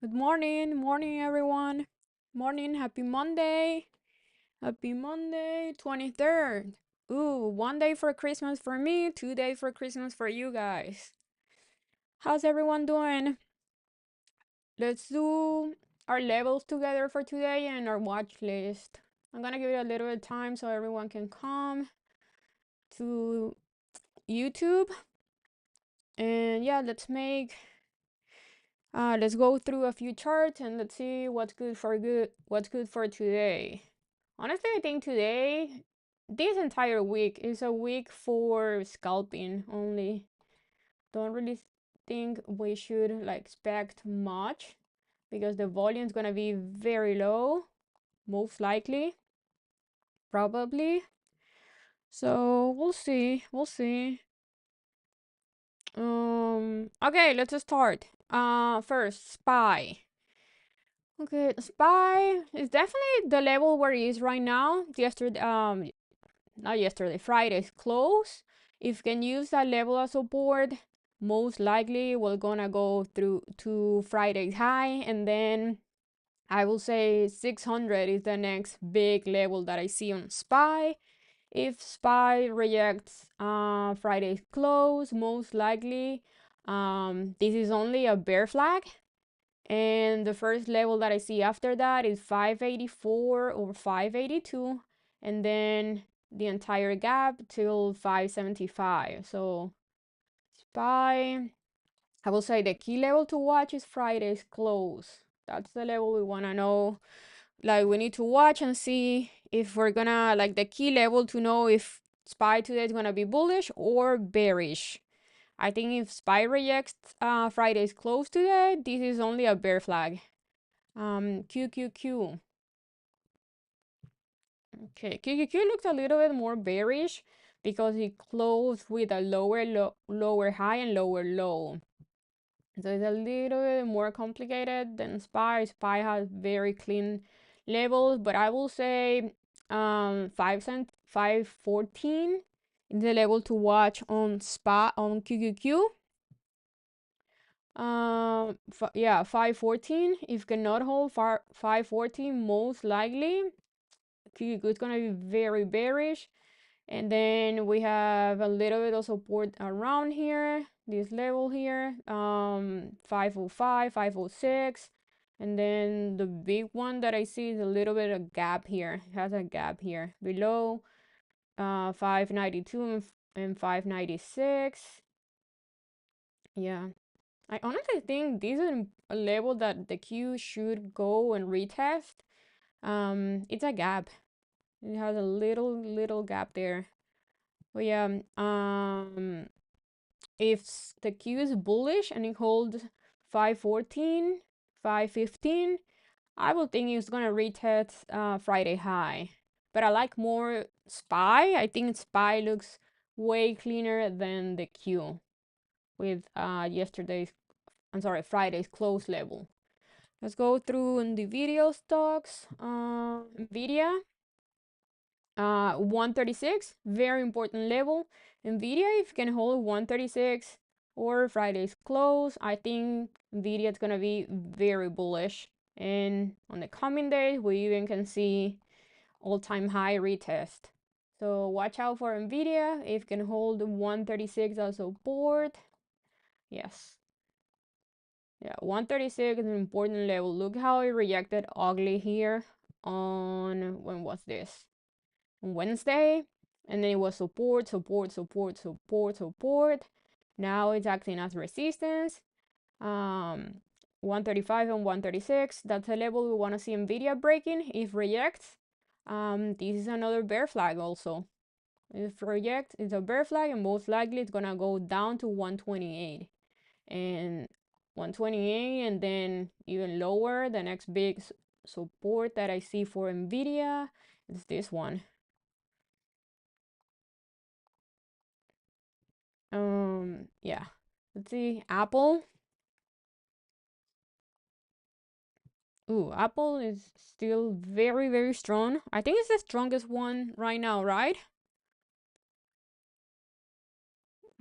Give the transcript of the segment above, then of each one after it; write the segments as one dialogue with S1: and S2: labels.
S1: Good morning everyone. Morning, happy Monday. Happy Monday, 23rd. Ooh, 1 day for Christmas for me, 2 days for Christmas for you guys. How's everyone doing? Let's do our levels together for today and our watch list. I'm gonna give it a little bit of time so everyone can come to YouTube. And yeah, let's go through a few charts and let's see what's good for today. Honestly, I think this entire week is a week for scalping only. Don't really think we should like expect much because the volume is gonna be very low, most likely, probably. So we'll see. We'll see. Okay, let's start. First, SPY. Okay, SPY is definitely the level where it is right now. Not yesterday, Friday's close. If you can use that level of support, most likely we're gonna go through to Friday's high, and then I will say 600 is the next big level that I see on SPY. If SPY rejects Friday's close, most likely this is only a bear flag, and the first level that I see after that is 584 or 582, and then the entire gap till 575. So SPY, I will say the key level to watch is Friday's close. That's the level we want to know. Like, we need to watch and see if we're gonna, like, the key level to know if SPY today is gonna be bullish or bearish. I think if SPY rejects Friday's close today, this is only a bear flag. QQQ. Okay, QQQ looks a little bit more bearish because it closed with a lower high and lower low. So it's a little bit more complicated than SPY. SPY has very clean levels, but I will say 514 is the level to watch on SPY on QQQ. Yeah, 514. If cannot hold 514, most likely QQQ is gonna be very bearish. And then we have a little bit of support around here, this level here, 505, 506. And then the big one that I see is a little bit of gap here. It has a gap here below 592 and 596. Yeah, I honestly think this is a level that the Q should go and retest. It's a gap. It has a little gap there. But yeah, if the Q is bullish and it holds 514, 515, I will think it's gonna retest Friday high. But I like more SPY. I think SPY looks way cleaner than the Q with Friday's close level. Let's go through the video stocks. Nvidia, 136, very important level. Nvidia, if you can hold 136 or Friday's close, I think Nvidia is gonna be very bullish. And on the coming days, we even can see all-time high retest. So watch out for Nvidia if you can hold 136 as support. Yes. Yeah, 136 is an important level. Look how it rejected ugly here on, when was this? Wednesday, and then it was support, support, support, support, support. Now it's acting as resistance. 135 and 136, that's a level we want to see Nvidia breaking. If rejects, this is another bear flag also. If rejects, it's a bear flag, and most likely it's gonna go down to 128 and 128, and then even lower. The next big support that I see for Nvidia is this one. Yeah. Let's see. Apple. Ooh, Apple is still very strong. I think it's the strongest one right now, right?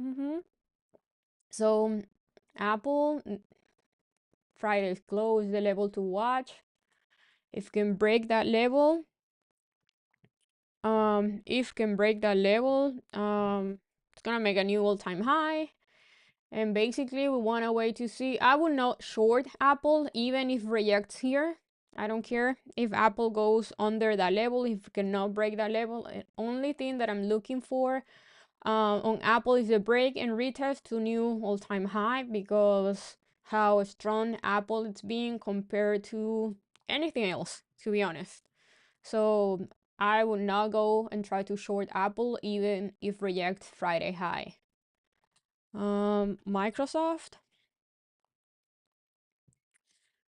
S1: Mm-hmm. So Apple, Friday is close, the level to watch. If can break that level, it's gonna make a new all-time high. And basically, we want a way to see. I will not short Apple, even if rejects here. I don't care if Apple goes under that level, if it cannot break that level. The only thing that I'm looking for on Apple is a break and retest to new all-time high, because how strong Apple it's being compared to anything else, to be honest. So I would not go and try to short Apple even if reject Friday high. Microsoft.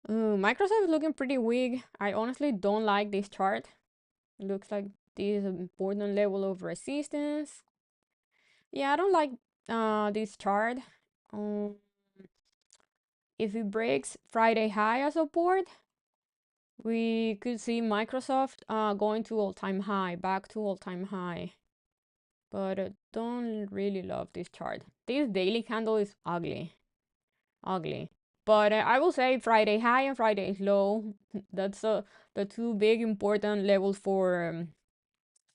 S1: Microsoft is looking pretty weak. I honestly don't like this chart. It looks like this is an important level of resistance. Yeah, I don't like this chart. If it breaks Friday high as support, we could see Microsoft going to all-time high, back to all-time high. But I don't really love this chart. This daily candle is ugly. But I will say Friday high and Friday low. That's the two big important levels for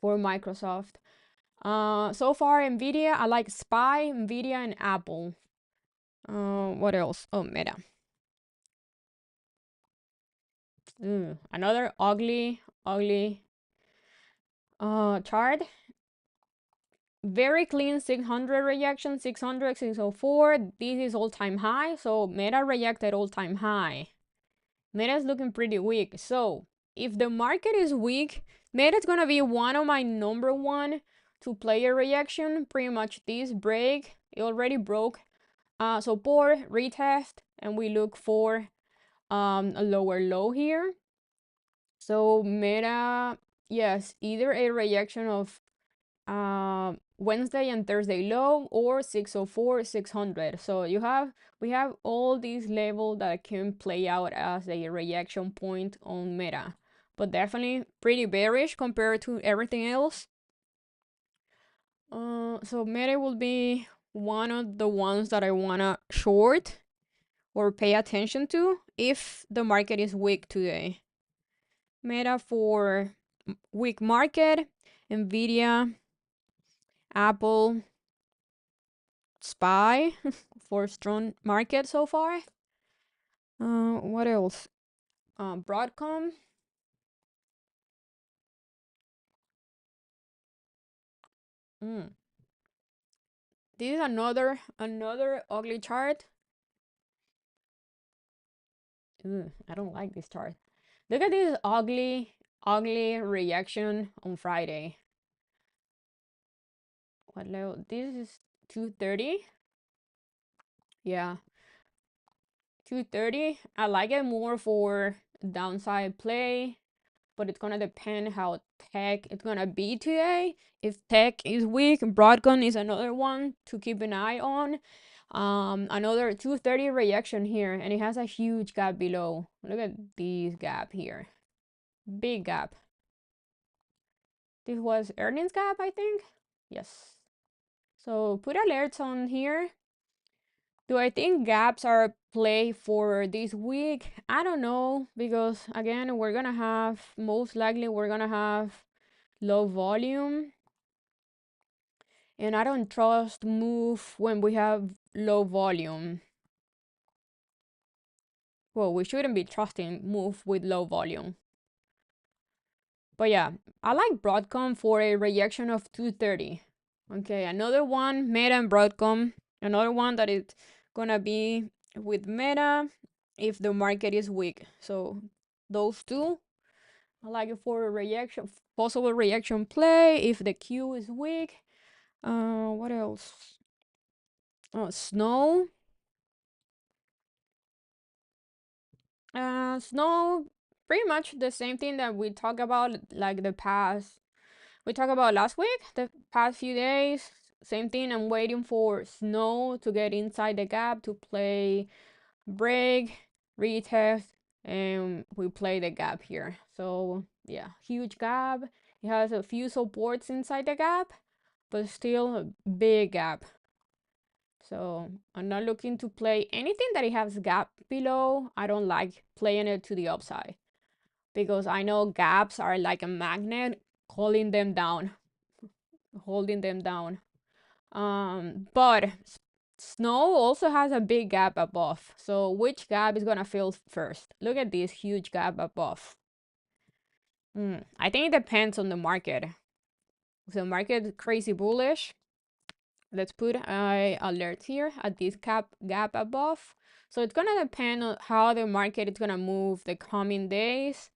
S1: Microsoft. So far Nvidia, I like SPY, Nvidia, and Apple. What else? Oh, Meta. Another ugly chart. Very clean 600 rejection, 600, 604. This is all-time high, so Meta rejected all-time high. Meta is looking pretty weak. So if the market is weak, Meta is gonna be one of my number one to play a reaction. Pretty much this break, it already broke support, retest, and we look for a lower low here. So Meta, yes, either a reaction of Wednesday and Thursday low, or 604, 600. So we have all these levels that can play out as a reaction point on Meta, but definitely pretty bearish compared to everything else. So Meta will be one of the ones that I wanna short or pay attention to if the market is weak today. Meta for weak market, Nvidia, Apple, SPY for strong market so far. What else? Broadcom. This is another ugly chart. I don't like this chart. Look at this ugly reaction on Friday. What level? This is 230. Yeah, 230. I like it more for downside play, but it's gonna depend how tech it's gonna be today. If tech is weak, Broadcom is another one to keep an eye on. Another 230 reaction here, and it has a huge gap below. Look at this gap here, big gap. This was earnings gap, I think. Yes. So put alerts on here. Do I think gaps are play for this week? I don't know, because again, most likely we're gonna have low volume, and I don't trust move when we have low volume. Well, we shouldn't be trusting move with low volume. But yeah, I like Broadcom for a rejection of 230. Okay, another one, Meta and Broadcom. Another one that is gonna be with Meta if the market is weak. So those two, I like it for a reaction, possible reaction play if the Q is weak. What else? Oh, Snow. Snow, pretty much the same thing that we talked about, like we talked about last week, the past few days. Same thing. I'm waiting for Snow to get inside the gap to play break, retest, and we play the gap here. So yeah, huge gap. It has a few supports inside the gap, but still a big gap. So I'm not looking to play anything that it has gap below. I don't like playing it to the upside because I know gaps are like a magnet holding them down, holding them down. But snow also has a big gap above. So which gap is gonna fill first? Look at this huge gap above. I think it depends on the market. If the market is crazy bullish, let's put a alert here at this gap above. So it's gonna depend on how the market is gonna move the coming days.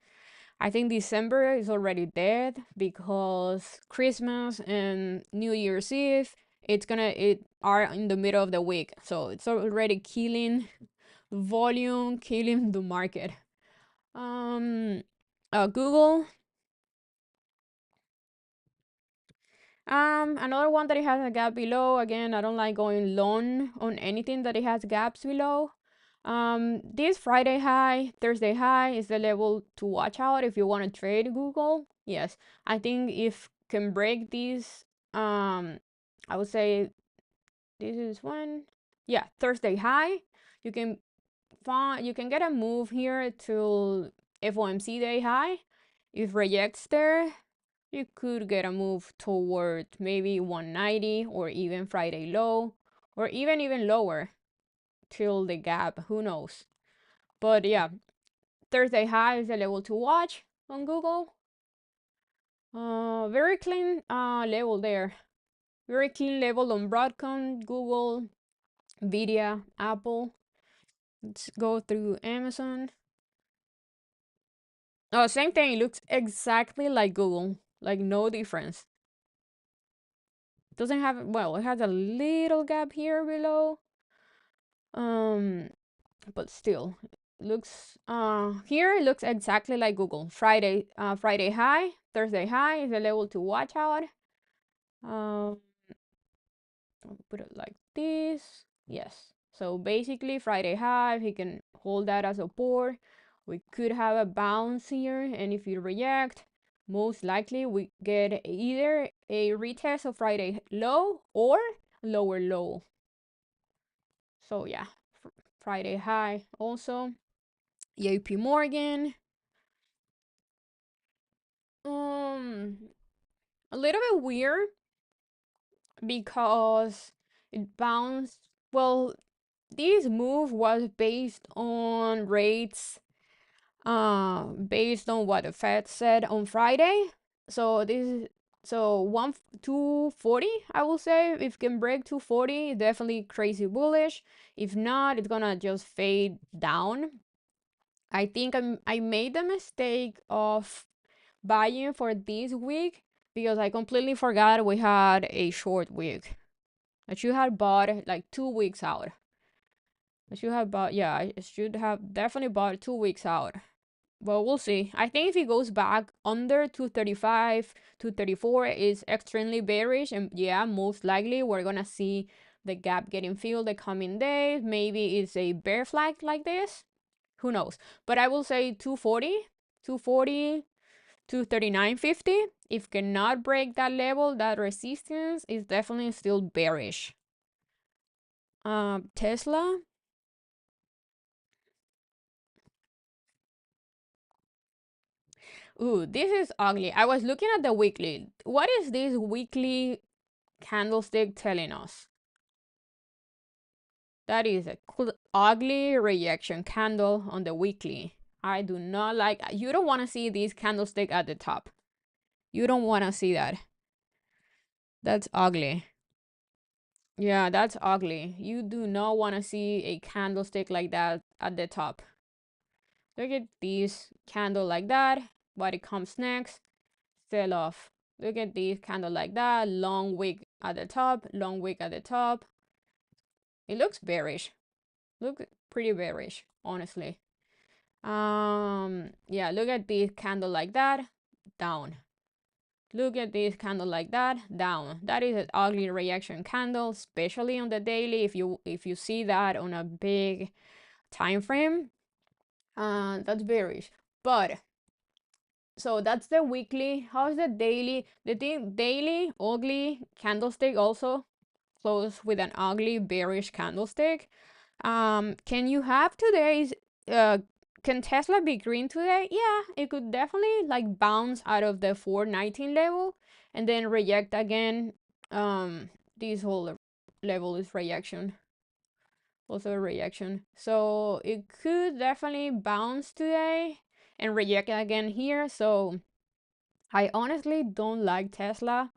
S1: I think December is already dead because Christmas and New Year's Eve it are in the middle of the week, so it's already killing volume, killing the market. Google. Another one that it has a gap below. Again, I don't like going long on anything that it has gaps below. This Friday high, Thursday high is the level to watch out if you want to trade Google. Yes, I think if can break these, I would say this is one. Yeah, Thursday high. You can you can get a move here till FOMC day high. If rejects there, you could get a move toward maybe 190 or even Friday low or even lower till the gap. Who knows? But yeah, Thursday high is the level to watch on Google. Very clean level there. Very clean level on Broadcom, Google, Nvidia, Apple. Let's go through Amazon. Oh, same thing. It looks exactly like Google. Like no difference. Doesn't have, well, it has a little gap here below. But still looks here it looks exactly like Google. Friday high, Thursday high is a level to watch out. I'll put it like this. Yes. So basically Friday high, he can hold that as support. We could have a bounce here, and if you reject, most likely we get either a retest of Friday low or lower low. So yeah, Friday high also. JP Morgan. A little bit weird because it bounced. Well, this move was based on rates, based on what the Fed said on Friday. So this, so 240, I will say, if it can break 240, definitely crazy bullish. If not, it's gonna just fade down. I think I made the mistake of buying for this week because I completely forgot we had a short week. I should have bought like 2 weeks out. I should have bought, yeah, I should have definitely bought 2 weeks out. But we'll see. I think if it goes back under 235, 234 is extremely bearish. And yeah, most likely we're going to see the gap getting filled the coming days. Maybe it's a bear flag like this. Who knows? But I will say 240, 240, 239.50. If cannot break that level, that resistance is definitely still bearish. Tesla. Ooh, this is ugly. I was looking at the weekly. What is this weekly candlestick telling us? That is a ugly rejection candle on the weekly. I do not like. You don't want to see this candlestick at the top. You don't want to see that. That's ugly. Yeah, that's ugly. You do not want to see a candlestick like that at the top. Look at this candle like that. What it comes next? Sell off. Look at this candle like that. Long wick at the top. Long wick at the top. It looks bearish. Look pretty bearish, honestly. Yeah, look at this candle like that. Down. Look at this candle like that, down. That is an ugly reaction candle, especially on the daily. If you see that on a big time frame, that's bearish. But so that's the weekly. How's the daily? The daily ugly candlestick also close with an ugly bearish candlestick. Can you have today's can Tesla be green today? Yeah, it could definitely like bounce out of the 419 level and then reject again. This whole level is rejection, also a rejection. So it could definitely bounce today and reject again here. So I honestly don't like Tesla.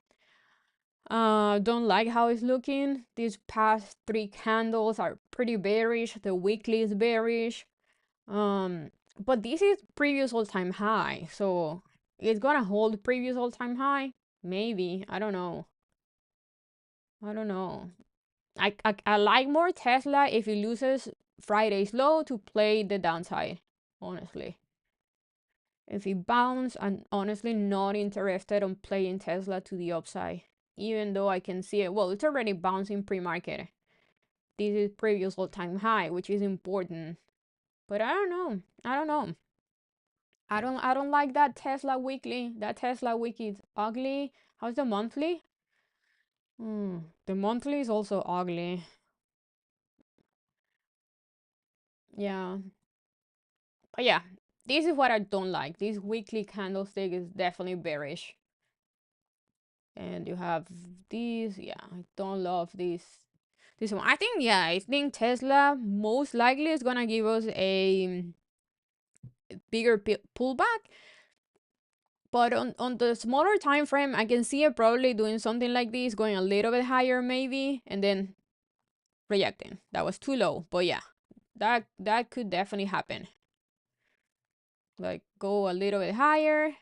S1: Don't like how it's looking. These past three candles are pretty bearish. The weekly is bearish. But this is previous all-time high, so it's gonna hold previous all-time high. Maybe, I don't know. I don't know. I like more Tesla if it loses Friday's low to play the downside. Honestly, if it bounce, I'm honestly not interested on playing Tesla to the upside. Even though I can see it, well, it's already bouncing pre-market. This is previous all-time high, which is important. But I don't know. I don't know. I don't like that Tesla weekly. That Tesla weekly is ugly. How's the monthly? The monthly is also ugly. Yeah. But yeah, this is what I don't like. This weekly candlestick is definitely bearish. And you have this. Yeah, I don't love this. This one. I think Tesla most likely is gonna give us a bigger pullback. But on the smaller time frame, I can see it probably doing something like this, going a little bit higher maybe, and then rejecting. That was too low. But yeah, that could definitely happen. Like go a little bit higher,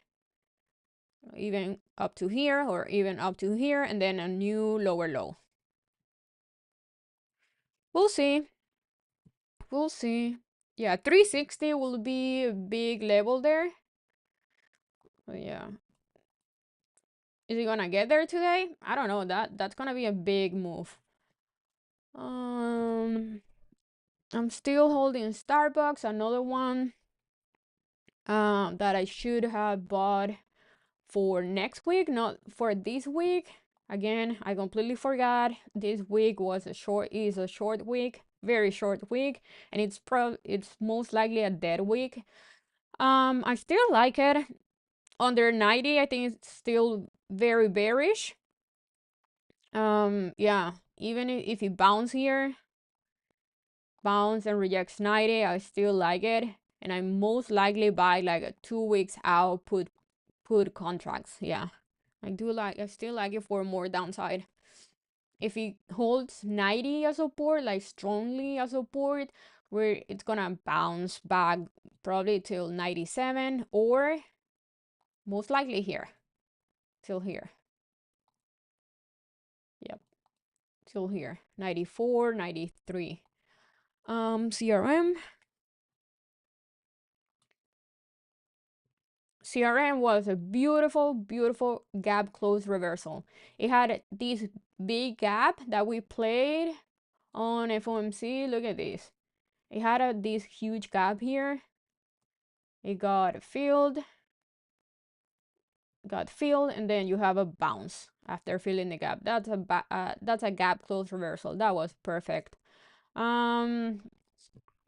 S1: even up to here, or even up to here, and then a new lower low. We'll see. We'll see. Yeah, 360 will be a big level there. But yeah. Is it gonna get there today? I don't know. That's gonna be a big move. I'm still holding Starbucks, another one that I should have bought for next week, not for this week. Again, I completely forgot. This week is a short week, very short week, and it's most likely a dead week. I still like it. Under 90, I think it's still very bearish. Yeah, even if it bounce here, bounce and rejects 90, I still like it, and I most likely buy like a 2 weeks out put contracts. Yeah, I still like it for more downside. If it holds 90 as support, like strongly as support, where it's gonna bounce back probably till 97, or most likely here, till here. Yep, till here, 94, 93. CRM was a beautiful, beautiful gap close reversal. It had this big gap that we played on FOMC. Look at this. It had this huge gap here. It got filled, and then you have a bounce after filling the gap. That's a gap close reversal. That was perfect. For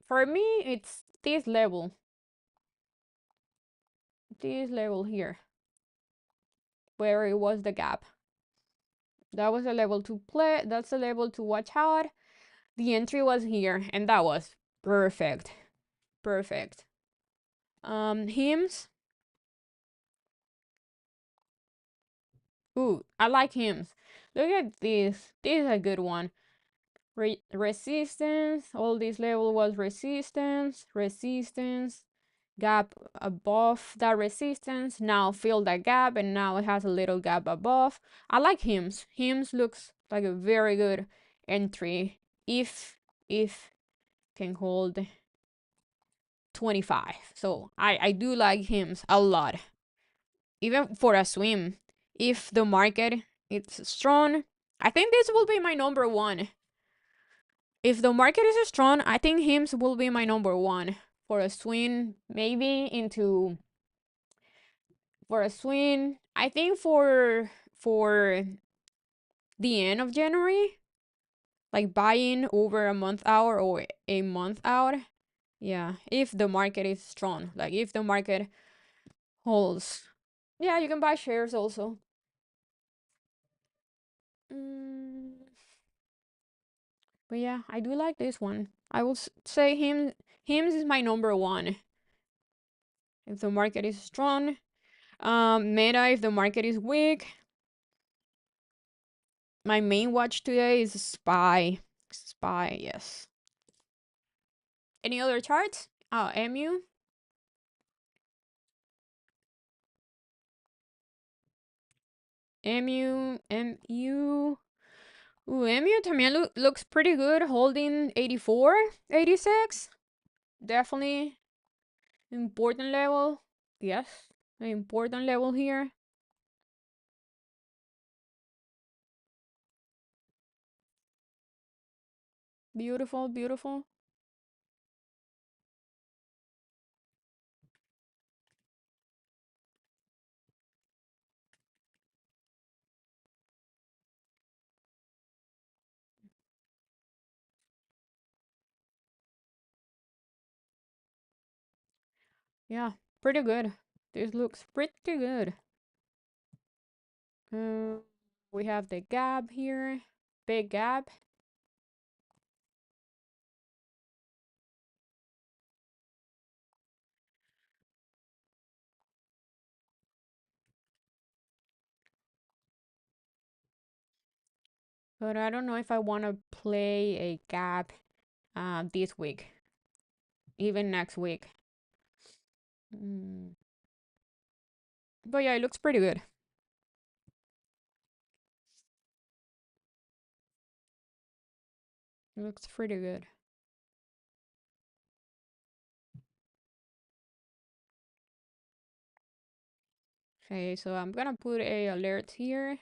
S1: me, it's this level here, where it was the gap. That was a level to play. That's a level to watch out. The entry was here, and that was perfect. Perfect. Hymns. Ooh, I like hymns. Look at this. This is a good one. Resistance. All this level was resistance. Gap above that resistance. Now fill that gap, and now it has a little gap above. I like hymns. Hymns looks like a very good entry if can hold 25. So I do like hymns a lot. Even for a swim. If the market is strong, I think this will be my number one. If the market is strong, I think hymns will be my number one. For a swing, maybe into for a swing. I think for the end of January, like buying over a month out or a month out. Yeah, if the market is strong, like if the market holds. Yeah, you can buy shares also. Mm, but yeah, I do like this one. I will say him is my number one. If the market is strong, Meta if the market is weak. My main watch today is Spy. Spy, yes. Any other charts? MU. MU. Ooh, MU también looks pretty good, holding 84, 86. Definitely important level. Yes, an important level here. Beautiful, beautiful. Yeah, pretty good. This looks pretty good. Uh, we have the gap here. Big gap. But I don't know if I want to play a gap this week. Even next week. Mm. But yeah, it looks pretty good. It looks pretty good. Okay, so I'm gonna put a alert here.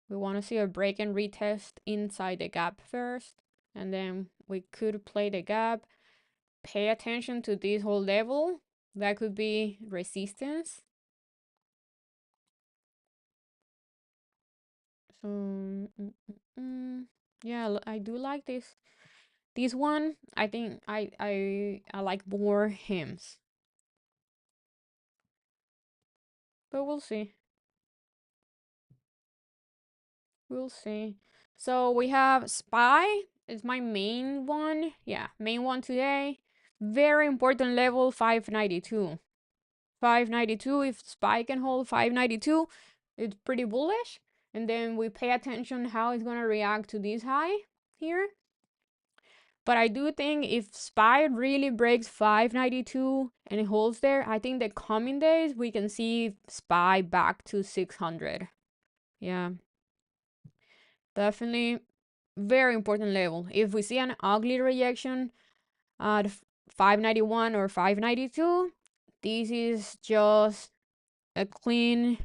S1: We want to see a break and retest inside the gap first, and then we could play the gap. Pay attention to this whole level. That could be resistance. So yeah, I do like this. This one, I think I like more hymns, but we'll see. We'll see. So we have Spy. It's my main one. Yeah, main one today. Very important level 592. 592. If Spy can hold 592, it's pretty bullish. And then we pay attention how it's gonna react to this high here. But I do think if Spy really breaks 592 and it holds there, I think the coming days we can see Spy back to 600. Yeah, definitely very important level. If we see an ugly rejection at 591 or 592, this is just a clean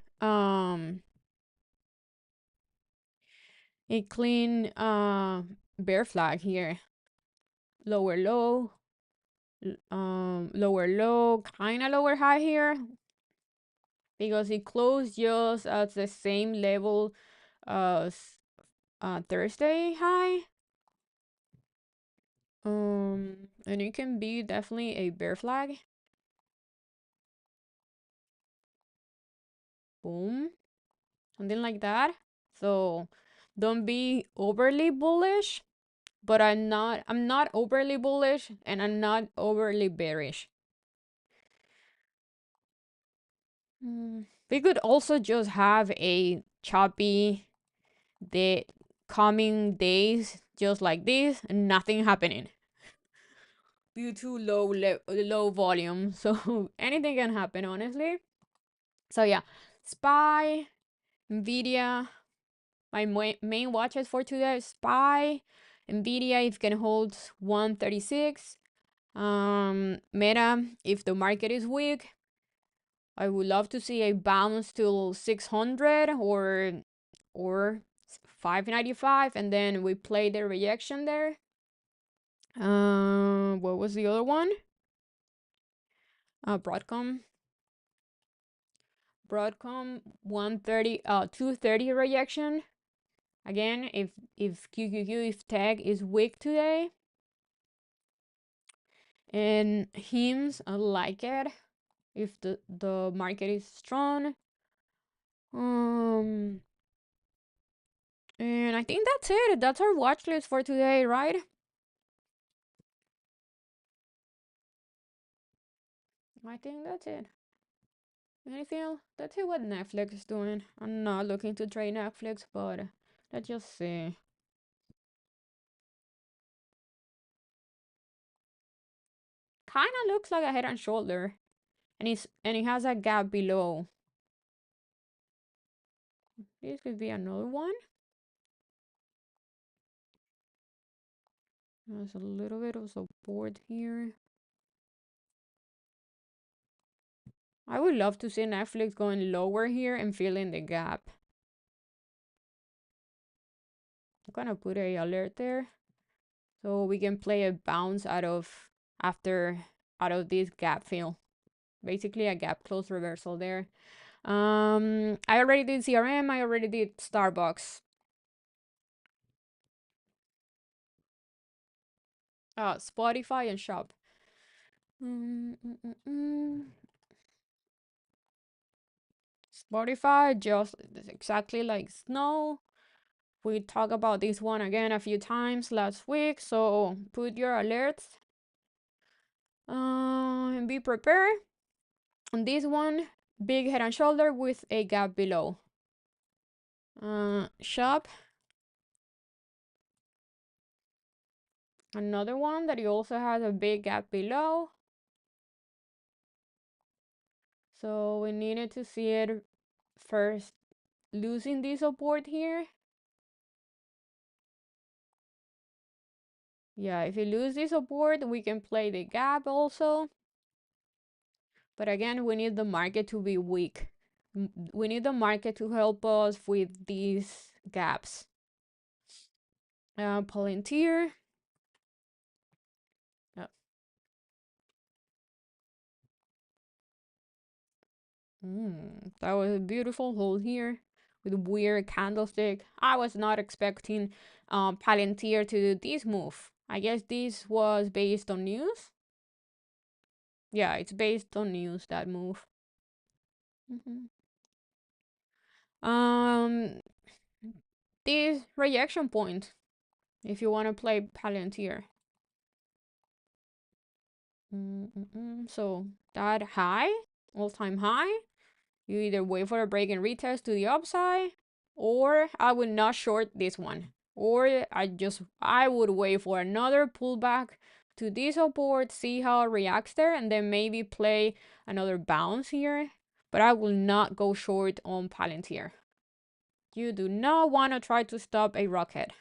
S1: bear flag here. Lower low, lower low, kind of lower high here because it closed just at the same level as Thursday high. And it can be definitely a bear flag. Boom, something like that. So don't be overly bullish, but I'm not overly bullish and I'm not overly bearish. We could also just have a choppy the coming days just like this and nothing happening due to low volume. So anything can happen, honestly. So yeah, Spy, Nvidia, my main watches for today: Spy, Nvidia if can hold 136, Meta if the market is weak. I would love to see a bounce to 600 or 595, and then we play the rejection there. What was the other one? Broadcom. Broadcom 130 230 rejection. Again, if QQQ, if tech is weak today, and hymns, I like it. If the market is strong, and I think that's it. That's our watch list for today, right? I think that's it. Anything else? Let's see what Netflix is doing. I'm not looking to trade Netflix, but let's just see. Kind of looks like a Head and Shoulder, and it has a gap below. This could be another one. There's a little bit of support here. I would love to see Netflix going lower here and filling the gap. I'm gonna put a alert there, so we can play a bounce out of this gap fill. Basically a gap close reversal there. I already did CRM, I already did Starbucks. Spotify and Shop. Spotify, just exactly like Snow. We talked about this one again a few times last week, so put your alerts and be prepared. On this one, big head and shoulder with a gap below. Shop, another one that also has a big gap below. So we needed to see it first losing this support here. Yeah, if you lose this support, we can play the gap also. But again, we need the market to be weak. We need the market to help us with these gaps. Palantir. Oh. That was a beautiful hold here with a weird candlestick. I was not expecting Palantir to do this move. I guess this was based on news. Yeah, it's based on news, that move. Um, this rejection point, if you want to play Palantir. So that high, all-time high, you either wait for a break and retest to the upside, or I would not short this one, or I would wait for another pullback to this support, see how it reacts there, and then maybe play another bounce here. But I will not go short on Palantir. You do not want to try to stop a rocket.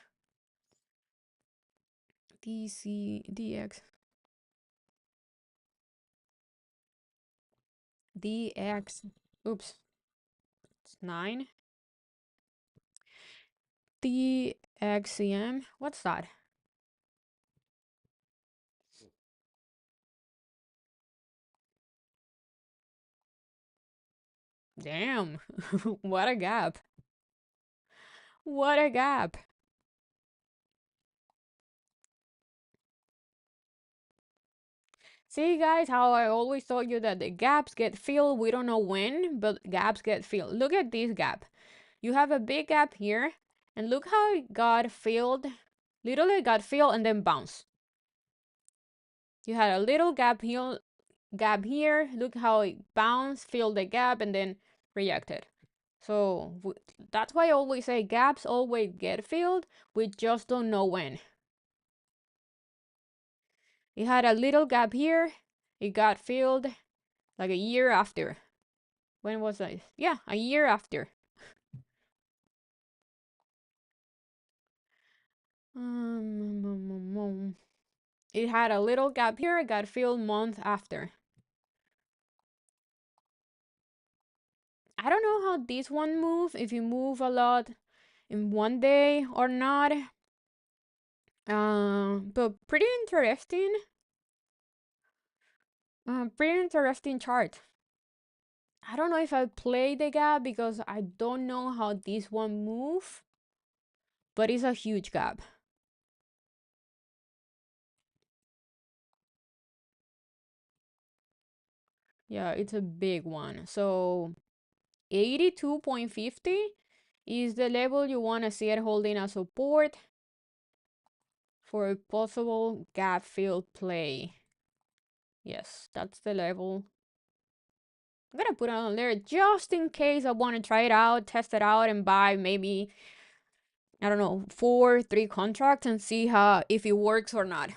S1: DX. Oops. It's 9. DXCM. What's that? Damn. What a gap. What a gap. See, guys, how I always told you that the gaps get filled. We don't know when, but gaps get filled. Look at this gap. You have a big gap here, and look how it got filled. Literally got filled and then bounce. You had a little gap here. Look how it bounced, filled the gap, and then rejected. So that's why I always say gaps always get filled. We just don't know when. It had a little gap here. It got filled like a year after. When was that? Yeah, a year after. It had a little gap here. It got filled month after. I don't know how this one moves. If you move a lot in one day or not. But pretty interesting. Pretty interesting chart. I don't know if I play the gap because I don't know how this one move. but it's a huge gap. Yeah, it's a big one. So 82.50 is the level you want to see it holding a support for a possible gap fill play. Yes, that's the level. I'm gonna put it on there just in case I want to try it out, test it out, and buy maybe, I don't know, 3 contracts and see how if it works or not.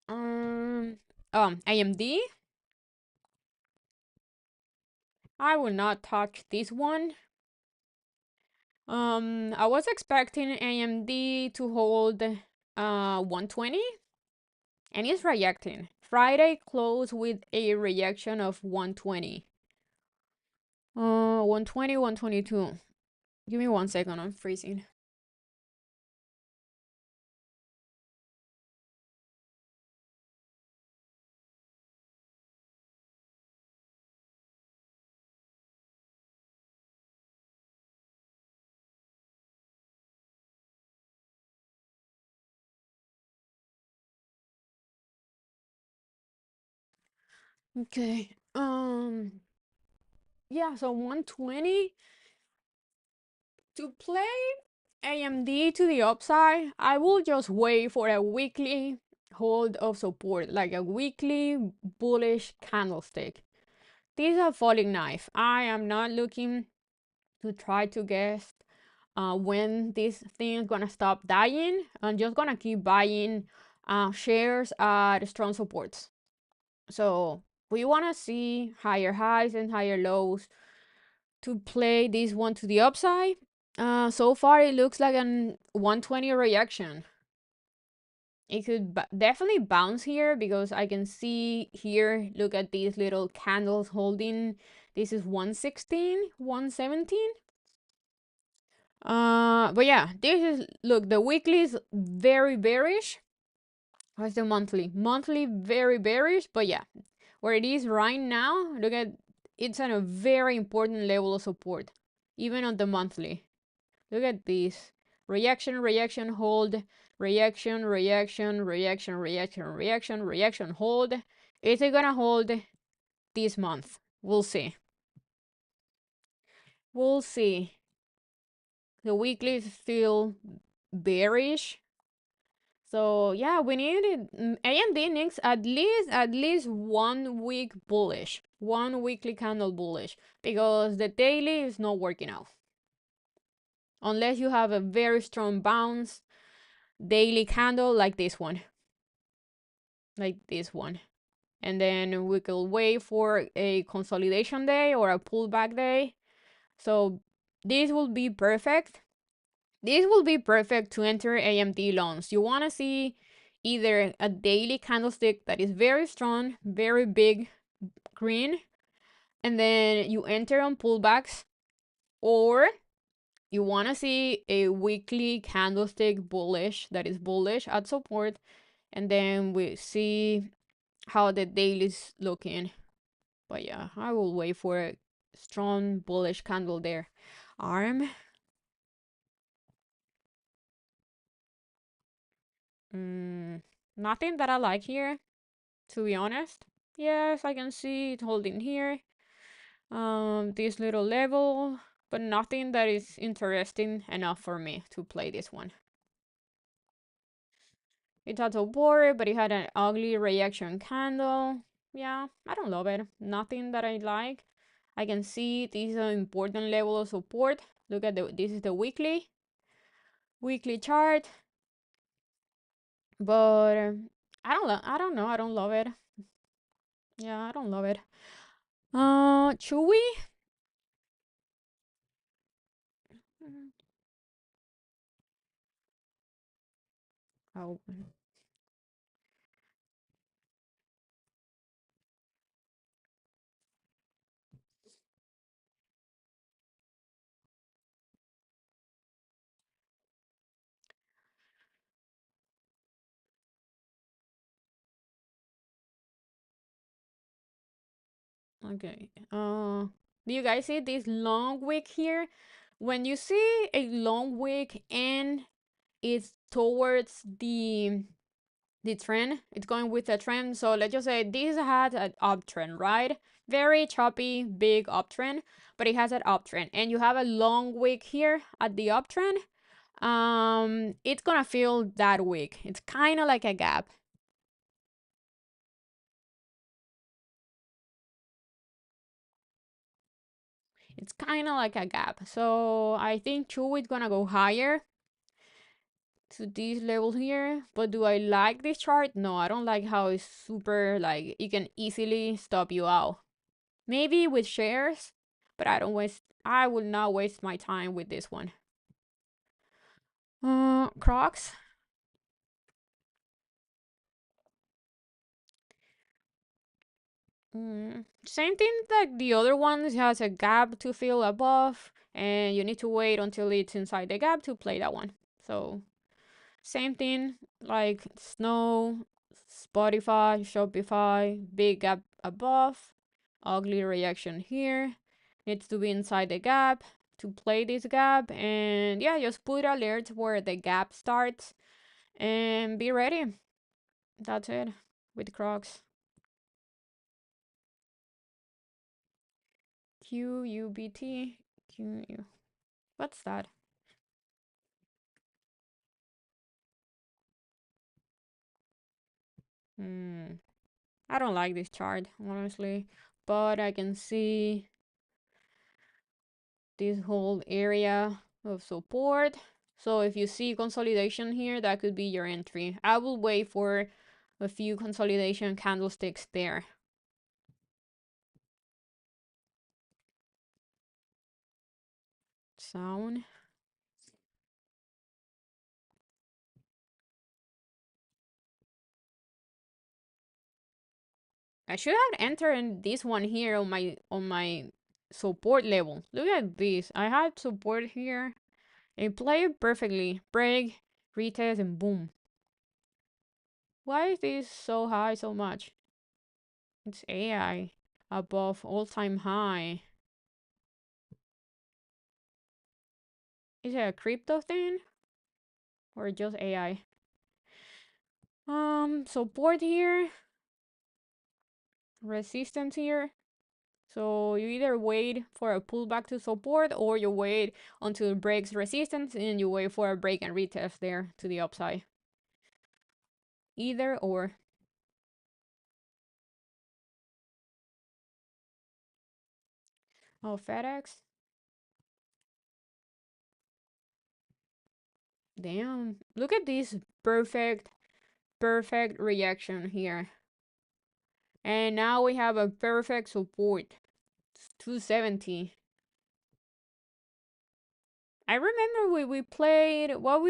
S1: Um, AMD. I will not touch this one. I was expecting AMD to hold 120, and it's rejecting. Friday closed with a rejection of 120. 120, 122. Give me 1 second, I'm freezing. Okay. Yeah, so 120 to play AMD to the upside. I will just wait for a weekly hold of support, like a weekly bullish candlestick. This is a falling knife. I am not looking to try to guess when this thing is gonna stop dying. I'm just gonna keep buying shares at strong supports. So we wanna see higher highs and higher lows to play this one to the upside. So far it looks like an 120 reaction. It could definitely bounce here because I can see here, look at these little candles holding. This is 116, 117. But yeah, this is, look, the weekly is very bearish. How's the monthly? Monthly very bearish, but yeah, where it is right now, look at, it's at a very important level of support, even on the monthly. Look at this. Reaction, reaction, hold, reaction, reaction, reaction, reaction, reaction, reaction, hold. Is it gonna hold this month? We'll see. We'll see. The weekly is still bearish. So yeah, we need it. AMD needs at least 1 week bullish, one weekly candle bullish, because the daily is not working out. Unless you have a very strong bounce daily candle like this one. And then we could wait for a consolidation day or a pullback day. So this will be perfect. This will be perfect to enter AMD loans. You want to see either a daily candlestick that is very strong, very big green, and then you enter on pullbacks, or you want to see a weekly candlestick bullish that is bullish at support, and then we see how the daily is looking. But yeah, I will wait for a strong bullish candle there. ARM. Nothing that I like here, to be honest. Yes, I can see it holding here. This little level, but nothing that is interesting enough for me to play this one. It's a board, but it had an ugly reaction candle. Yeah, I don't love it. Nothing that I like. I can see this is an important level of support. Look at this is the weekly chart. But I don't know. I don't love it. Yeah, I don't love it. Chewy. Oh, okay. Do you guys see this long wick here? when you see a long wick and it's towards the trend, it's going with the trend. So let's just say this has an uptrend, right? Very choppy, big uptrend, but it has an uptrend, and you have a long wick here at the uptrend. It's gonna feel that wick. It's kind of like a gap. It's kind of like a gap. So I think Chewy is gonna go higher to these levels here. But do I like this chart? No, I don't like how it's super, like, it can easily stop you out. Maybe with shares, but I will not waste my time with this one. Crocs. Same thing like the other ones, has a gap to fill above, and you need to wait until it's inside the gap to play that one. So same thing like Snow, Spotify, Shopify, big gap above, ugly reaction here. Needs to be inside the gap to play this gap, and yeah, just put alerts where the gap starts and be ready. That's it with Crocs. QUBT. QU. What's that? I don't like this chart, honestly, but I can see this whole area of support. So if you see consolidation here, that could be your entry. I will wait for a few consolidation candlesticks there. Sound. I should have entered in this one here on my support level. Look at this. I had support here. It played perfectly. Break, retest, and boom. Why is this so high so much? It's AI above all-time high. Is it a crypto thing or just AI? Support here, resistance here. So you either wait for a pullback to support, or you wait until it breaks resistance and you wait for a break and retest there to the upside. Either or. Oh, FedEx. Damn. Look at this perfect reaction here. And now we have a perfect support. 270. I remember we played what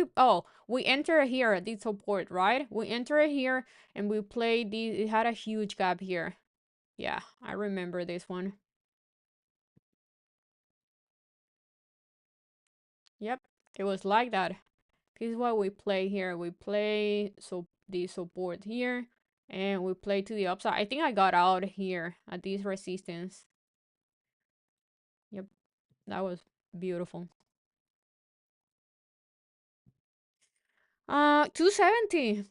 S1: we enter here at the support, right? We enter here and we played it had a huge gap here. Yeah, I remember this one. Yep, it was like that. This is what we play here. We play the support here and we play to the upside. I think I got out here at this resistance. Yep, that was beautiful. 270.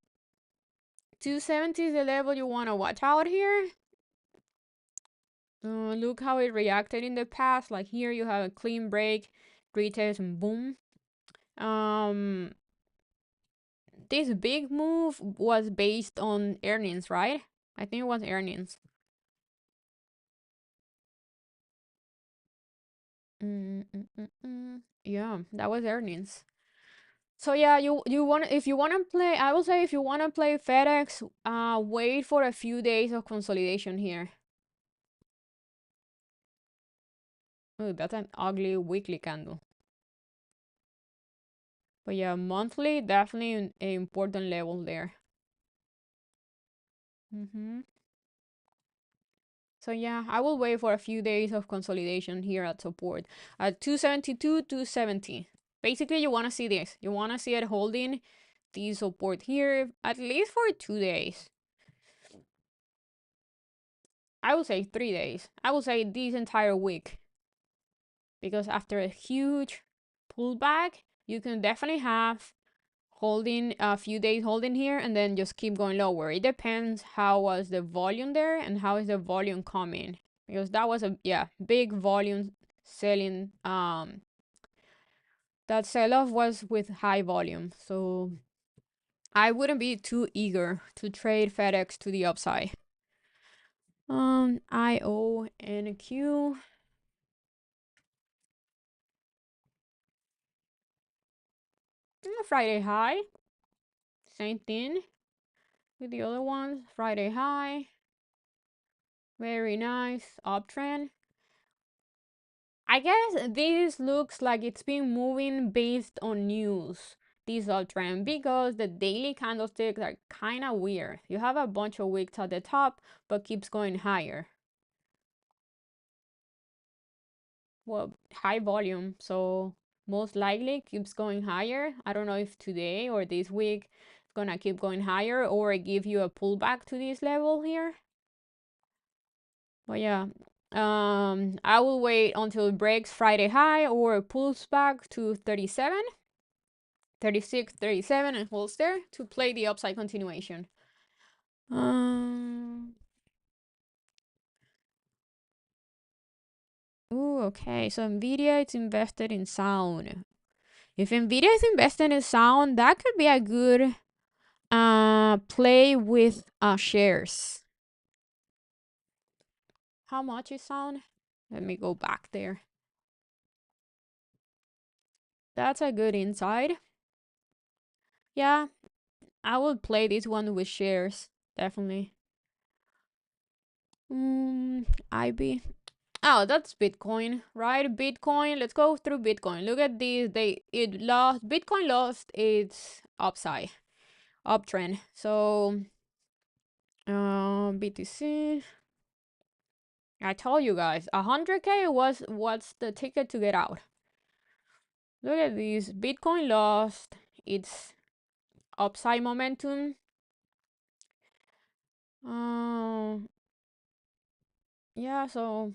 S1: 270 is the level you want to watch out here. Look how it reacted in the past. Like here you have a clean break, retest, and boom. This big move was based on earnings, right? I think it was earnings. Yeah, that was earnings. So yeah, you want, if you want to play, I will say if you want to play FedEx, wait for a few days of consolidation here. Oh, that's an ugly weekly candle. But yeah, monthly, definitely an important level there. So yeah, I will wait for a few days of consolidation here at support at 272, 270. Basically, you want to see this. You want to see it holding the support here at least for 2 days. I would say 3 days. I would say this entire week. Because after a huge pullback, you can definitely have holding a few days holding here and then just keep going lower. It depends how was the volume there and how is the volume coming, because that was a big volume selling. That sell-off was with high volume, so I wouldn't be too eager to trade FedEx to the upside. IO and Q. Friday high, same thing with the other ones. Friday high, very nice uptrend. I guess this looks like it's been moving based on news, this uptrend, because the daily candlesticks are kind of weird. You have a bunch of wicks at the top, but keeps going higher. Well, high volume, so most likely keeps going higher. I don't know if today or this week it's gonna keep going higher or give you a pullback to this level here. But yeah, I will wait until it breaks Friday high or pulls back to 37, 36, 37 and holds there to play the upside continuation. Ooh, okay, so Nvidia is invested in sound. If Nvidia is invested in sound, that could be a good play with shares. How much is sound? Let me go back there. That's a good insight. Yeah, I would play this one with shares, definitely. IB. Oh, that's Bitcoin, right? Bitcoin. Let's go through Bitcoin. Look at this. Bitcoin lost its uptrend. So, BTC. I told you guys, 100K was what's the ticket to get out. Look at this. Bitcoin lost its upside momentum. Yeah, so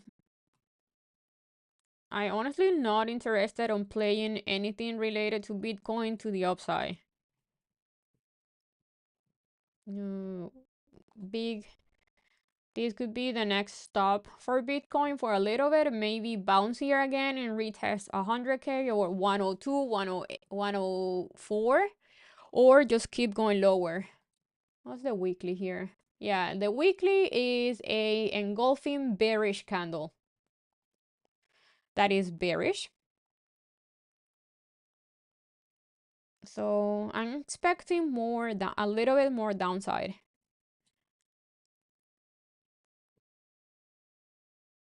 S1: I honestly not interested on playing anything related to Bitcoin to the upside. Big. This could be the next stop for Bitcoin for a little bit, maybe bounce here again and retest 100K or 102, 108, 104, or just keep going lower. What's the weekly here? Yeah, the weekly is a engulfing bearish candle. That is bearish. So I'm expecting a little bit more downside.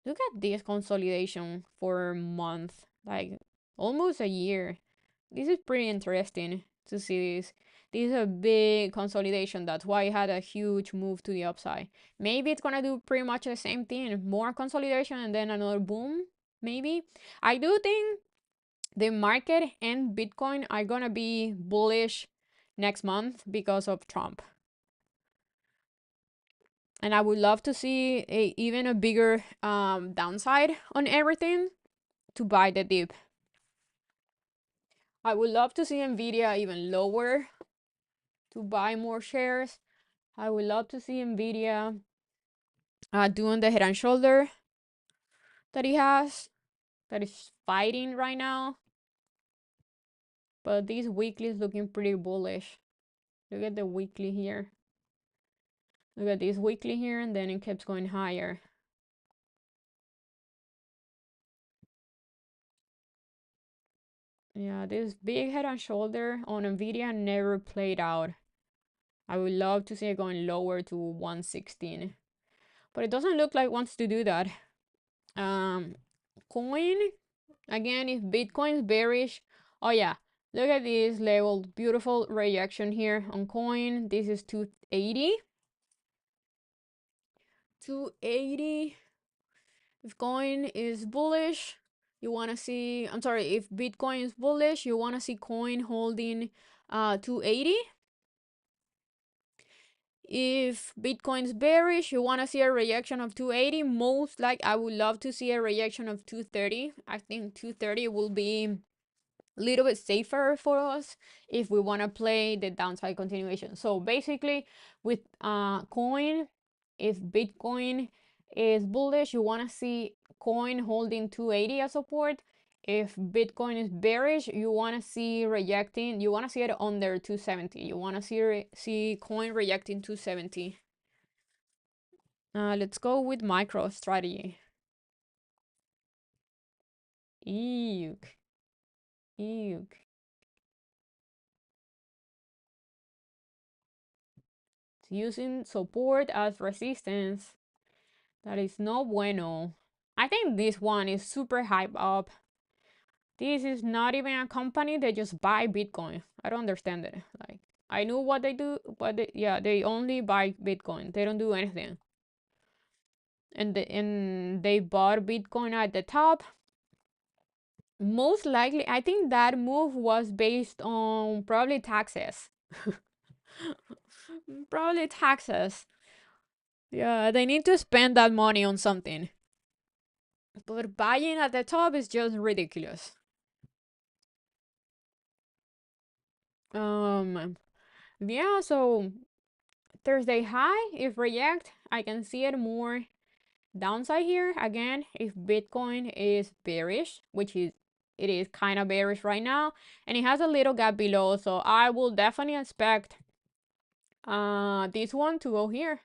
S1: Look at this consolidation for a month, like almost a year. This is pretty interesting to see this. This is a big consolidation. That's why it had a huge move to the upside. Maybe it's gonna do pretty much the same thing. More consolidation and then another boom, maybe. I do think the market and Bitcoin are gonna be bullish next month because of Trump. And I would love to see even a bigger downside on everything to buy the dip. I would love to see Nvidia even lower to buy more shares. I would love to see Nvidia doing the head and shoulder that he has, that is fighting right now. But this weekly is looking pretty bullish. Look at the weekly here. Look at this weekly here, and then it keeps going higher. Yeah, this big head and shoulder on Nvidia never played out. I would love to see it going lower to 116. But it doesn't look like it wants to do that. Coin, again, if Bitcoin is bearish, oh yeah, look at this level, beautiful reaction here on coin. This is 280. 280. If coin is bullish, you want to see, I'm sorry, if Bitcoin is bullish, you want to see coin holding 280. If Bitcoin's bearish, you want to see a reaction of 280. Most like I would love to see a reaction of 230. I think 230 will be little bit safer for us if we want to play the downside continuation. So basically, with coin, if Bitcoin is bullish, you want to see coin holding 280 as support. If Bitcoin is bearish, you want to see rejecting. You want to see it under 270. You want to see coin rejecting 270. Let's go with micro strategy. Eek. Eek. Using support as resistance. That is no bueno. I think this one is super hype up. This is not even a company, they just buy Bitcoin. I don't understand it. Like, I knew what they do, but yeah, they only buy Bitcoin. They don't do anything. And they bought Bitcoin at the top. Most likely, I think that move was based on probably taxes. Probably taxes. Yeah, they need to spend that money on something. But buying at the top is just ridiculous. Yeah, so Thursday high, if reject, I can see it more downside here. Again, if Bitcoin is bearish, which is it is kind of bearish right now, and it has a little gap below, so I will definitely expect this one to go here,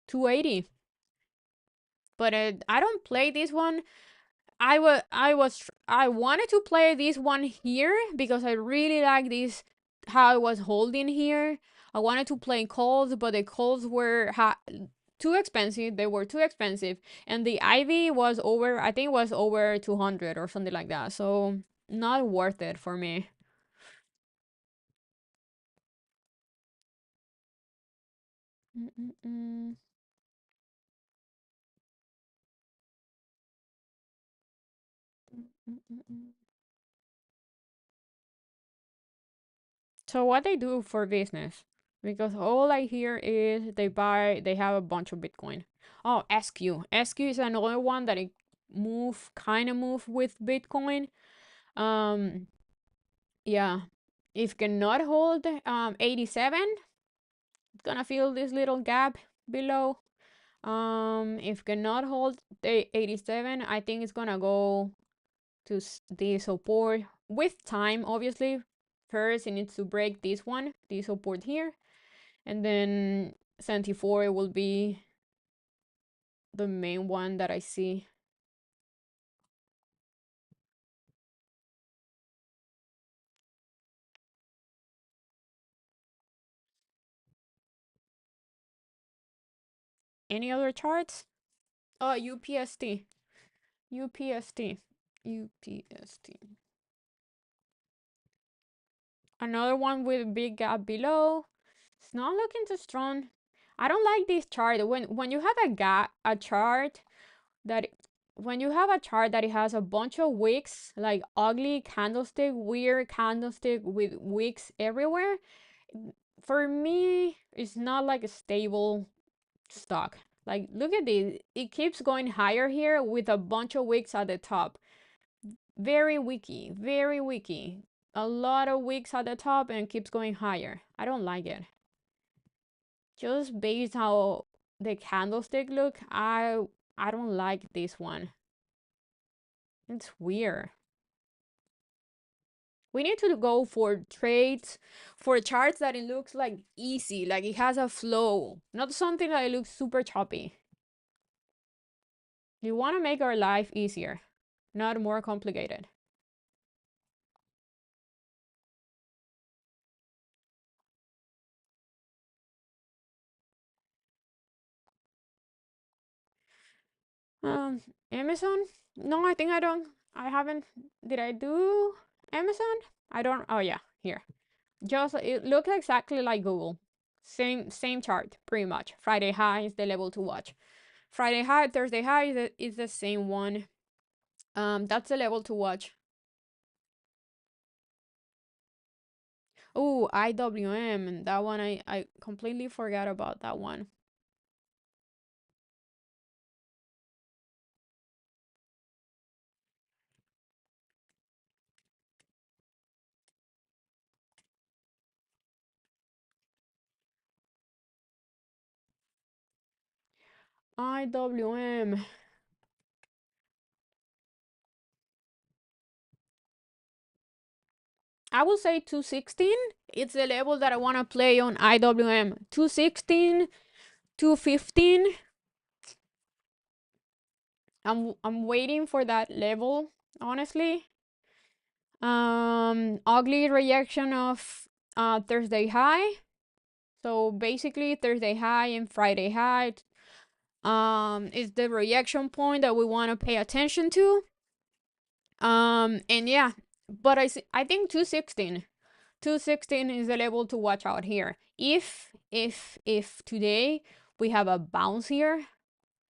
S1: 280. But I don't play this one. I wanted to play this one here because I really like this how it was holding here. I wanted to play calls, but the calls were too expensive. They were too expensive, and the IV was over. I think it was over 200 or something like that. So not worth it for me. Mm-mm-mm. Mm-mm-mm. So what they do for business? Because all I hear is they have a bunch of Bitcoin. Oh, SQ. SQ is another one that it kind of move with Bitcoin. Um, yeah. If cannot hold 87, it's gonna feel this little gap below. If cannot hold the 87, I think it's gonna go to the support with time, obviously. First, it needs to break this one, the support here, and then 74 will be the main one that I see. Any other charts? Oh, UPST. UPST. UPST. Another one with a big gap below. It's not looking too strong. I don't like this chart. When you have a chart that when you have a chart that it has a bunch of wicks, like ugly candlestick, weird candlestick with wicks everywhere, for me, it's not like a stable stock. Like, look at this. It keeps going higher here with a bunch of wicks at the top. Very wicky, very wicky. A lot of wicks at the top and keeps going higher. I don't like it. Just based how the candlestick look, I don't like this one. It's weird. We need to go for trades, for charts that it looks like easy, like it has a flow, not something that it looks super choppy. You want to make our life easier, not more complicated. Um, Amazon? No, I think I don't. I haven't. Did I do Amazon? I don't. Oh yeah, here. Just it looks exactly like Google. Same chart, pretty much. Friday high is the level to watch. Friday high, Thursday high is the same one. That's the level to watch. Oh, IWM, and that one I completely forgot about that one. IWM. I will say 216. It's the level that I want to play on IWM. 216, 215. I'm waiting for that level, honestly. Ugly rejection of Thursday high. So basically Thursday high and Friday high is the reaction point that we want to pay attention to. And yeah, but I think 216 is the level to watch out here. If today we have a bounce here,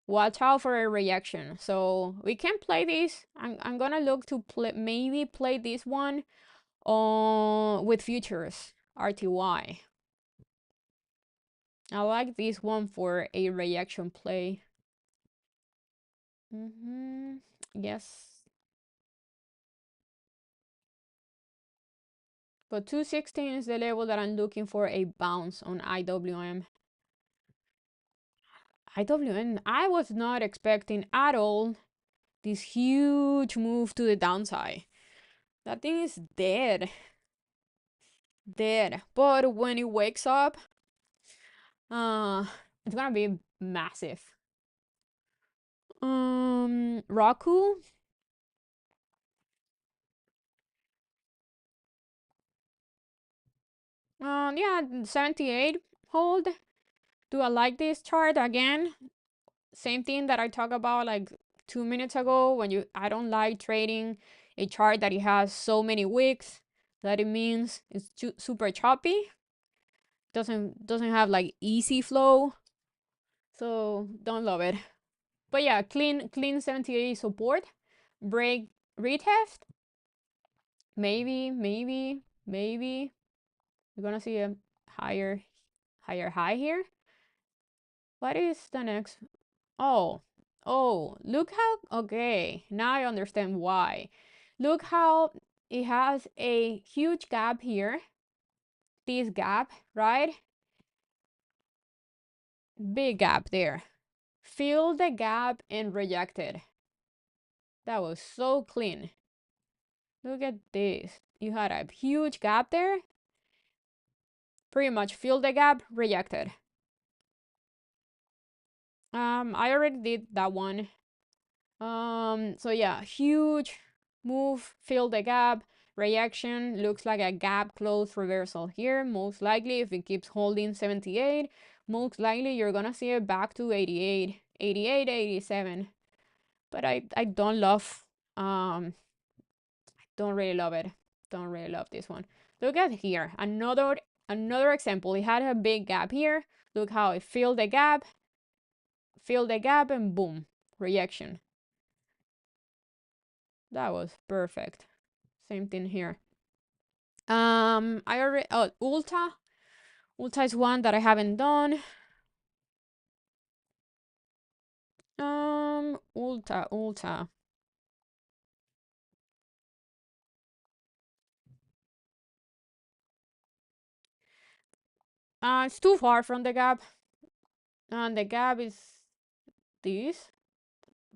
S1: watch out for a reaction. So we can play this. I'm gonna look to maybe play this one on with futures RTY. I like this one for a reaction play. Yes. But 216 is the level that I'm looking for a bounce on IWM. IWM, I was not expecting at all this huge move to the downside. That thing is dead. Dead. But when it wakes up, it's gonna be massive. Roku. Yeah, 78 hold. Do I like this chart again? Same thing that I talked about like 2 minutes ago when I don't like trading a chart that it has so many wicks that it means it's super choppy. Doesn't have like easy flow. So don't love it. But yeah, clean 78 support. Break retest. Maybe. We're gonna see a higher high here. What is the next? Oh, look how, okay, now I understand why. Look how it has a huge gap here. This gap, right? Big gap there. Fill the gap and rejected. That was so clean. Look at this. You had a huge gap there. Pretty much fill the gap, rejected. I already did that one. So yeah, huge move, fill the gap, reaction, looks like a gap close reversal here. Most likely, if it keeps holding 78, most likely you're gonna see it back to 88, 87. But I don't love, I don't really love it. Don't really love this one. Look at here, another example. It had a big gap here. Look how it filled the gap, and boom, reaction. That was perfect. Same thing here. I already, Ulta is one that I haven't done. Ulta. It's too far from the gap. And the gap is this.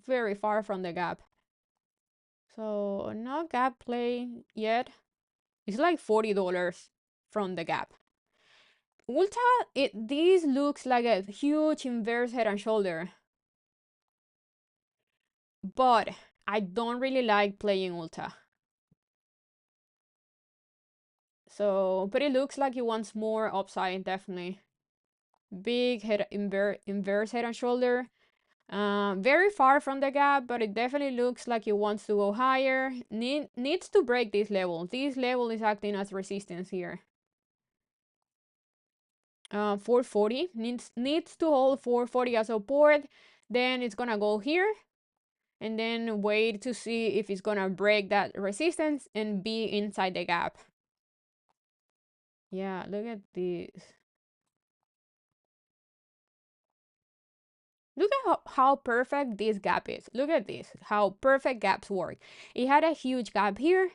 S1: Very far from the gap. So no gap play yet. It's like $40 from the gap. Ulta, this looks like a huge inverse head and shoulder. But I don't really like playing Ulta. So, but it looks like he wants more upside, definitely. Big head, inverse head and shoulder. Very far from the gap, but it definitely looks like he wants to go higher. Needs to break this level. This level is acting as resistance here. 440 needs to hold 440 as support. Then it's gonna go here, and then wait to see if it's gonna break that resistance and be inside the gap. Yeah, look at this. Look at how perfect this gap is. Look at this, how perfect gaps work. It had a huge gap here,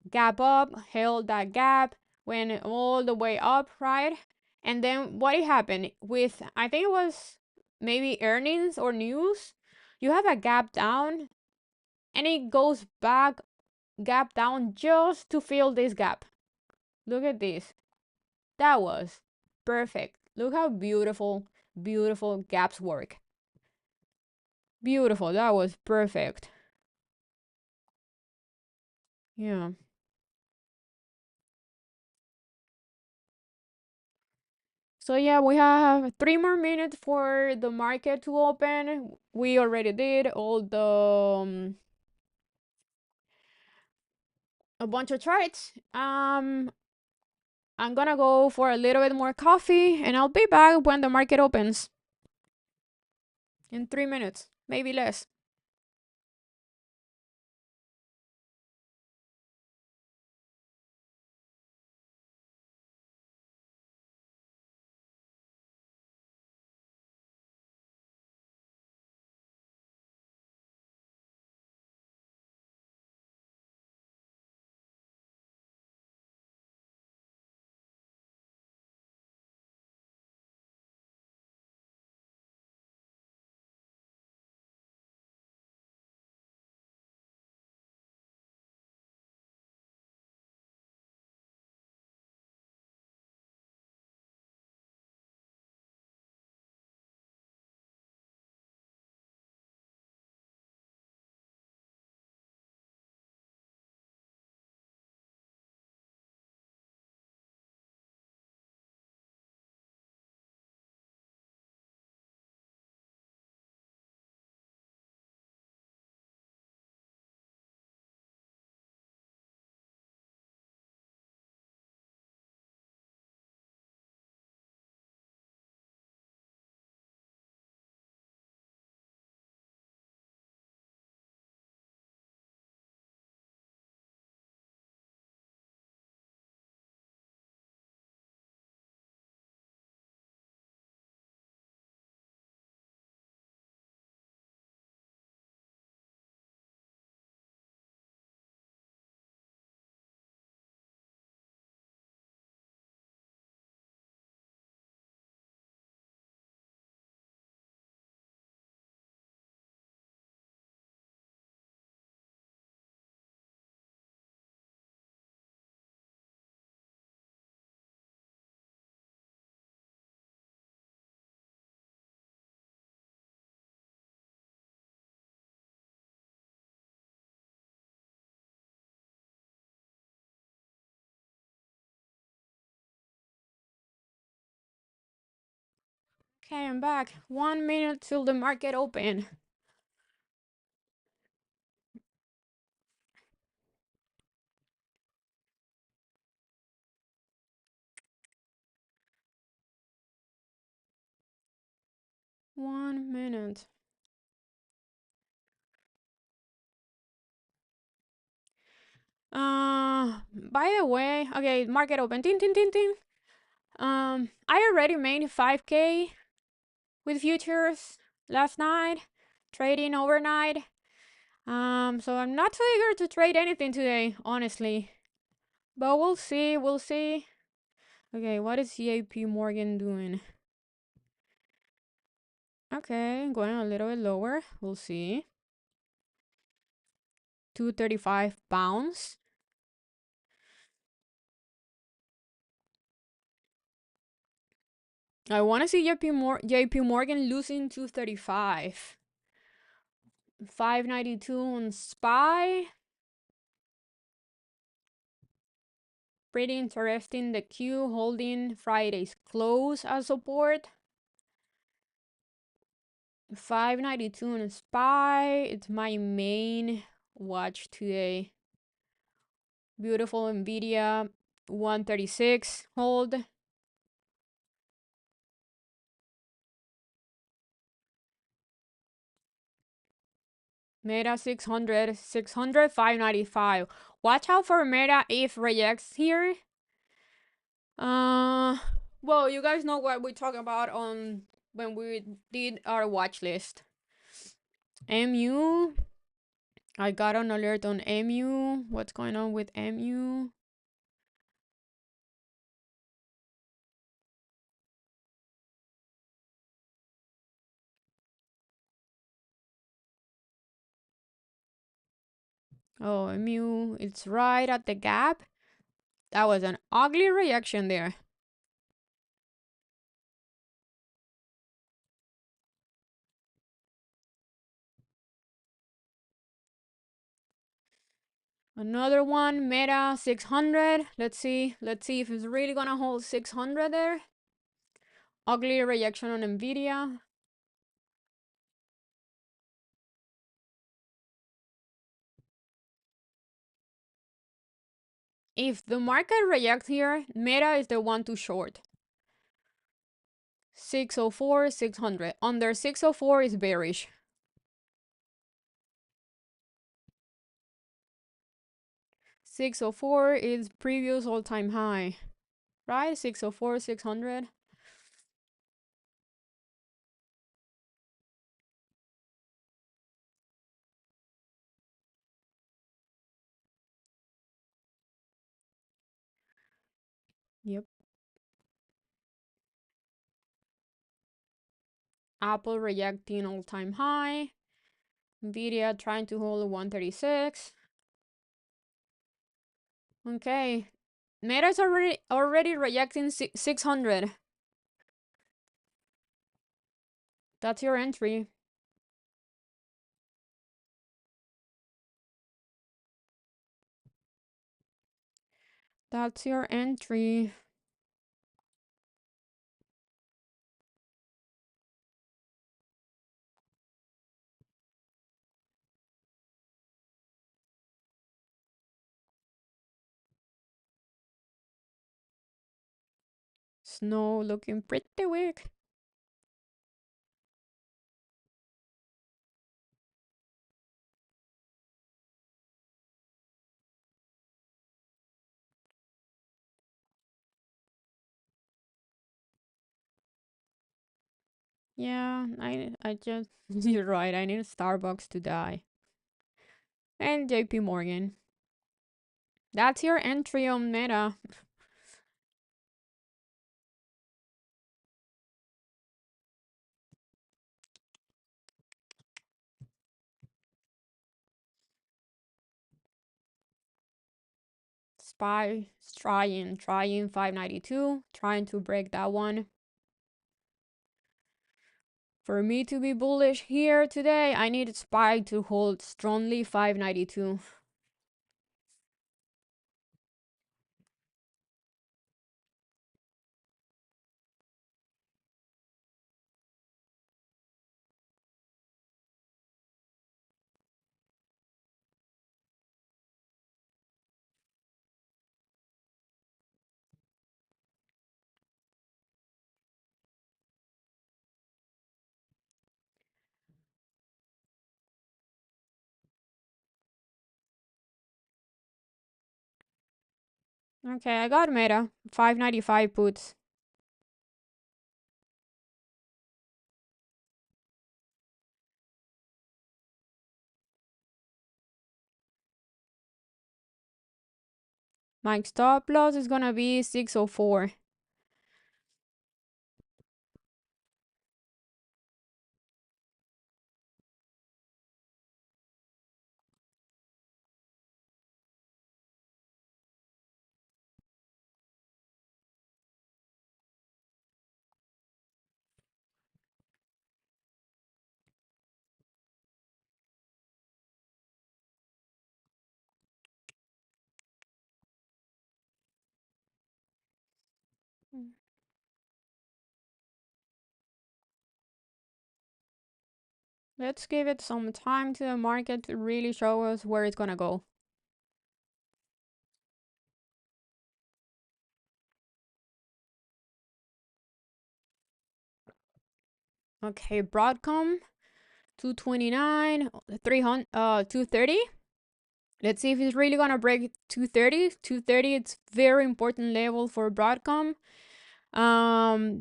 S1: gap up, held that gap, went all the way up, right? And then what happened with, I think it was maybe earnings or news, you have a gap down and it goes back, gap down just to fill this gap. Look at this. That was perfect. Look how beautiful, beautiful gaps work. Beautiful. That was perfect. Yeah. So yeah, we have 3 more minutes for the market to open. We already did all the a bunch of charts. I'm gonna go for a little bit more coffee, and I'll be back when the market opens in 3 minutes, maybe less. Okay, I'm back. 1 minute till the market open. One minute. By the way, okay, market open. Ting, ting, ting, ting. I already made 5K with futures last night, trading overnight. So I'm not too eager to trade anything today, honestly. But we'll see, we'll see. Okay, what is JP Morgan doing? Okay, going a little bit lower. We'll see. 235 pounds. I want to see JP Morgan losing 235. 592 on SPY. Pretty interesting. The Q holding Friday's close as support. 592 on SPY. It's my main watch today. Beautiful Nvidia 136 hold. Meta 600, 600, 595. Watch out for Meta if rejects here. Well, you guys know what we talked about on when we did our watch list. MU. I got an alert on MU. What's going on with MU? Oh, mu, it's right at the gap. That was an ugly reaction there. Another one, Meta 600. Let's see. Let's see if it's really gonna hold 600 there. Ugly reaction on Nvidia. If the market reacts here, Meta is the one to short. 604, 600. Under 604 is bearish. 604 is previous all-time high, right? 604, 600. Yep. Apple reacting all-time high. Nvidia trying to hold 136. Okay. Meta's already reacting 600. That's your entry. That's your entry. Snow looking pretty weak. Yeah, I just you're right. I need Starbucks to die. And JP Morgan. That's your entry on Meta. Spy is trying 592, trying to break that one. For me to be bullish here today, I need Spy to hold strongly 592. Okay, I got Meta. 595 puts. My stop loss is gonna be 604. Let's give it some time to the market to really show us where it's gonna go. Okay, Broadcom 229, 300, 230. Let's see if it's really gonna break 230. 230, it's very important level for Broadcom.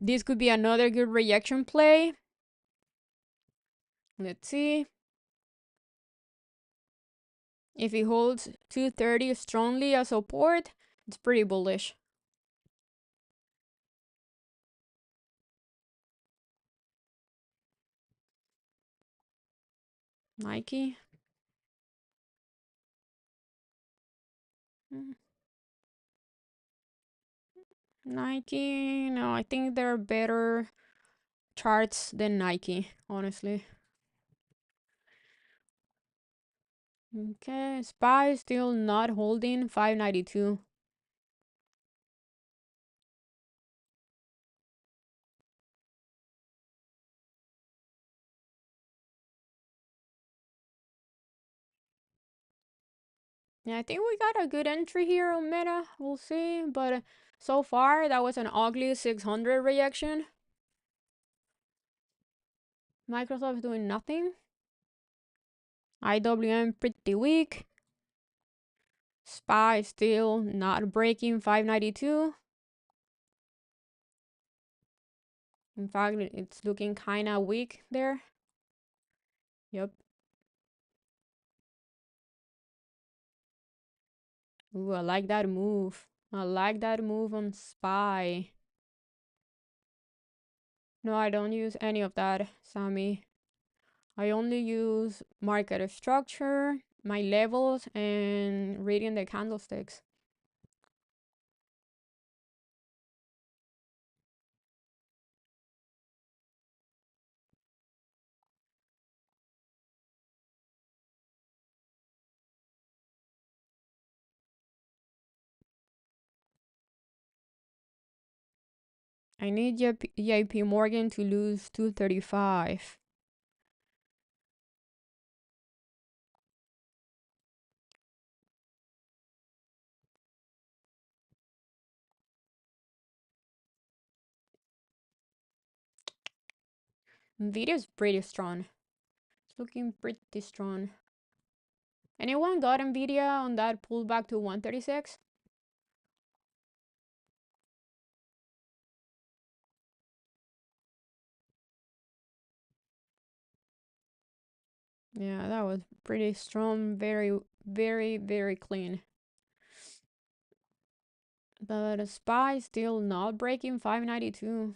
S1: This could be another good reaction play. Let's see. If it holds 230 strongly as support, it's pretty bullish. Nike. Mm, Nike, no, I think there are better charts than Nike, honestly. Okay, SPY still not holding 592. Yeah, I think we got a good entry here on Meta. We'll see, but so far that was an ugly 600 reaction. Microsoft doing nothing. IWM pretty weak. SPY still not breaking 592. In fact, it's looking kind of weak there. Yep. Ooh, I like that move. I like that move on SPY. No, I don't use any of that, Sammy. I only use market structure, my levels, and reading the candlesticks. I need JP Morgan to lose 235. Nvidia is pretty strong. It's looking pretty strong. Anyone got Nvidia on that pullback to 136? Yeah, that was pretty strong. Very, very, very clean. But the SPY still not breaking 592.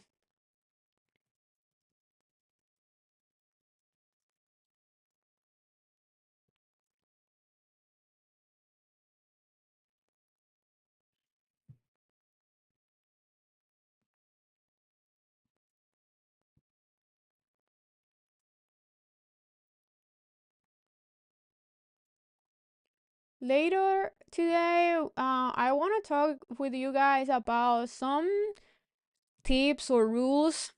S1: Later today, I want to talk with you guys about some tips or rules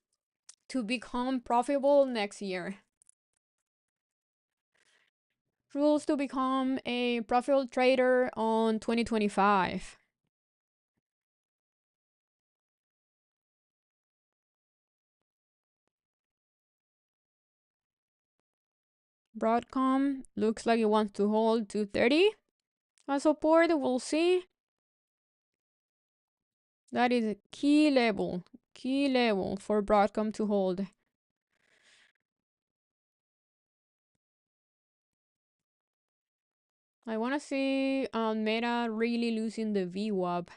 S1: to become profitable next year. Rules to become a profitable trader on 2025. Broadcom looks like it wants to hold 230 as support. We'll see. That is a key level for Broadcom to hold. I want to see Meta really losing the VWAP.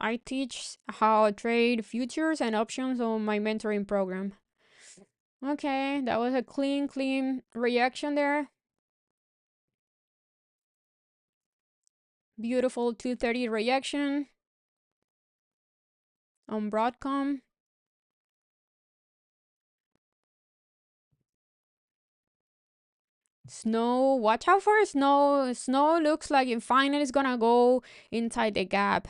S1: I teach how to trade futures and options on my mentoring program. Okay, that was a clean reaction there. Beautiful 230 reaction on Broadcom. Snow, watch out for snow. Snow looks like it finally is gonna go inside the gap.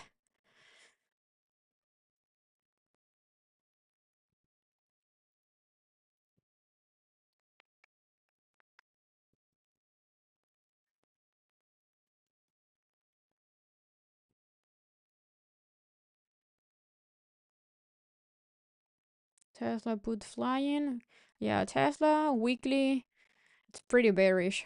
S1: Tesla put flying. Yeah, Tesla weekly. It's pretty bearish.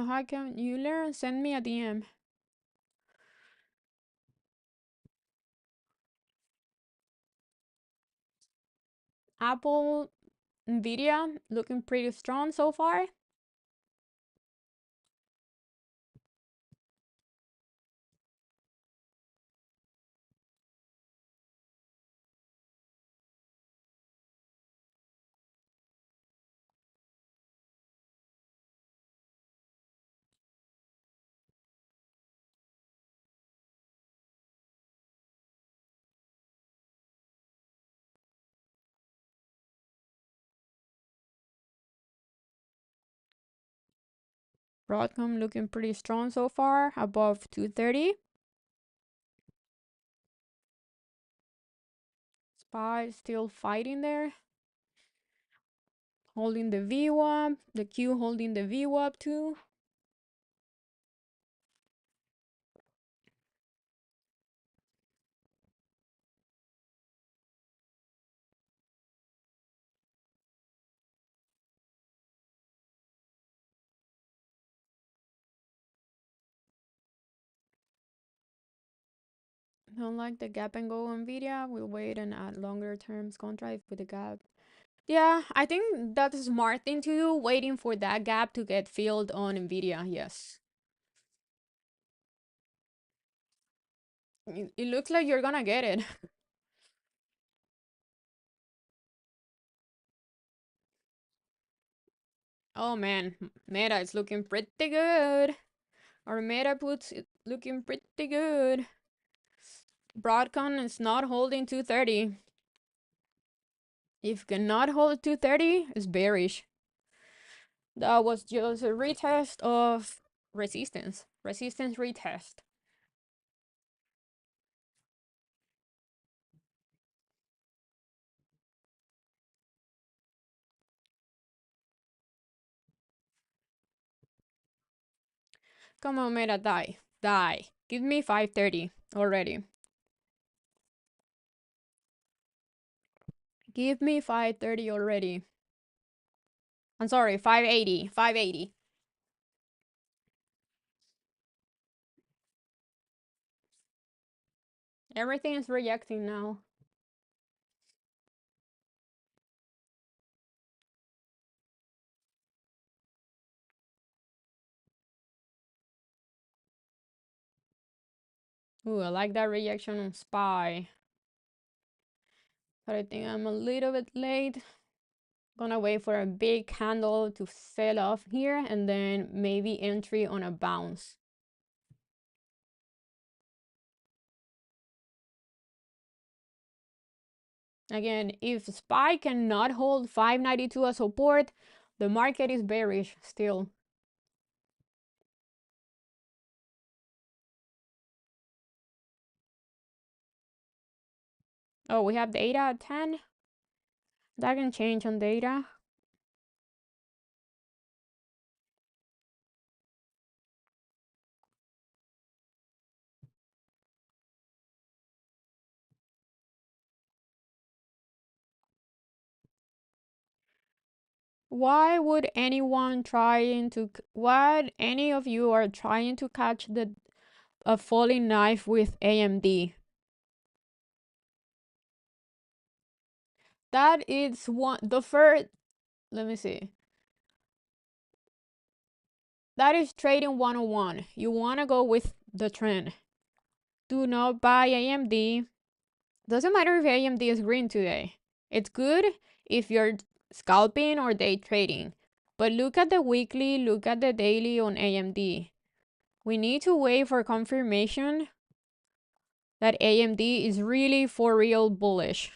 S1: how can you learn? Send me a DM. Apple, Nvidia, looking pretty strong so far. Broadcom looking pretty strong so far, above 230. SPY still fighting there. Holding the VWAP. The Q holding the VWAP too. Don't like the gap and go Nvidia. We'll wait and add longer terms contract with the gap. Yeah, I think that's a smart thing to do, waiting for that gap to get filled on Nvidia. Yes. It looks like you're gonna get it. Oh man, Meta is looking pretty good. Our Meta puts it looking pretty good. Broadcom is not holding 230. If cannot hold 230, it's bearish. That was just a retest of resistance. Resistance retest. Come on, Meta, die. Die. Give me 530 already. Give me 530 already. I'm sorry, 580. 580. Everything is rejecting now. Ooh, I like that rejection on SPY. But I think I'm a little bit late. Gonna wait for a big candle to sell off here and then maybe entry on a bounce. Again, if SPY cannot hold 592 as support, the market is bearish still. Oh, we have data at 10. That can change on data. Why would anyone trying to what any of you are trying to catch a falling knife with AMD? That is the first, let me see. That is trading 101. You want to go with the trend. Do not buy AMD. Doesn't matter if AMD is green today. It's good if you're scalping or day trading. But look at the weekly, look at the daily on AMD. We need to wait for confirmation that AMD is really for real bullish.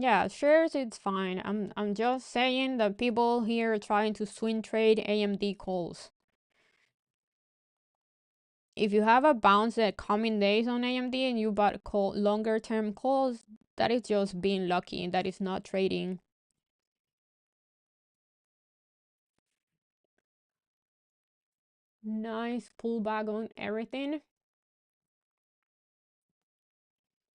S1: Yeah, shares it's fine. I'm just saying that people here are trying to swing trade AMD calls. If you have a bounce at coming days on AMD and you bought longer term calls, that is just being lucky. That is not trading. Nice pullback on everything.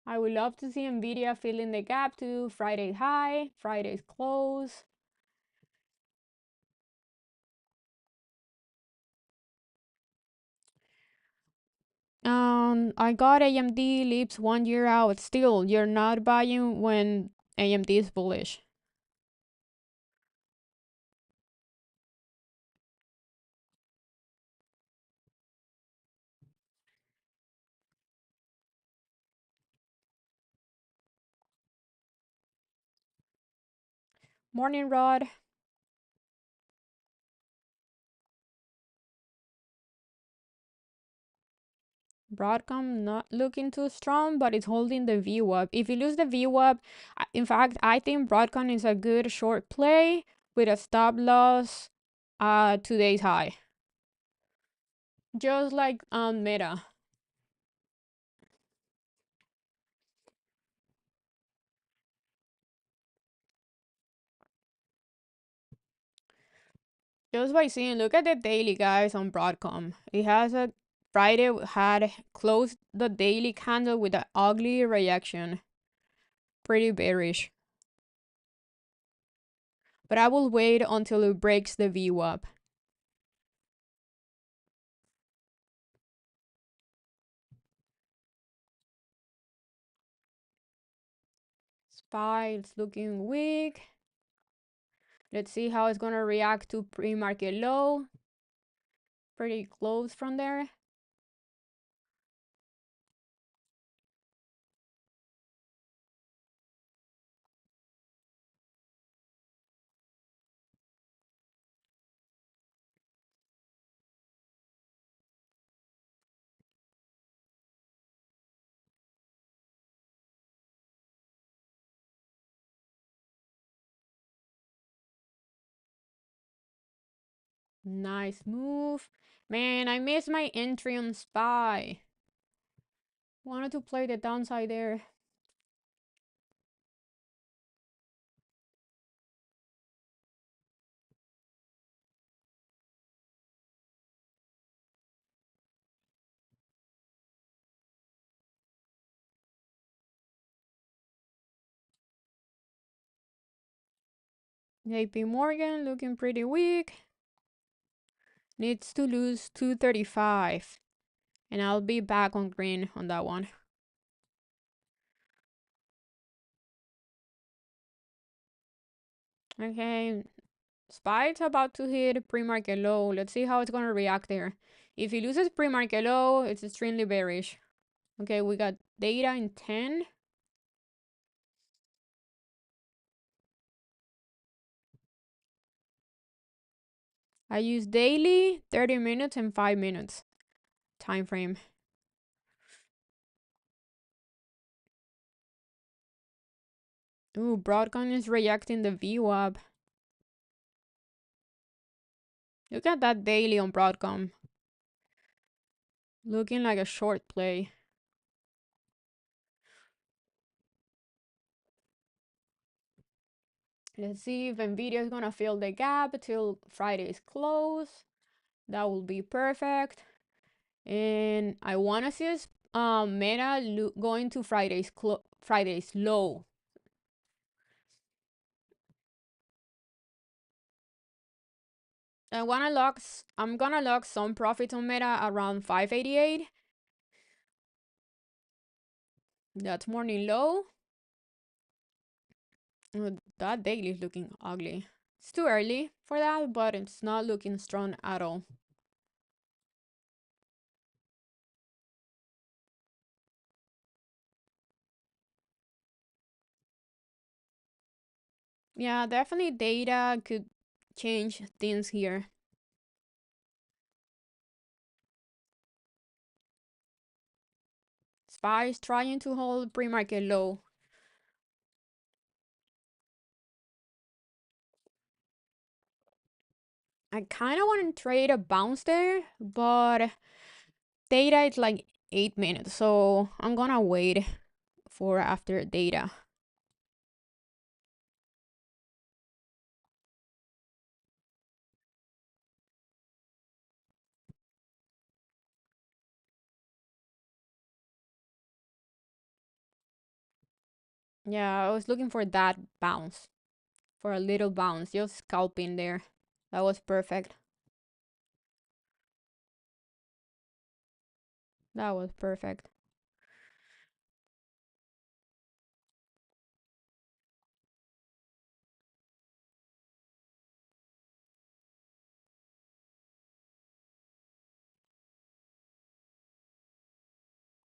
S1: I would love to see Nvidia filling the gap to Friday's high, Friday's close. I got AMD leaps 1 year out. Still, you're not buying when AMD is bullish. Morning, Rod. Broadcom not looking too strong, but it's holding the VWAP. If you lose the VWAP, in fact, I think Broadcom is a good short play with a stop loss today's high. Just like Meta. Just by seeing, look at the daily, guys, on Broadcom. It has a Friday had closed the daily candle with an ugly reaction. Pretty bearish. But I will wait until it breaks the VWAP. SPY is looking weak. Let's see how it's gonna react to pre-market low. Pretty close from there. Nice move. Man, I missed my entry on SPY. Wanted to play the downside there. JP Morgan looking pretty weak. Needs to lose 235. And I'll be back on green on that one. Okay, SPY's about to hit pre-market low. Let's see how it's gonna react there. If it loses pre-market low, it's extremely bearish. Okay, we got data in 10. I use daily, 30 minutes, and 5 minutes time frame. Ooh, Broadcom is reacting the VWAP. Look at that daily on Broadcom. Looking like a short play. Let's see if Nvidia is gonna fill the gap till Friday's close. That will be perfect. And I wanna see this Meta going to Friday's low. I'm gonna lock some profits on Meta around 588. That's morning low. That daily is looking ugly. It's too early for that, but it's not looking strong at all. Yeah, definitely data could change things here. SPY is trying to hold pre-market low. I kind of want to trade a bounce there, but data is like 8 minutes, so I'm gonna wait for after data. Yeah, I was looking for that bounce, for a little bounce, just scalping there. That was perfect. That was perfect.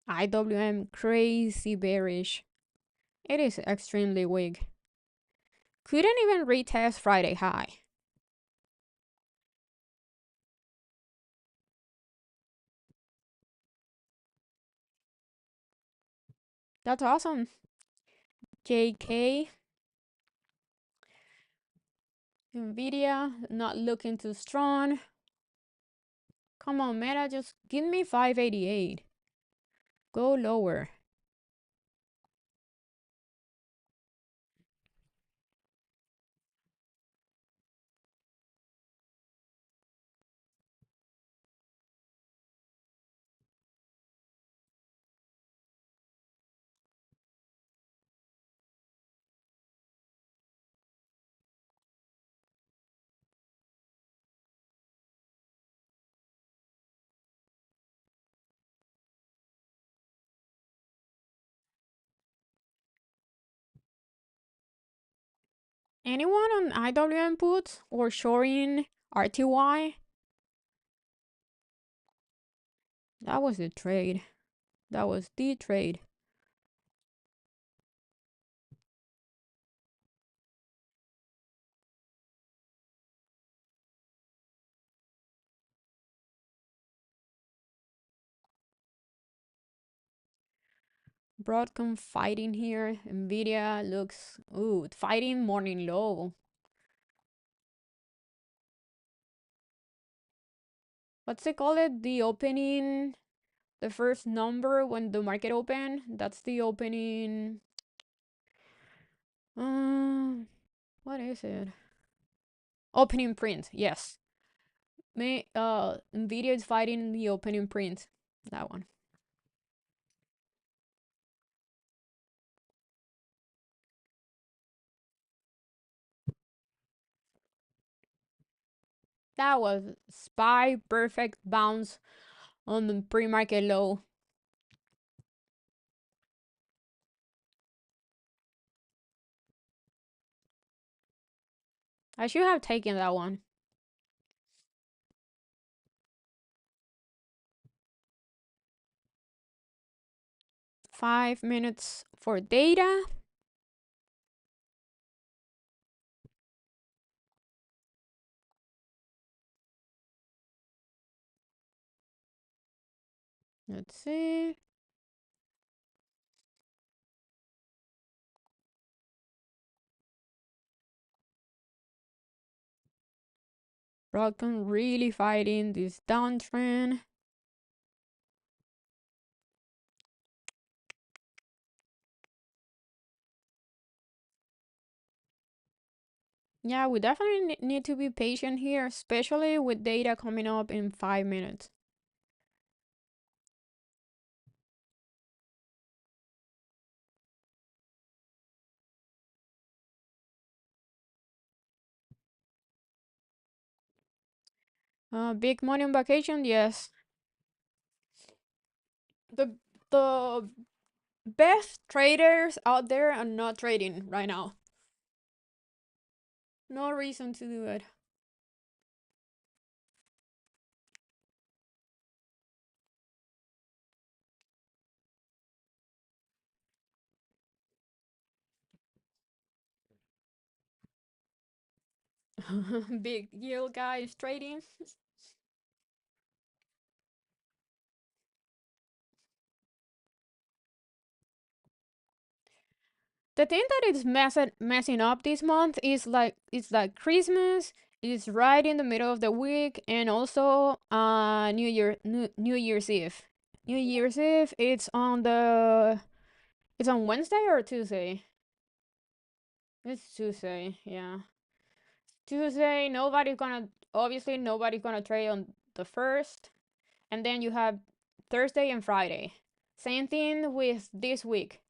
S1: IWM crazy bearish. It is extremely weak. Couldn't even retest Friday high. That's awesome. JK. Nvidia not looking too strong. Come on, Meta, just give me 588. Go lower. Anyone on IWM puts or shorting RTY? That was the trade. That was the trade. Broadcom fighting here. Nvidia looks, ooh, fighting morning low. What's it called? The opening, the first number when the market open. That's the opening. What is it? Opening print. Yes. Nvidia is fighting the opening print. That one. That was SPY perfect bounce on the pre-market low. I should have taken that one. 5 minutes for data. Let's see. Broadcom really fighting this downtrend. Yeah, we definitely need to be patient here, especially with data coming up in 5 minutes. Big money on vacation, yes. The the best traders out there are not trading right now. No reason to do it. Big yield guys trading. The thing that is messing up this month is like it's like Christmas is right in the middle of the week, and also New Year's Eve. New Year's Eve it's on Wednesday or Tuesday. It's Tuesday, yeah. Tuesday, nobody's gonna trade on the first, and then you have Thursday and Friday. Same thing with this week.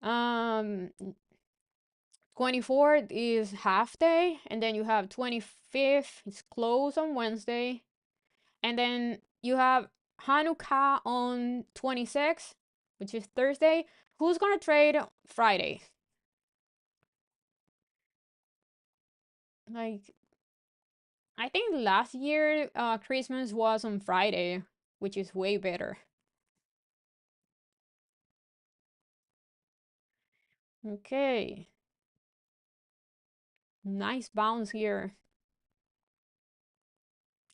S1: Um, 24th is half day, and then you have 25th, it's closed on Wednesday, and then you have Hanukkah on 26th, which is Thursday. Who's gonna trade Friday? Like, I think last year Christmas was on Friday, which is way better. Okay, nice bounce here.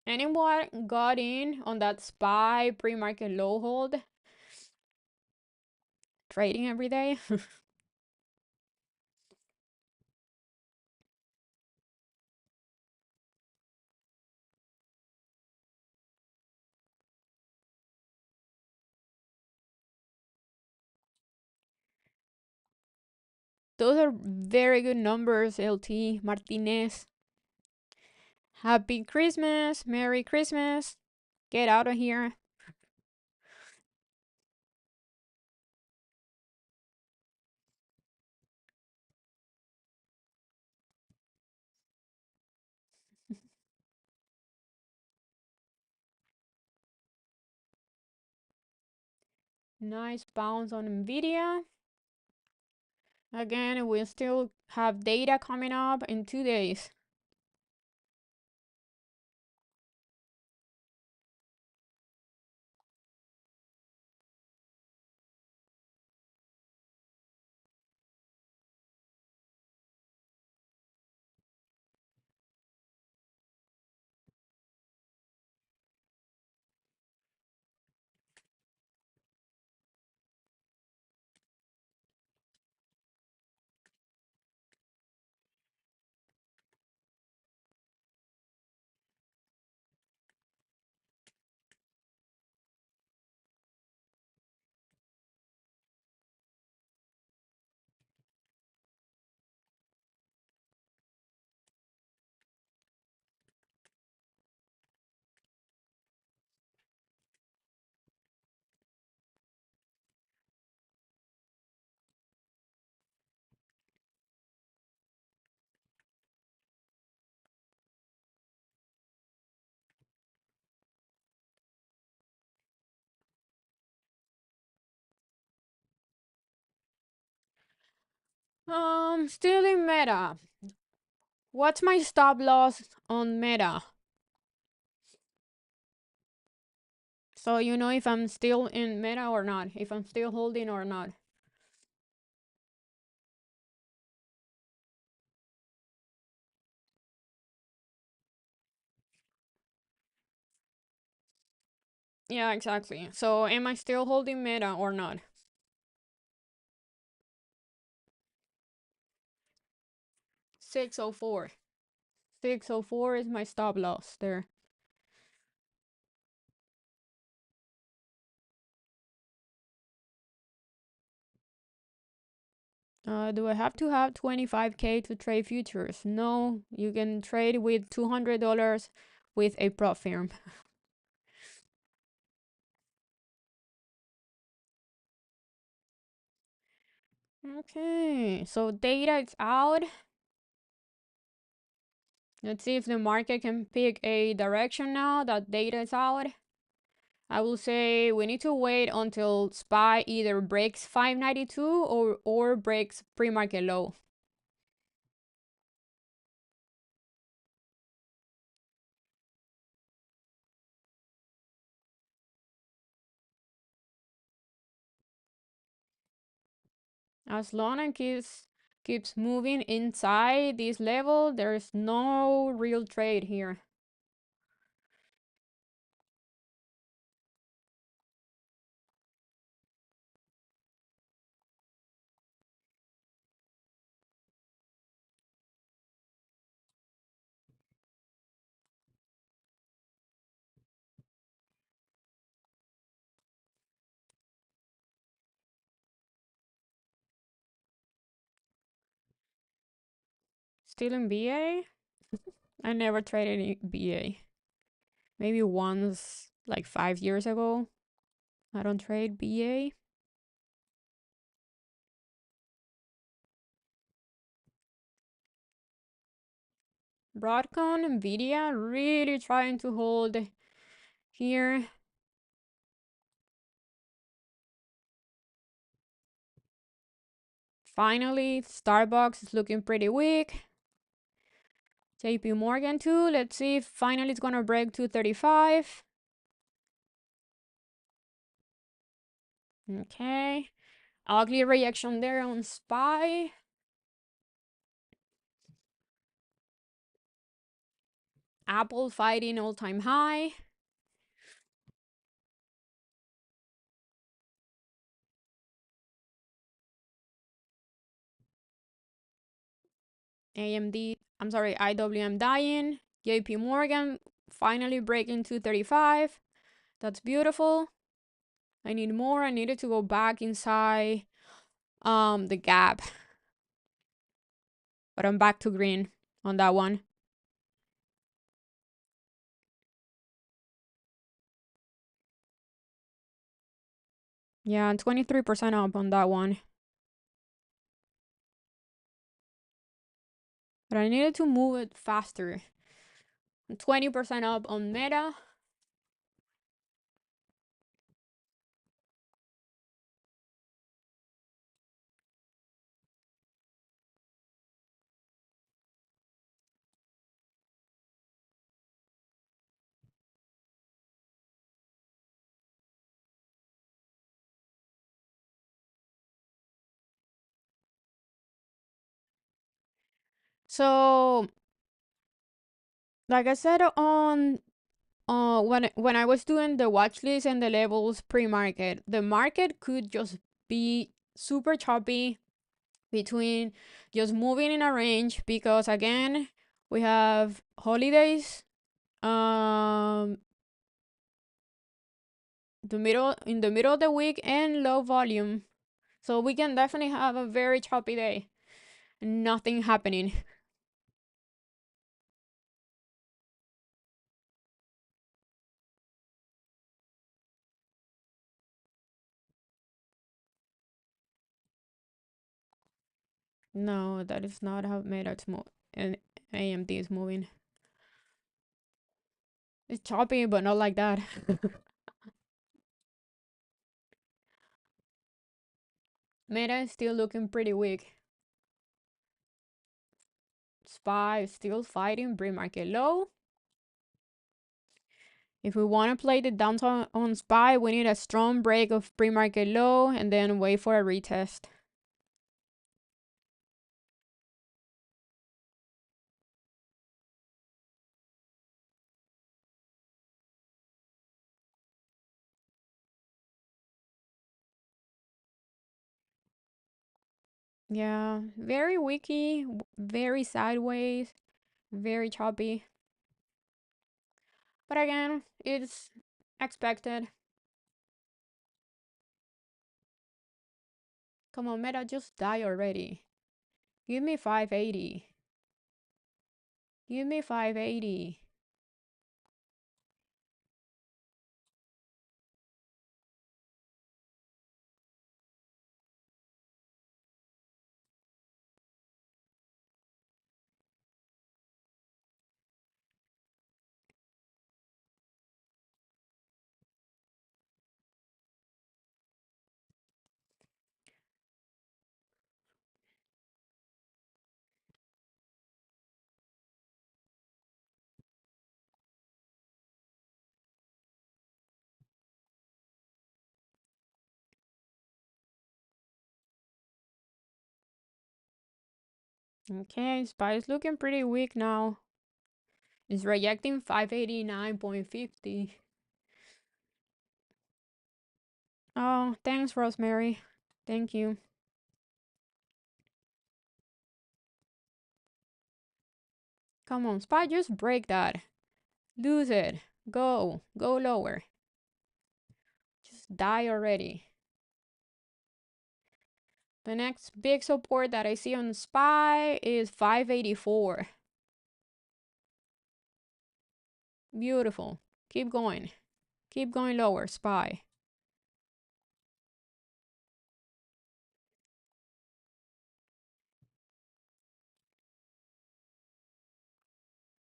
S1: Anyone got in on that SPY pre-market low hold? Trading every day? Those are very good numbers, LT Martinez. Happy Christmas, Merry Christmas. Get out of here. Nice bounce on Nvidia. Again, we still have data coming up in 2 days. Still in Meta. What's my stop loss on Meta? So you know if I'm still in Meta or not, if I'm still holding or not. Yeah, exactly. So am I still holding Meta or not? 604. 604 is my stop loss there. Do I have to have 25K to trade futures? No, you can trade with $200 with a prop firm. Okay, so data is out. Let's see if the market can pick a direction now that data is out. I will say we need to wait until SPY either breaks 592 or breaks pre-market low. As long as keeps moving inside this level, there's no real trade here. Still in BA? I never traded in BA. Maybe once, like 5 years ago. I don't trade BA. Broadcom, Nvidia, really trying to hold here. Finally, Starbucks is looking pretty weak. JP Morgan too. Let's see if finally it's gonna break 235. Okay. Ugly reaction there on SPY. Apple fighting all-time high. IWM dying. JP Morgan finally breaking 235. That's beautiful. I need more. I needed to go back inside the gap. But I'm back to green on that one. Yeah, 23% up on that one. But I needed to move it faster. 20% up on Meta. So, like I said on when I was doing the watch list and the levels pre-market, the market could just be super choppy between just moving in a range because again we have holidays, in the middle of the week and low volume, so we can definitely have a very choppy day. Nothing happening. No, that is not how Meta's move and AMD is moving. It's choppy, but not like that. Meta is still looking pretty weak. SPY is still fighting pre-market low. If we want to play the downside on SPY, we need a strong break of pre-market low and then wait for a retest. Yeah, very wiki, very sideways, very choppy. But again, it's expected. Come on, Meta, just die already. Give me 580. Give me 580. Okay, SPY is looking pretty weak now. It's rejecting 589.50. Oh, thanks, Rosemary. Thank you. Come on, SPY, just break that. Lose it. Go. Go lower. Just die already. The next big support that I see on SPY is 584. Beautiful. Keep going. Keep going lower, SPY.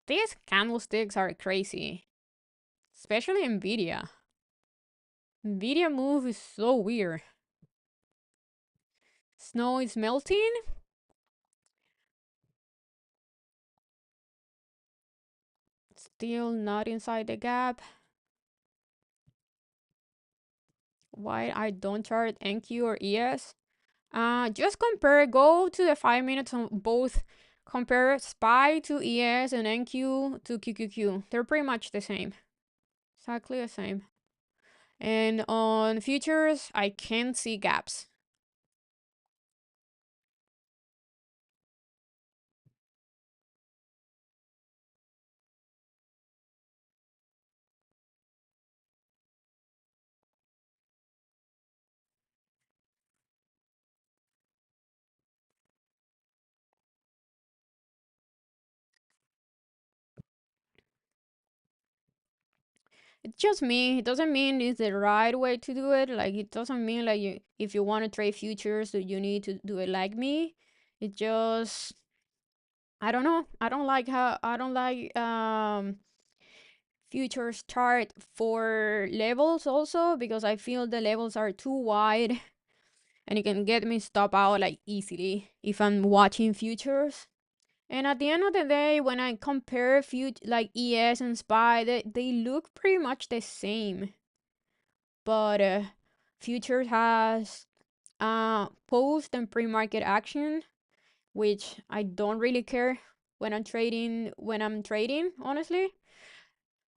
S1: These candlesticks are crazy, especially Nvidia. Nvidia move is so weird. Snow is melting. Still not inside the gap. Why I don't chart NQ or ES? Just compare. Go to the 5 minutes on both. Compare SPY to ES and NQ to QQQ. They're pretty much the same. Exactly the same. And on futures, I can't see gaps. It's just me. It doesn't mean it's the right way to do it. Like it doesn't mean like if you want to trade futures that you need to do it like me. It just I don't know. I don't like futures chart for levels also because I feel the levels are too wide and it can get me stop out like easily if I'm watching futures. And at the end of the day, when I compare like ES and SPY, they look pretty much the same. But futures has post and pre-market action, which I don't really care when I'm trading. When I'm trading, honestly,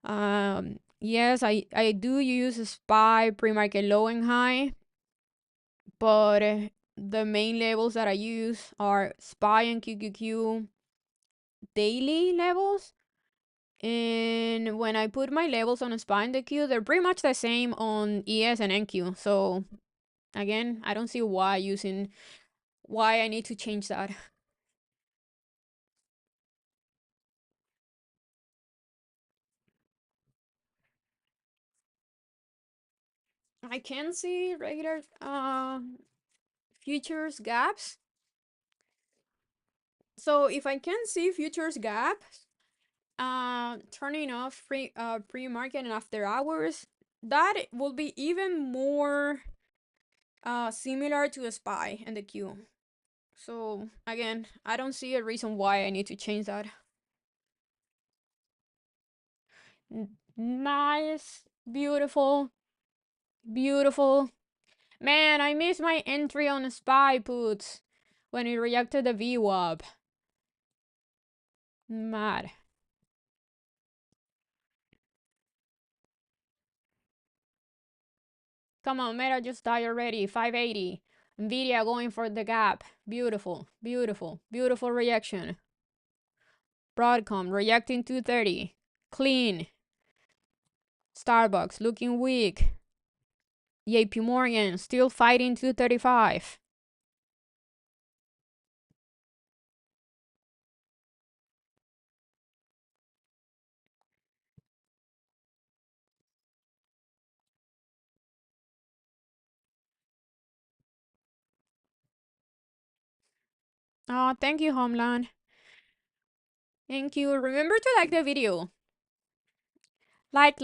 S1: yes, I do use SPY pre-market low and high, but the main levels that I use are SPY and QQQ daily levels. And when I put my levels on SPY and the Q, they're pretty much the same on ES and NQ. So again, I don't see why I need to change that. I can see regular futures gaps. So if I can see futures gaps, turning off pre-market and after hours, that will be even more similar to the SPY and the Q. So again, I don't see a reason why I need to change that. Nice, beautiful, beautiful. Man, I missed my entry on SPY puts when it reacted the VWAP. Mad. Come on, Meta just died already. 580. Nvidia going for the gap. Beautiful, beautiful, beautiful reaction. Broadcom reacting 230. Clean. Starbucks looking weak. JP Morgan still fighting 235. Oh, thank you, Homeland. Thank you. Remember to like the video. Like.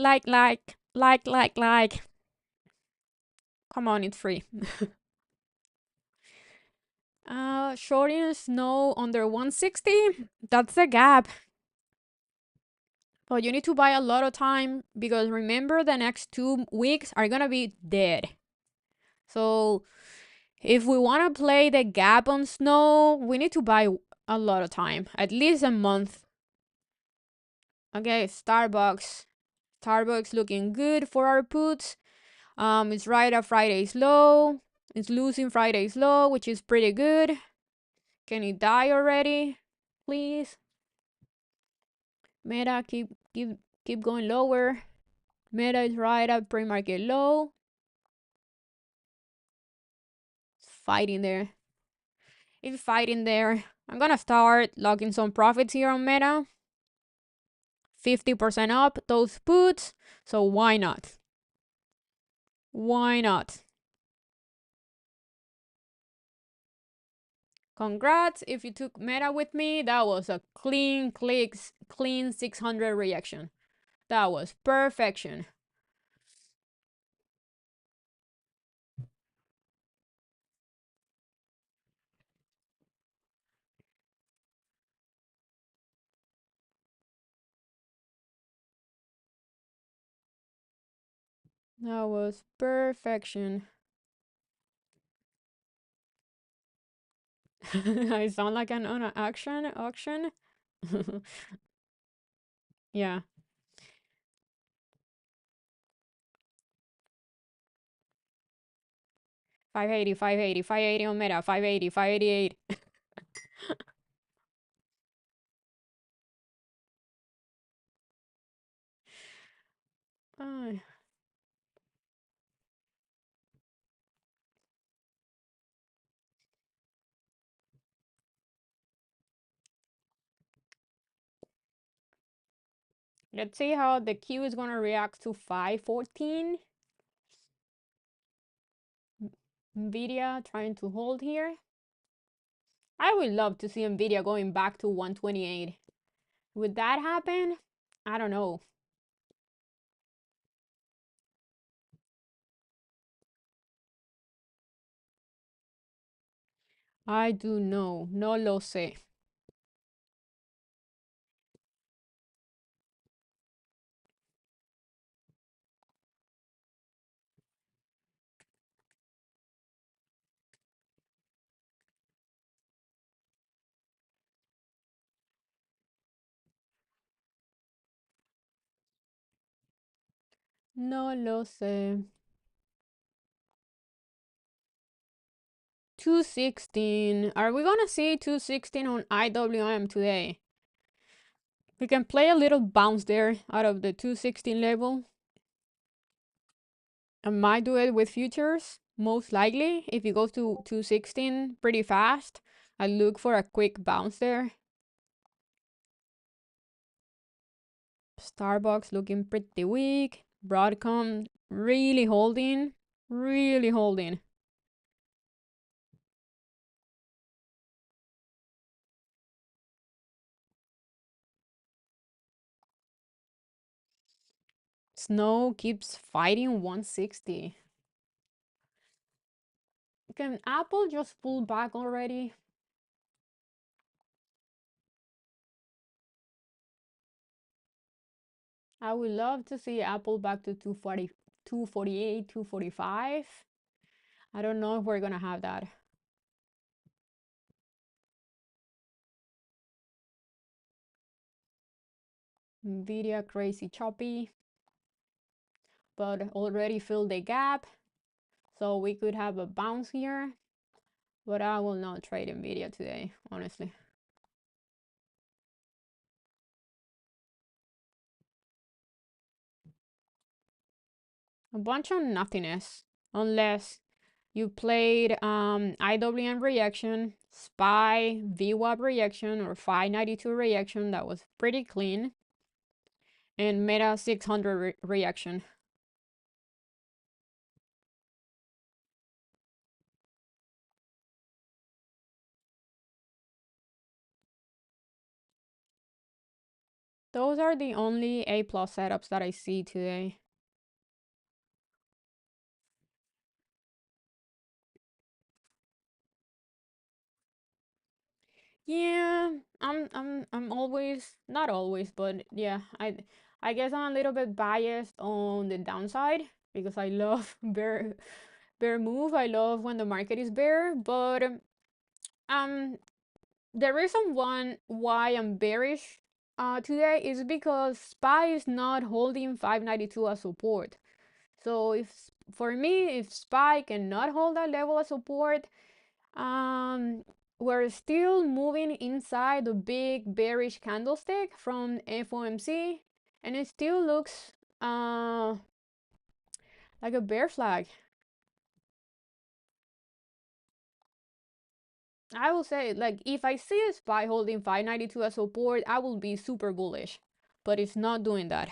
S1: Come on, it's free. Shorting snow under 160. That's the gap. But you need to buy a lot of time because remember the next 2 weeks are gonna be dead. So if we want to play the gap on snow, we need to buy a lot of time, at least a month. Okay, Starbucks. Starbucks looking good for our puts. It's right at Friday's low. It's losing Friday's low, which is pretty good. Can it die already? Please. Meta, keep going lower. Meta is right at pre-market low. It's fighting there. It's fighting there. I'm gonna start logging some profits here on Meta. 50% up those puts. So why not? Why not? Congrats if you took Meta with me. That was a clean clicks, clean 600 reaction. That was perfection. That was perfection. I sound like an on an auction. Yeah. 580, 580, 580 on Meta, 580, 588. Ay. Let's see how the Q is gonna react to 514. Nvidia trying to hold here. I would love to see Nvidia going back to 128. Would that happen? I don't know. I do know. No lo sé. No lo sé. 216. Are we gonna see 216 on IWM today? We can play a little bounce there out of the 216 level. I might do it with futures, most likely. If it goes to 216 pretty fast, I look for a quick bounce there. Starbucks looking pretty weak. Broadcom really holding. Really holding. Snow keeps fighting 160. Can Apple just pull back already? I would love to see Apple back to 240, 248, 245. I don't know if we're gonna have that. Nvidia crazy choppy, but already filled the gap. So we could have a bounce here, but I will not trade Nvidia today, honestly. A bunch of nothingness, unless you played IWM reaction, SPY, VWAP reaction, or 592 reaction that was pretty clean, and Meta 600 reaction. Those are the only A plus setups that I see today. Yeah, I'm always, not always, but yeah, I guess I'm a little bit biased on the downside because I love bear move. I love when the market is bear, but um the reason one why I'm bearish today is because SPY is not holding 592 as support. So if for me, if SPY cannot hold that level of support, um, we're still moving inside the big bearish candlestick from FOMC, and it still looks like a bear flag. I will say, like, if I see a SPY holding 592 as support, I will be super bullish, but it's not doing that.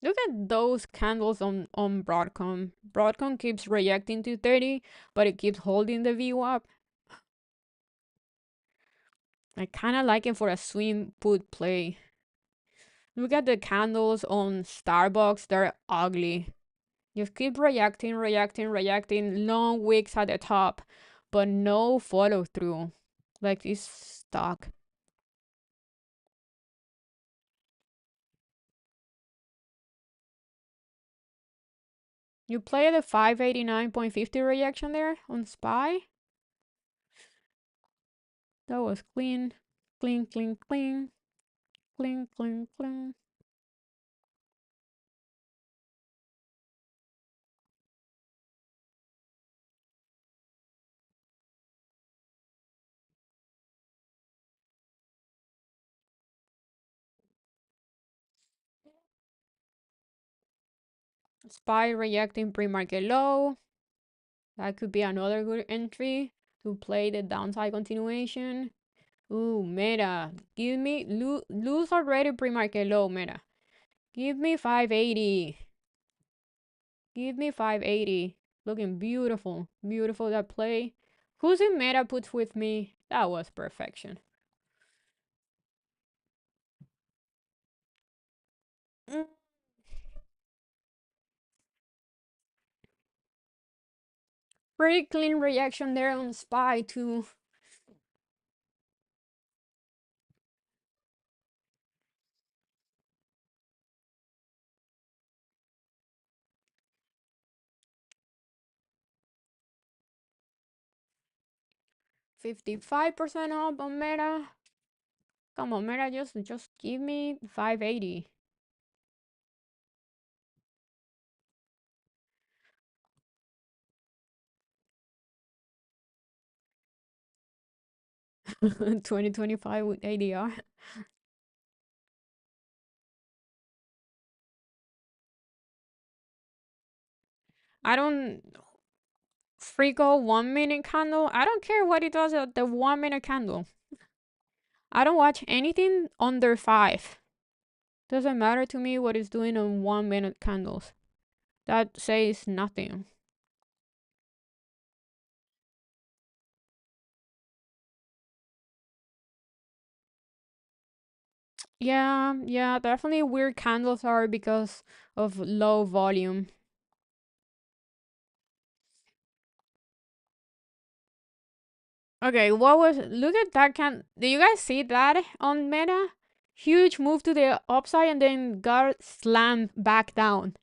S1: Look at those candles on Broadcom. Broadcom keeps reacting to 30, but it keeps holding the view up. I kind of like it for a swing put play. Look at the candles on Starbucks. They're ugly. Just keep reacting, reacting, reacting. Long wicks at the top, but no follow through. Like it's stuck. You play the 589.50 reaction there on SPY? That was clean. Clean, clean, clean. Clean, clean, clean. SPY reacting pre-market low. That could be another good entry to play the downside continuation. Ooh, Meta. Give me lose already pre-market low, Meta. Give me 580. Give me 580. Looking beautiful. Beautiful that play. Who's in Meta puts with me? That was perfection. Mm. Pretty clean reaction there on SPY too. $55 up on Meta. Come on, Meta, just give me 580. 2025 with ADR. I don't Frico 1 minute candle. I don't care what it does at the 1 minute candle. I don't watch anything under 5. Doesn't matter to me what it's doing on 1 minute candles. That says nothing. Yeah, definitely weird candles are because of low volume. Okay, look at that do you guys see that on Meta? Huge move to the upside and then got slammed back down.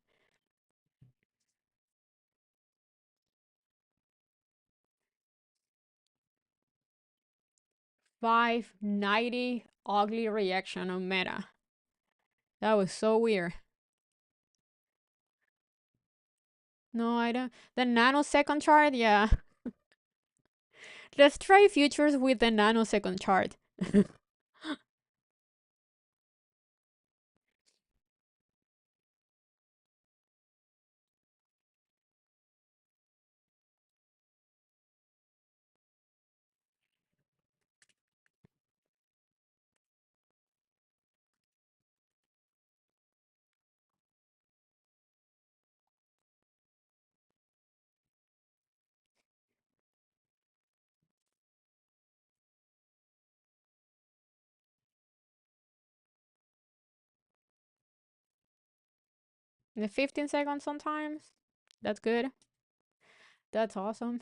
S1: 590 ugly reaction on Meta. That was so weird. No, I don't. The nanosecond chart, yeah. Let's try futures with the nanosecond chart. 15 seconds sometimes. That's good. That's awesome.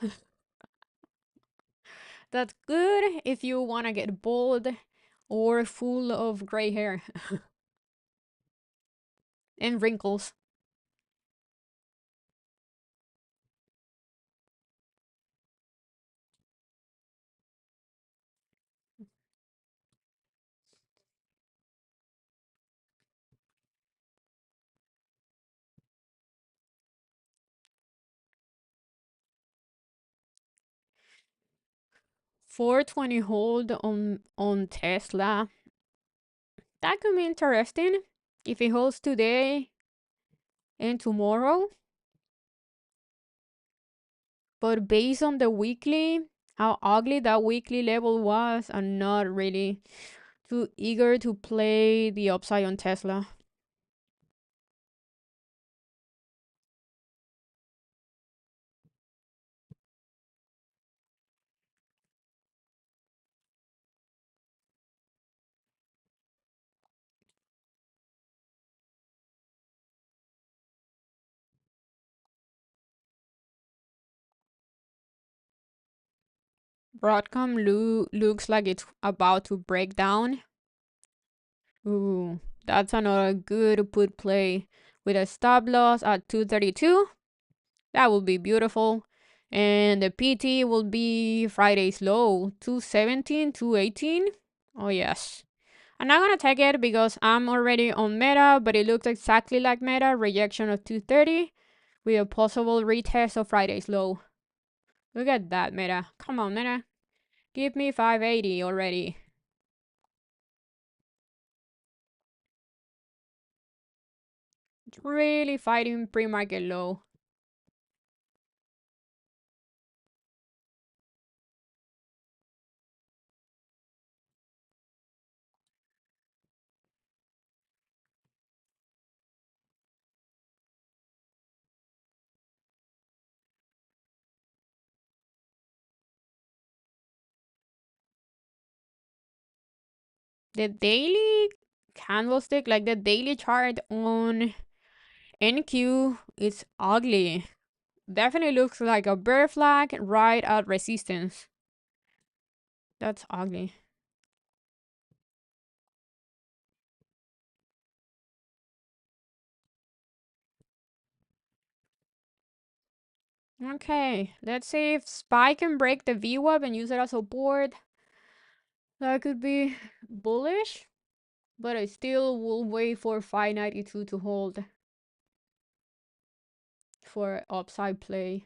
S1: That's good if you want to get bald or full of gray hair and wrinkles. $420 hold on Tesla. That could be interesting if it holds today and tomorrow. But based on the weekly, how ugly that weekly level was, I'm not really too eager to play the upside on Tesla. Broadcom looks like it's about to break down. Ooh, that's another good put play with a stop loss at 232. That will be beautiful. And the PT will be Friday's low, 217, 218. Oh, yes. I'm not gonna take it because I'm already on Meta, but it looks exactly like Meta, rejection of 230 with a possible retest of Friday's low. Look at that, Meta. Come on, Meta. Give me 580 already. It's really fighting pre-market low. The daily candlestick, like the daily chart on NQ, is ugly. Definitely looks like a bear flag right at resistance. That's ugly. Okay, let's see if SPY can break the VWAP and use it as support. That could be bullish, but I still will wait for 592 to hold for upside play.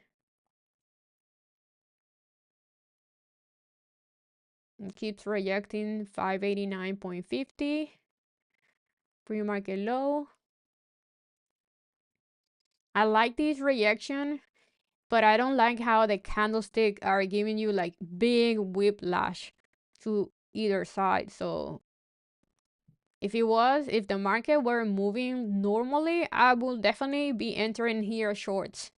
S1: It keeps rejecting 589.50 pre-market low. I like this rejection, but I don't like how the candlestick are giving you like big whiplash to either side. So if the market were moving normally, I will definitely be entering here shorts.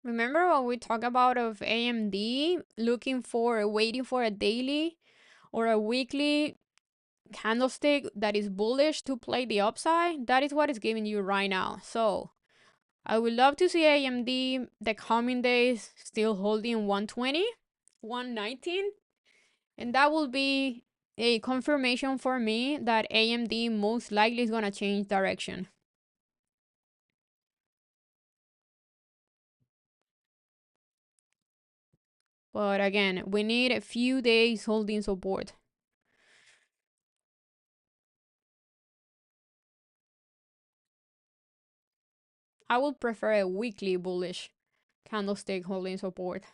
S1: Remember what we talked about of AMD waiting for a daily or a weekly candlestick that is bullish to play the upside? That is what it's giving you right now. So I would love to see AMD the coming days still holding 120, 119, and that will be a confirmation for me that AMD most likely is gonna change direction. But again, we need a few days holding support. I would prefer a weekly bullish candlestick holding support.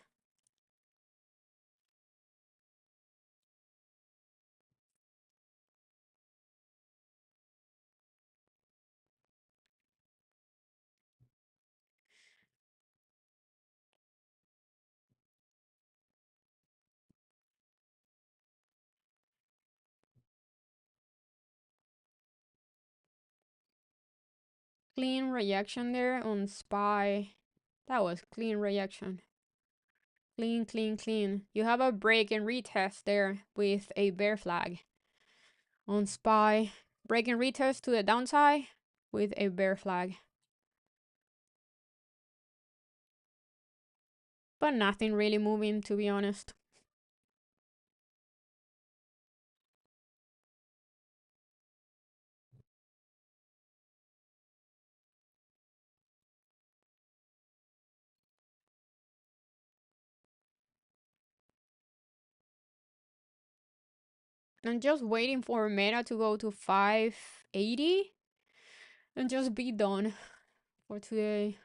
S1: Clean reaction there on SPY. That was clean reaction. Clean, clean, clean. You have a break and retest there with a bear flag. On SPY, break and retest to the downside with a bear flag. But nothing really moving, to be honest. I'm just waiting for Meta to go to 580 and just be done for today.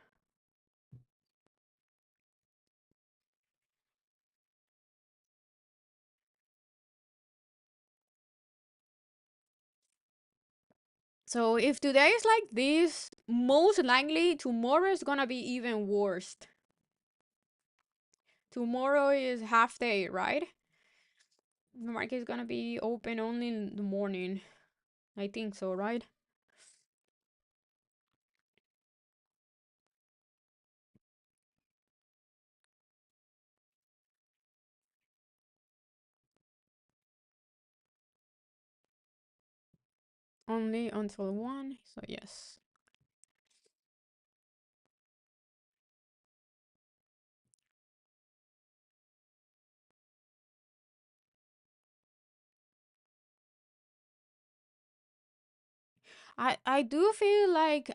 S1: So if today is like this, most likely tomorrow is gonna be even worse. Tomorrow is half day, right? The market is gonna be open only in the morning. I think so, right? Only until 1, so yes. I do feel like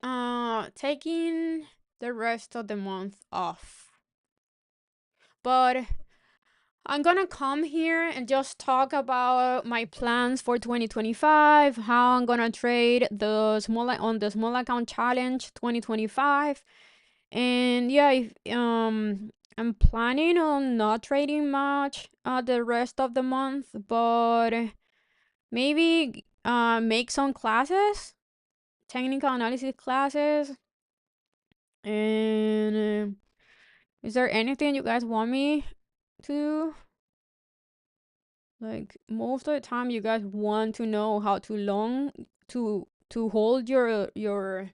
S1: taking the rest of the month off. But I'm gonna come here and just talk about my plans for 2025, how I'm gonna trade on the small account challenge 2025. And yeah, I'm planning on not trading much the rest of the month, but maybe make some classes, technical analysis classes. And is there anything you guys want me to? Like most of the time, you guys want to know how to hold your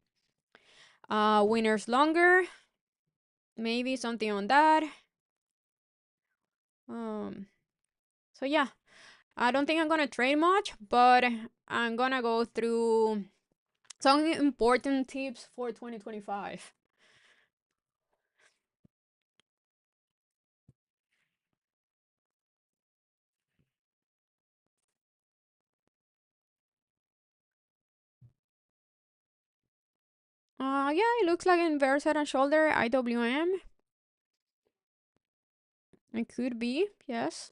S1: winners longer. Maybe something on that. Um. So yeah, I don't think I'm gonna trade much, but I'm gonna go through some important tips for 2025. Yeah, it looks like inverse head and shoulder IWM. It could be, yes.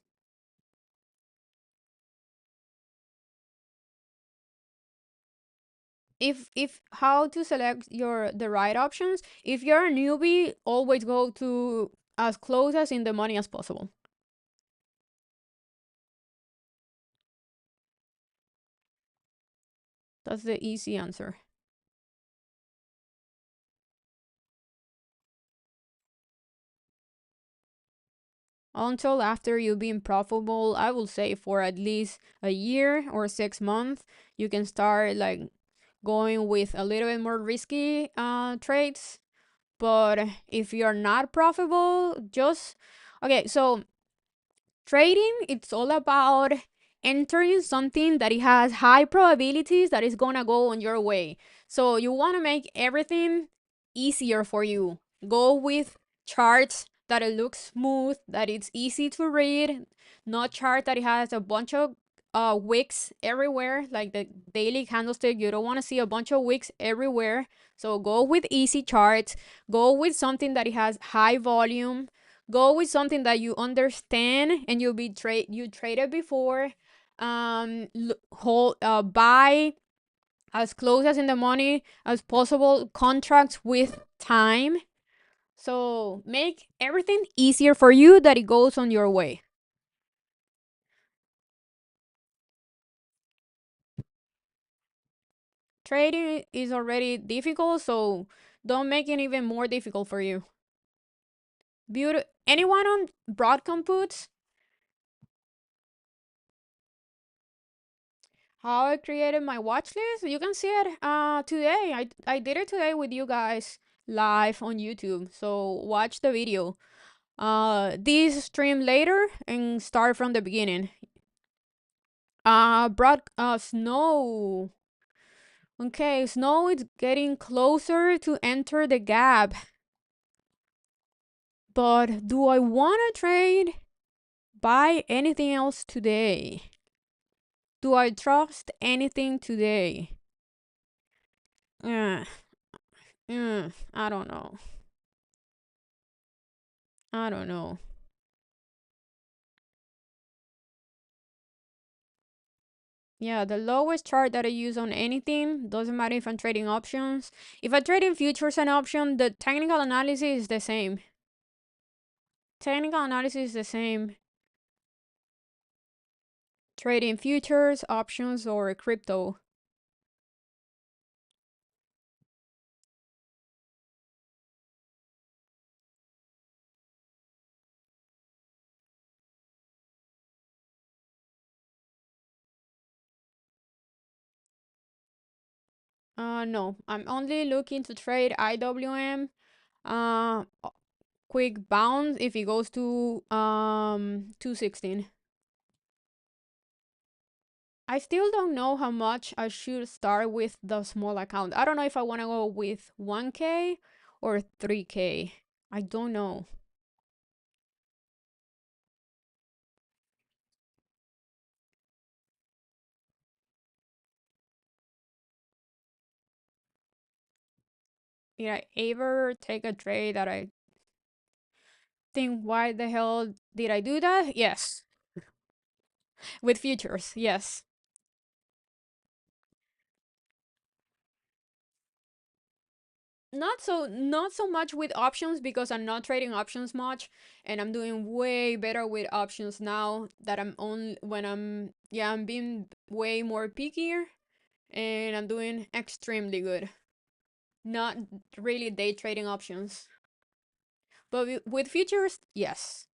S1: If how to select the right options. If you're a newbie, always go to as close as in the money as possible. That's the easy answer. Until after you've been profitable, I will say for at least a year or 6 months, you can start like going with a little bit more risky trades. But if you're not profitable, just okay. So trading, it's all about entering something that it has high probabilities that is gonna go on your way. So you want to make everything easier for you. Go with charts that it looks smooth, that it's easy to read, not chart that it has a bunch of wicks everywhere, like the daily candlestick. You don't want to see a bunch of wicks everywhere. So go with easy charts. Go with something that it has high volume. Go with something that you understand and you traded before. Buy as close as in the money as possible contracts with time. So make everything easier for you that it goes on your way. Trading is already difficult, so don't make it even more difficult for you. Anyone on Broadcom puts? How I created my watch list? You can see it today. I did it today with you guys live on YouTube. So watch the video. This stream later and start from the beginning. Snow. Okay, snow is getting closer to enter the gap. But do I want to trade? Buy anything else today? Do I trust anything today? Uh, I don't know. I don't know. Yeah, the lowest chart that I use on anything, doesn't matter if I'm trading options. If I trade in futures and options, the technical analysis is the same. Technical analysis is the same. Trading futures, options, or crypto. No, I'm only looking to trade IWM. Uh, quick bounce if it goes to 216. I still don't know how much I should start with the small account. I don't know if I want to go with 1K or 3K. I don't know. Did I ever take a trade that I think, why the hell did I do that? Yes. With futures, yes. Not so much with options because I'm not trading options much, and I'm doing way better with options now that I'm on when I'm being way more pickier, and I'm doing extremely good. Not really day trading options, but with futures, yes.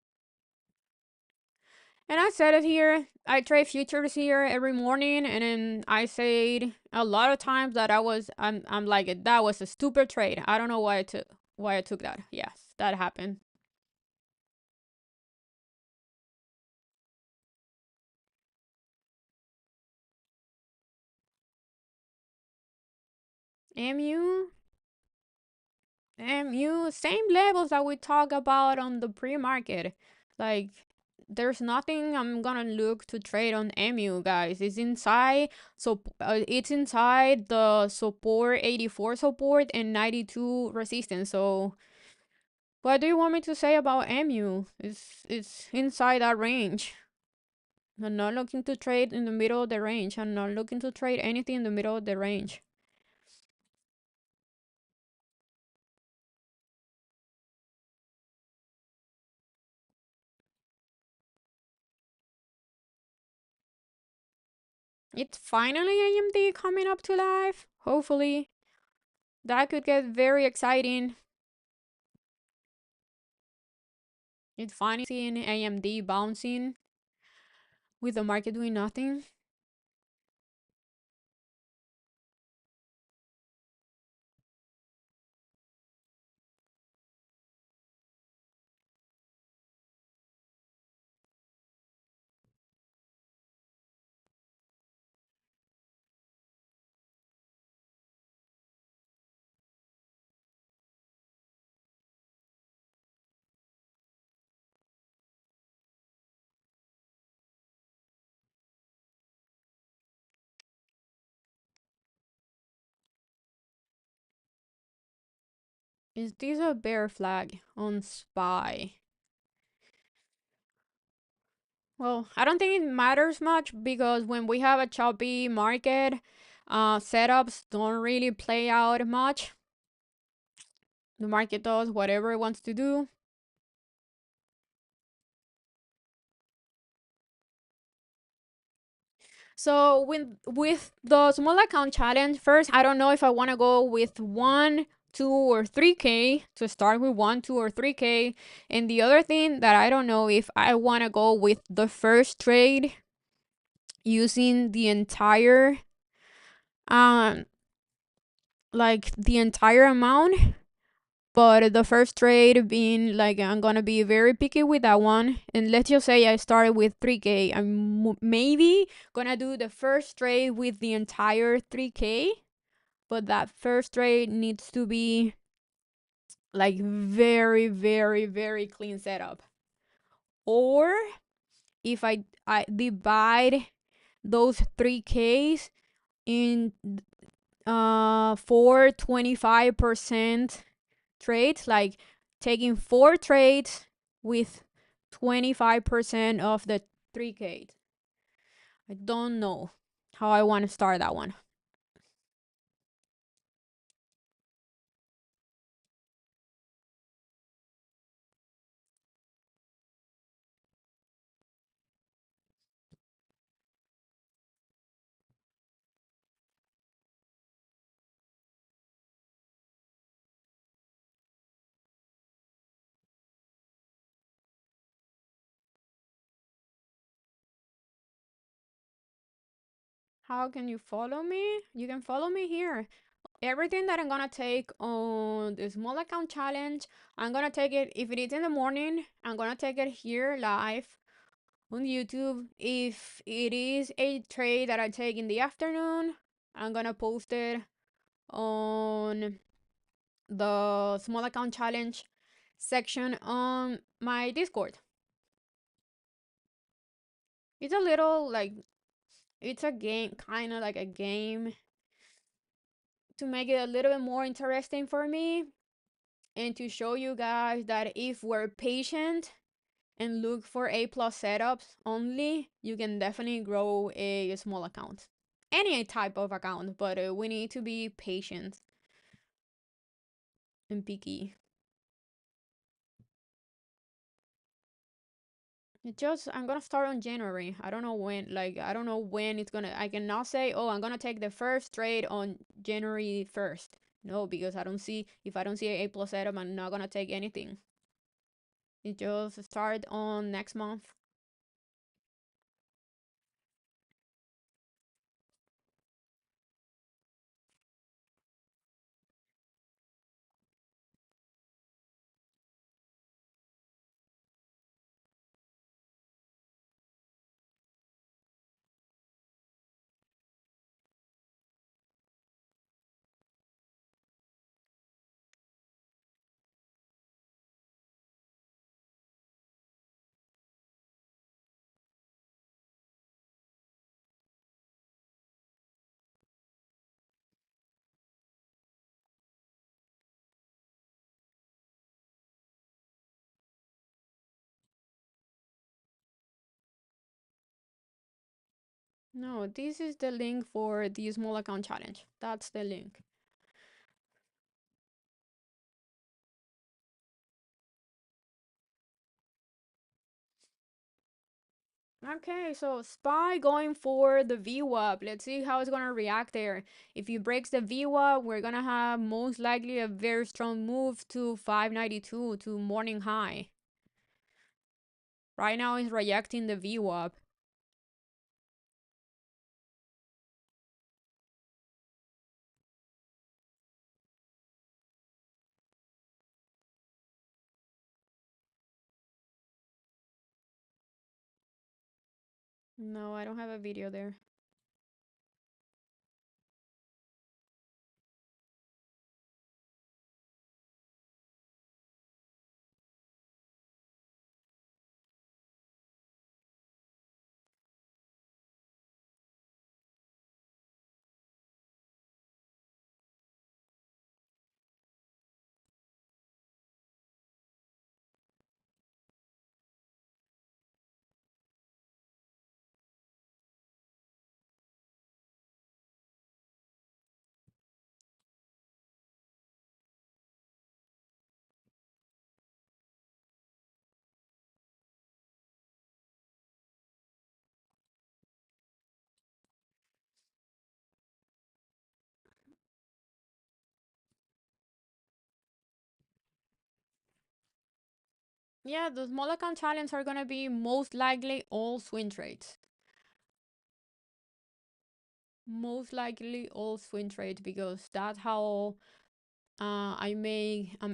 S1: And I said it here. I trade futures here every morning, and then I said a lot of times that I'm like, that was a stupid trade. I don't know why I took that. Yes, that happened. MU, same levels that we talk about on the pre-market. Like, there's nothing I'm gonna look to trade on MU, guys. It's inside the support 84 support and 92 resistance. So, what do you want me to say about MU? It's inside that range. I'm not looking to trade in the middle of the range. I'm not looking to trade anything in the middle of the range. It's finally AMD coming up to life. Hopefully, that could get very exciting. It's finally seeing AMD bouncing with the market doing nothing. Is this a bear flag on SPY? Well, I don't think it matters much because when we have a choppy market, setups don't really play out much. The market does whatever it wants to do. So with the small account challenge, first I don't know if I want to go with 1, 2, or 3K to start with 1, 2, or 3K, and the other thing that I don't know if I want to go with the first trade using the entire um the entire amount, but the first trade being like, I'm gonna be very picky with that one. And let's just say I started with 3K. I'm maybe gonna do the first trade with the entire 3K, but that first trade needs to be like very, very, very clean setup. Or if I divide those 3Ks in 4 25% trades, like taking 4 trades with 25% of the 3K. I don't know how I want to start that one. How can you follow me? You can follow me here. everything that I'm gonna take on the small account challenge, I'm gonna take it, if it is in the morning, I'm gonna take it here live on YouTube. If it is a trade that I take in the afternoon, I'm gonna post it on the small account challenge section on my Discord. It's a little like, it's a game, kind of like a game to make it a little bit more interesting for me and to show you guys that if we're patient and look for A plus setups only, you can definitely grow a small account. Any type of account, but we need to be patient and picky. I'm gonna start on January. I don't know when. Like, I don't know when it's gonna. I cannot say, oh, I'm gonna take the first trade on January 1st. No, because I don't see. If I don't see a plus setup, I'm not gonna take anything. It just start on next month. No, this is the link for the small account challenge. That's the link. Okay, so SPY going for the VWAP. Let's see how it's gonna react there. If he breaks the VWAP, we're gonna have most likely a very strong move to 592 to morning high. Right now it's rejecting the VWAP. No, I don't have a video there. Yeah, the small account challenge are gonna be most likely all swing trades. Most likely all swing trades because that's how I'm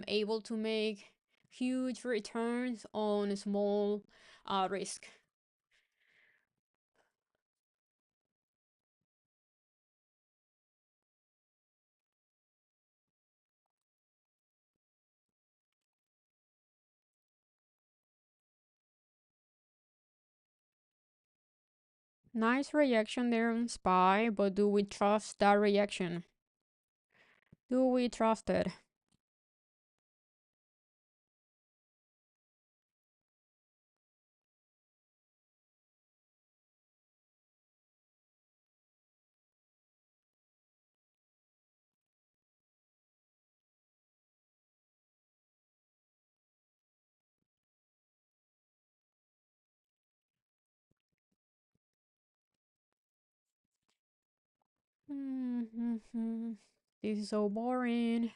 S1: able to make huge returns on a small risk. Nice reaction there on SPY, but do we trust that reaction? Do we trust it? Mm-hmm. This is so boring.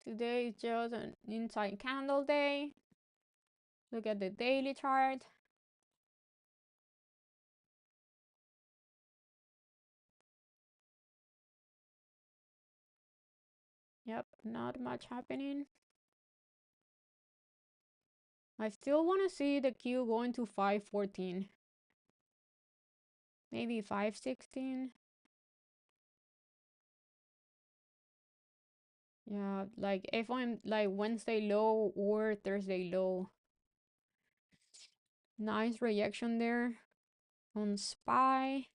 S1: Today is just an inside candle day. Look at the daily chart. Yep, not much happening. I still want to see the Q going to 514. Maybe 516. Yeah, like if I'm like Wednesday low or Thursday low. Nice reaction there on SPY.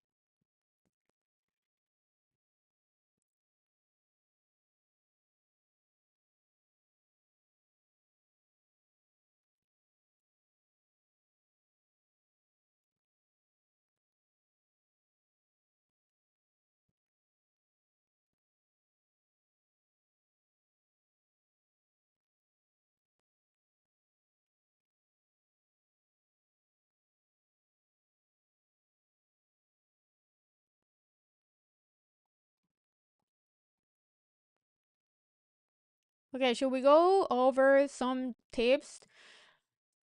S1: Okay, should we go over some tips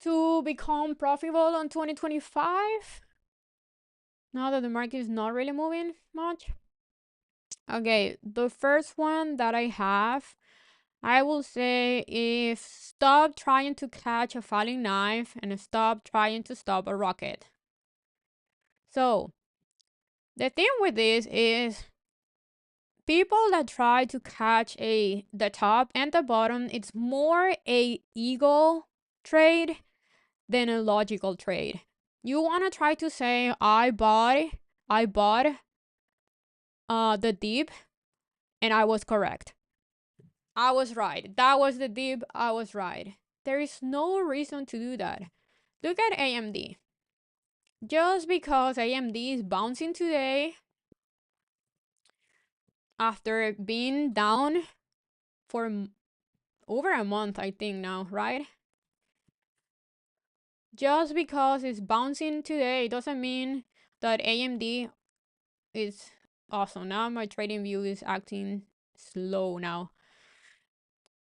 S1: to become profitable on 2025? Now that the market is not really moving much. Okay, the first one that I have, I will say, if stop trying to catch a falling knife and stop trying to stop a rocket. So, the thing with this is people that try to catch the top and the bottom, it's more a ego trade than a logical trade. You want to try to say I bought the dip and I was correct. I was right. That was the dip. I was right. There is no reason to do that. Look at AMD. Just because AMD is bouncing today after being down for over a month, I think now, right? Just because it's bouncing today doesn't mean that AMD is awesome. Now my trading view is acting slow now.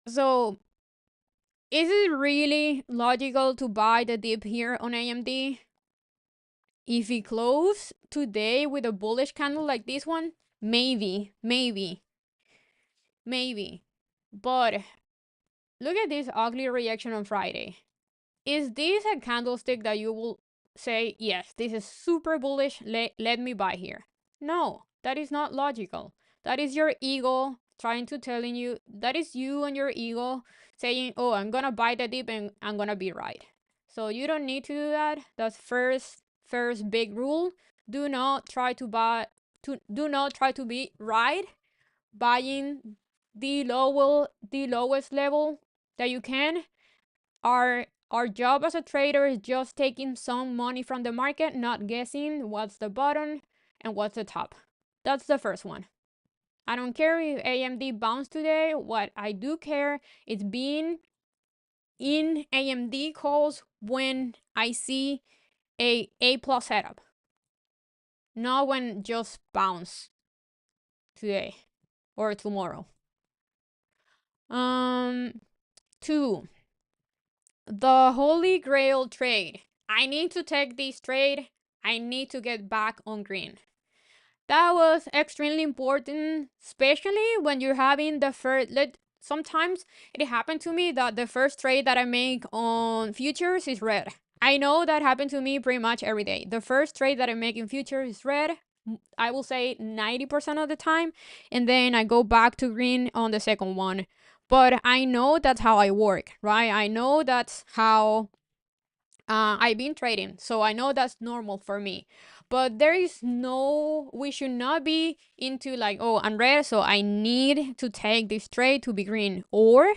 S1: So, is it really logical to buy the dip here on AMD? If it closes today with a bullish candle like this one, maybe. But look at this ugly reaction on Friday. Is this a candlestick that you will say, yes, this is super bullish, let me buy here? No, that is not logical. That is your ego trying to telling you, that is you and your ego saying, oh, I'm gonna buy the dip and I'm gonna be right. So you don't need to do that. That's first big rule. Do not try to be right buying the lowest level that you can. Our job as a trader is just taking some money from the market, not guessing what's the bottom and what's the top. That's the first one. I don't care if AMD bounced today. What I do care is being in AMD calls when I see a plus setup, not when just bounce today or tomorrow. 2, the holy grail trade. I need to take this trade. I need to get back on green. That was extremely important, especially when you're having the first. Sometimes it happened to me that the first trade that I make on futures is red. I know that happened to me pretty much every day. The first trade that I make in futures is red. I will say 90% of the time, and then I go back to green on the second one. But I know that's how I work, right? I know that's how I've been trading, so I know that's normal for me. But we should not be into like, oh, I'm red, so I need to take this trade to be green. Or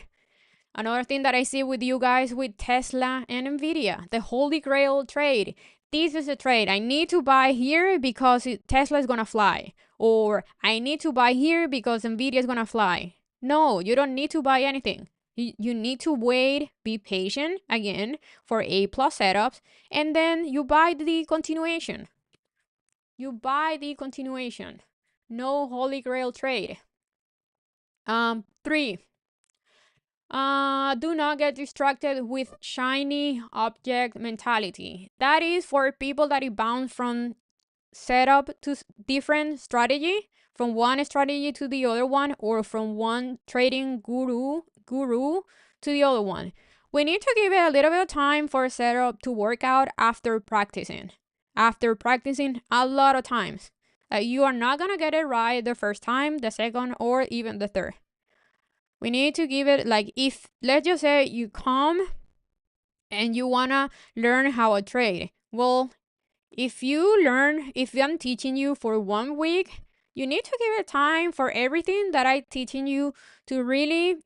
S1: another thing that I see with you guys with Tesla and Nvidia, the holy grail trade. This is a trade. I need to buy here because Tesla is gonna fly. Or I need to buy here because Nvidia is gonna fly. No, you don't need to buy anything. You need to wait, be patient again for A plus setups, and then you buy the continuation. No holy grail trade. 3, Do not get distracted with shiny object mentality. That is for people that bounce from setup to different strategy, from one strategy to the other one, or from one trading guru to the other one. We need to give it a little bit of time for setup to work out after practicing. After practicing a lot of times. You are not gonna get it right the first time, the second, or even the third. We need to give it, like, if let's just say you come and you wanna learn how to trade. Well, if I'm teaching you for 1 week, you need to give it time for everything that I'm teaching you to really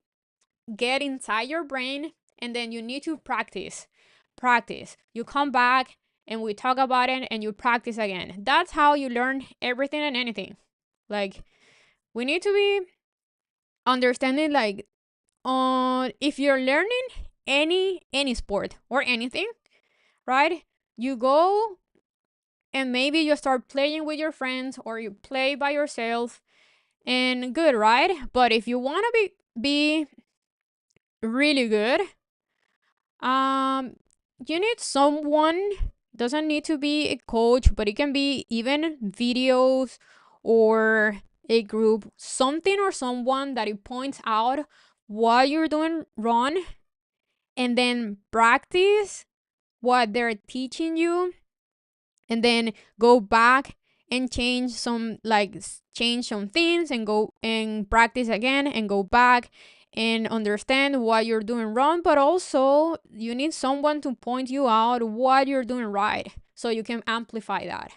S1: get inside your brain, and then you need to practice. Practice. You come back and we talk about it and you practice again. That's how you learn everything and anything. Like, we need to be understanding, like, on if you're learning any sport or anything, right? You go and maybe you start playing with your friends or you play by yourself, and good, right? But if you want to be really good, um you need someone. Doesn't need to be a coach, but it can be even videos or a group, something or someone that it points out what you're doing wrong, and then practice what they're teaching you, and then go back and change some things, and go and practice again, and go back and understand what you're doing wrong. But also you need someone to point you out what you're doing right, so you can amplify that.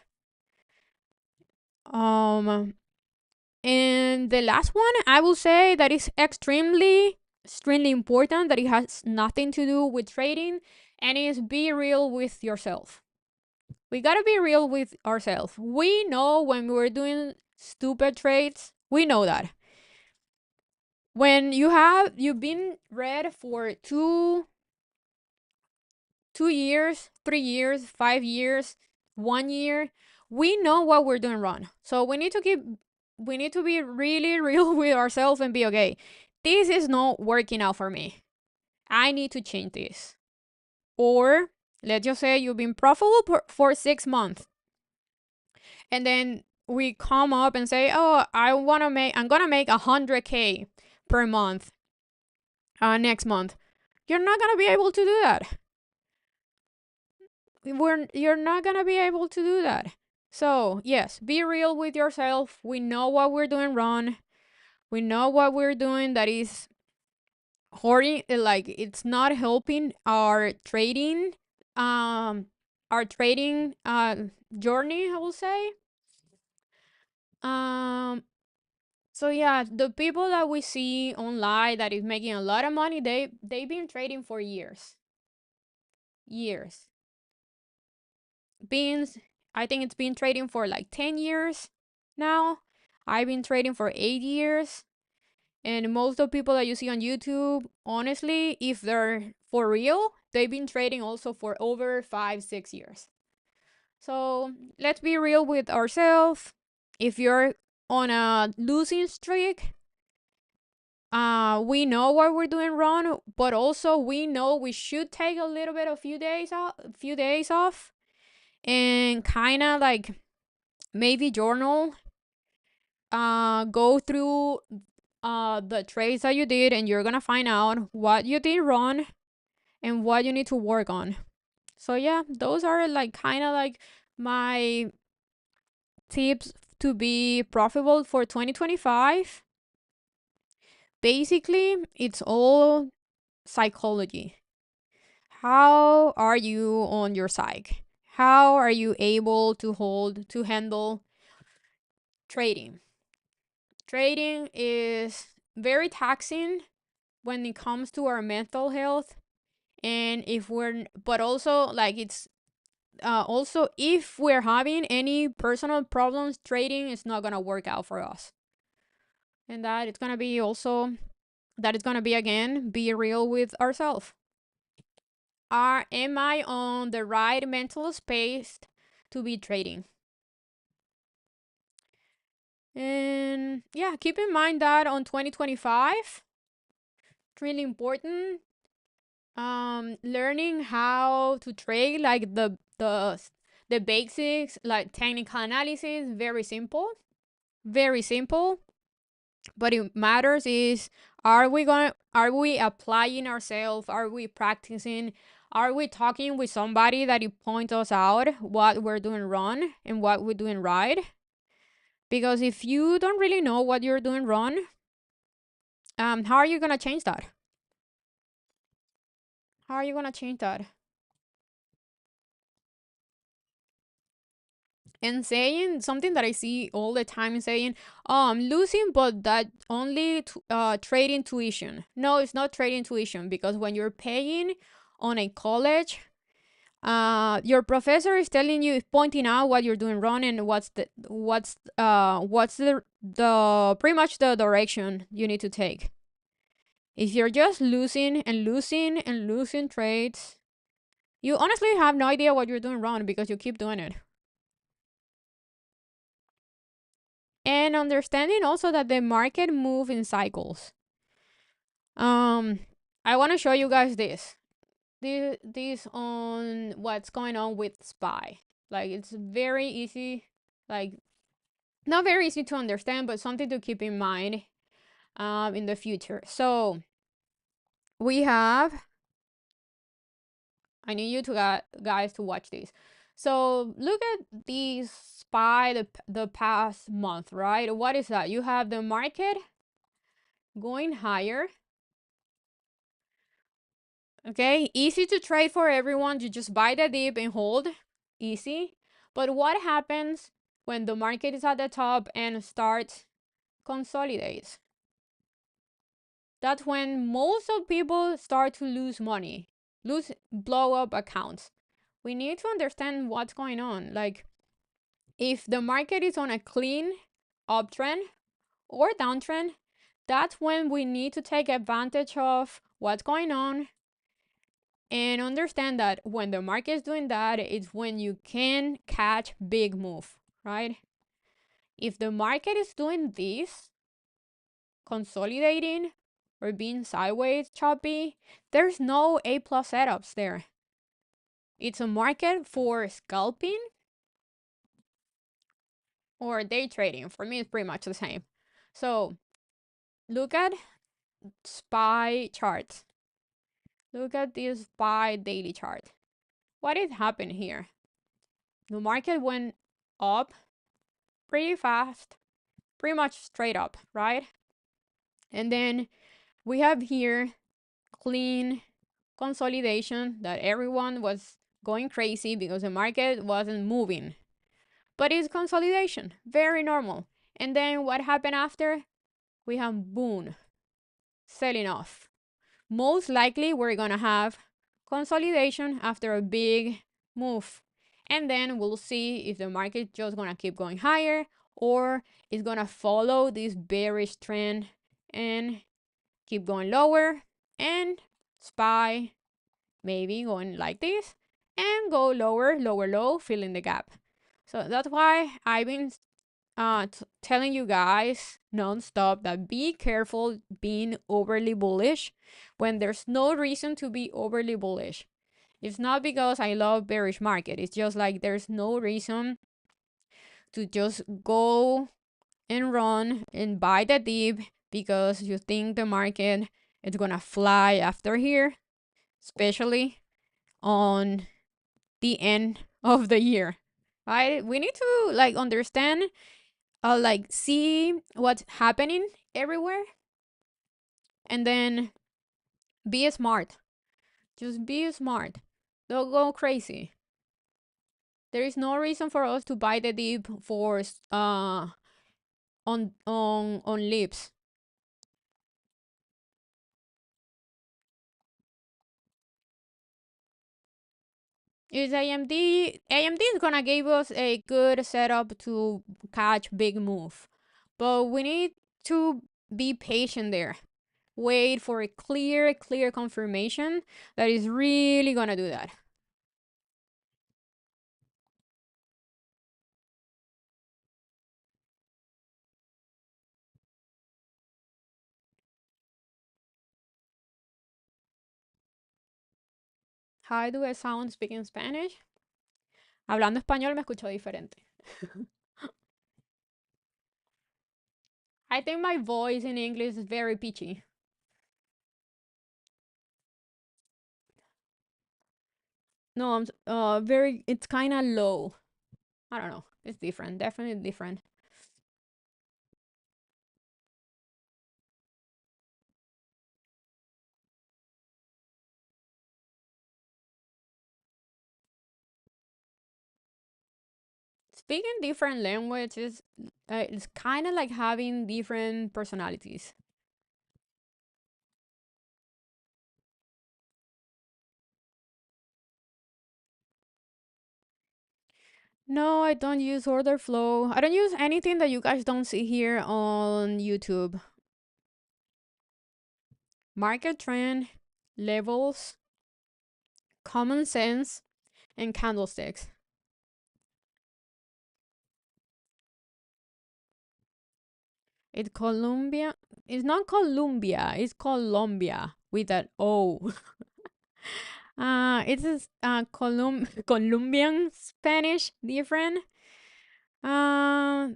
S1: And the last one, I will say, that is extremely important, that it has nothing to do with trading, and is be real with yourself. We gotta be real with ourselves. We know when we're doing stupid trades. We know that. When you've been read for 2 years, 3 years, 5 years, 1 year, we know what we're doing wrong. So we need to be really real with ourselves and be okay. This is not working out for me. I need to change this. Or let's just say you've been profitable for 6 months, and then we come up and say, "Oh, I'm gonna make 100K per month next month." You're not gonna be able to do that. You're not gonna be able to do that. So yes, be real with yourself. We know what we're doing wrong. We know what we're doing that is hoarding, like it's not helping um, our trading journey, I will say. Um, So yeah, the people that we see online that is making a lot of money, they've been trading for years. Years. Beans, I think it's been trading for like 10 years now. I've been trading for 8 years. And most of the people that you see on YouTube, honestly, if they're for real, they've been trading also for over 5, 6 years. So let's be real with ourselves. If you're on a losing streak, we know what we're doing wrong, but also we know we should take a little bit of few days off, and kind of like maybe journal, go through the trades that you did, and you're gonna find out what you did wrong and what you need to work on. So yeah, those are like kind of like my tips to be profitable for 2025. Basically, it's all psychology. How are you on your psyche? How are you able to handle trading? Trading is very taxing when it comes to our mental health, and but also like it's also if we're having any personal problems, trading is not gonna work out for us. And that it's gonna be also that it's gonna be, again, be real with ourselves. Am I on the right mental space to be trading? And yeah, keep in mind that on 2025, really important. Learning how to trade, like the basics, like technical analysis, very simple. But it matters is, are we applying ourselves? Are we practicing? Are we talking with somebody that it point us out what we're doing wrong and what we're doing right? Because if you don't really know what you're doing wrong, how are you gonna change that? How are you gonna change that? And saying something that I see all the time is saying, "Oh, I'm losing, but that only trade tuition." No, it's not trade tuition, because when you're paying on a college, your professor is telling you, pointing out what you're doing wrong and what's the pretty much the direction you need to take. If you're just losing and losing and losing trades, you honestly have no idea what you're doing wrong because you keep doing it. And understanding also that the market move in cycles. Um, I want to show you guys this on what's going on with SPY. Like, it's very easy, like, not very easy to understand, but something to keep in mind in the future. So we have, I need you to guys to watch this. So look at these SPY the past month, right? What is that? You have the market going higher. Okay, easy to trade for everyone. You just buy the dip and hold. Easy. But what happens when the market is at the top and starts consolidates? That's when most of people start to lose money, blow up accounts. We need to understand what's going on. Like, if the market is on a clean uptrend or downtrend, that's when we need to take advantage of what's going on and understand that when the market is doing that, it's when you can catch big move, right? If the market is doing this, consolidating or being sideways choppy, there's no A plus setups there. It's a market for scalping or day trading. For me, it's pretty much the same. So look at SPY charts. Look at this SPY daily chart. What is happening here? The market went up pretty fast, pretty much straight up, right? And then we have here clean consolidation that everyone was going crazy because the market wasn't moving. But it's consolidation, very normal. And then what happened after? We have boom, selling off. Most likely we're gonna have consolidation after a big move. And then we'll see if the market just gonna keep going higher or it's gonna follow this bearish trend and keep going lower and SPY maybe going like this and go lower, lower, low, filling the gap. So that's why I've been telling you guys nonstop that be careful being overly bullish when there's no reason to be overly bullish. It's not because I love bearish market. It's just like there's no reason to just go and run and buy the dip because you think the market is gonna fly after here, especially on the end of the year. Right? We need to like understand, like see what's happening everywhere, and then be smart. Just be smart. Don't go crazy. There is no reason for us to buy the dip for on lips. Is AMD? AMD is gonna give us a good setup to catch big move, but we need to be patient there. Wait for a clear confirmation that is really gonna do that. How do I sound speaking Spanish? Hablando español me escucho diferente. I think my voice in English is very pitchy. No, I'm very. It's kind of low. I don't know. It's different. Definitely different. Speaking different languages, it's kind of like having different personalities. No, I don't use order flow. I don't use anything that you guys don't see here on YouTube. Market trend, levels, common sense, and candlesticks. It's Colombia. It's not Colombia. It's Colombia with that O. It's Colombian Spanish different. Uh,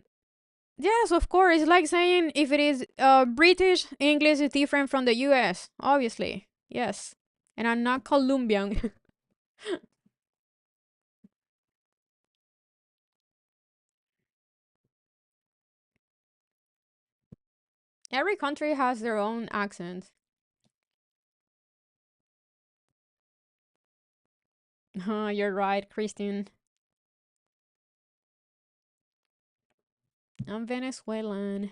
S1: yes, of course. It's like saying if it is British English is different from the U.S. Obviously, yes. And I'm not Colombian. Every country has their own accent. You're right, Christine. I'm Venezuelan.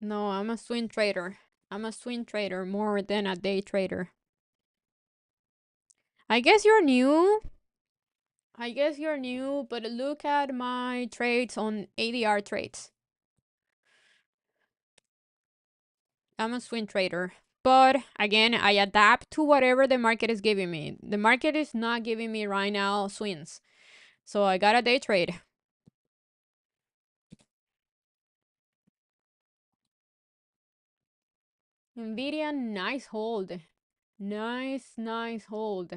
S1: No, I'm a swing trader. I'm a swing trader more than a day trader. I guess you're new. I guess you're new, but look at my trades on ADR trades. I'm a swing trader. But again, I adapt to whatever the market is giving me. The market is not giving me right now swings. So I got a day trade. Nvidia, nice hold. Nice hold.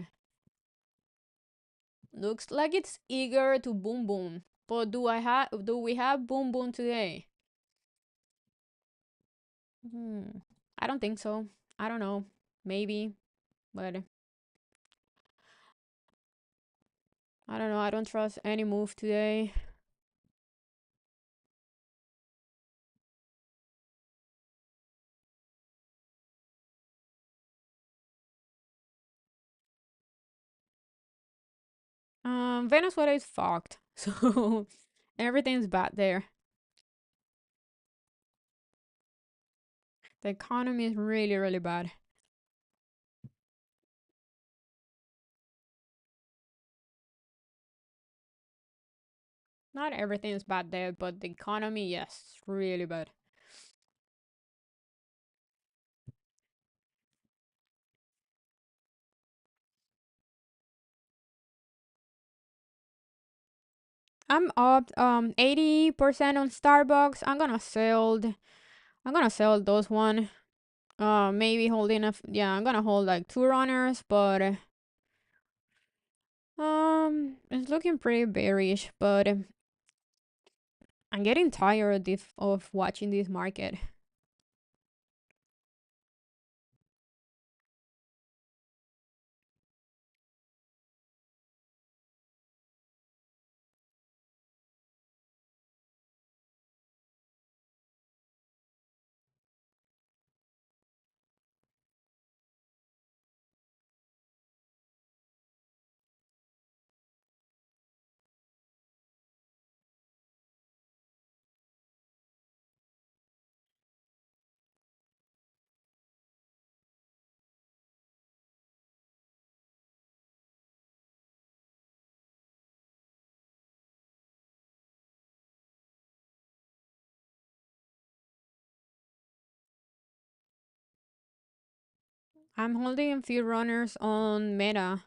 S1: Looks like it's eager to boom boom. But do we have boom boom today? Hmm. I don't think so. I don't know. Maybe, but I don't know. I don't trust any move today. Venezuela is fucked. So everything's bad there. The economy is really bad. Not everything is bad there, but the economy, yes, really bad. I'm up 80% on Starbucks. I'm gonna sell those one. Maybe holding yeah, I'm gonna hold like two runners, but it's looking pretty bearish, but I'm getting tired of watching this market. I'm holding a few runners on Meta.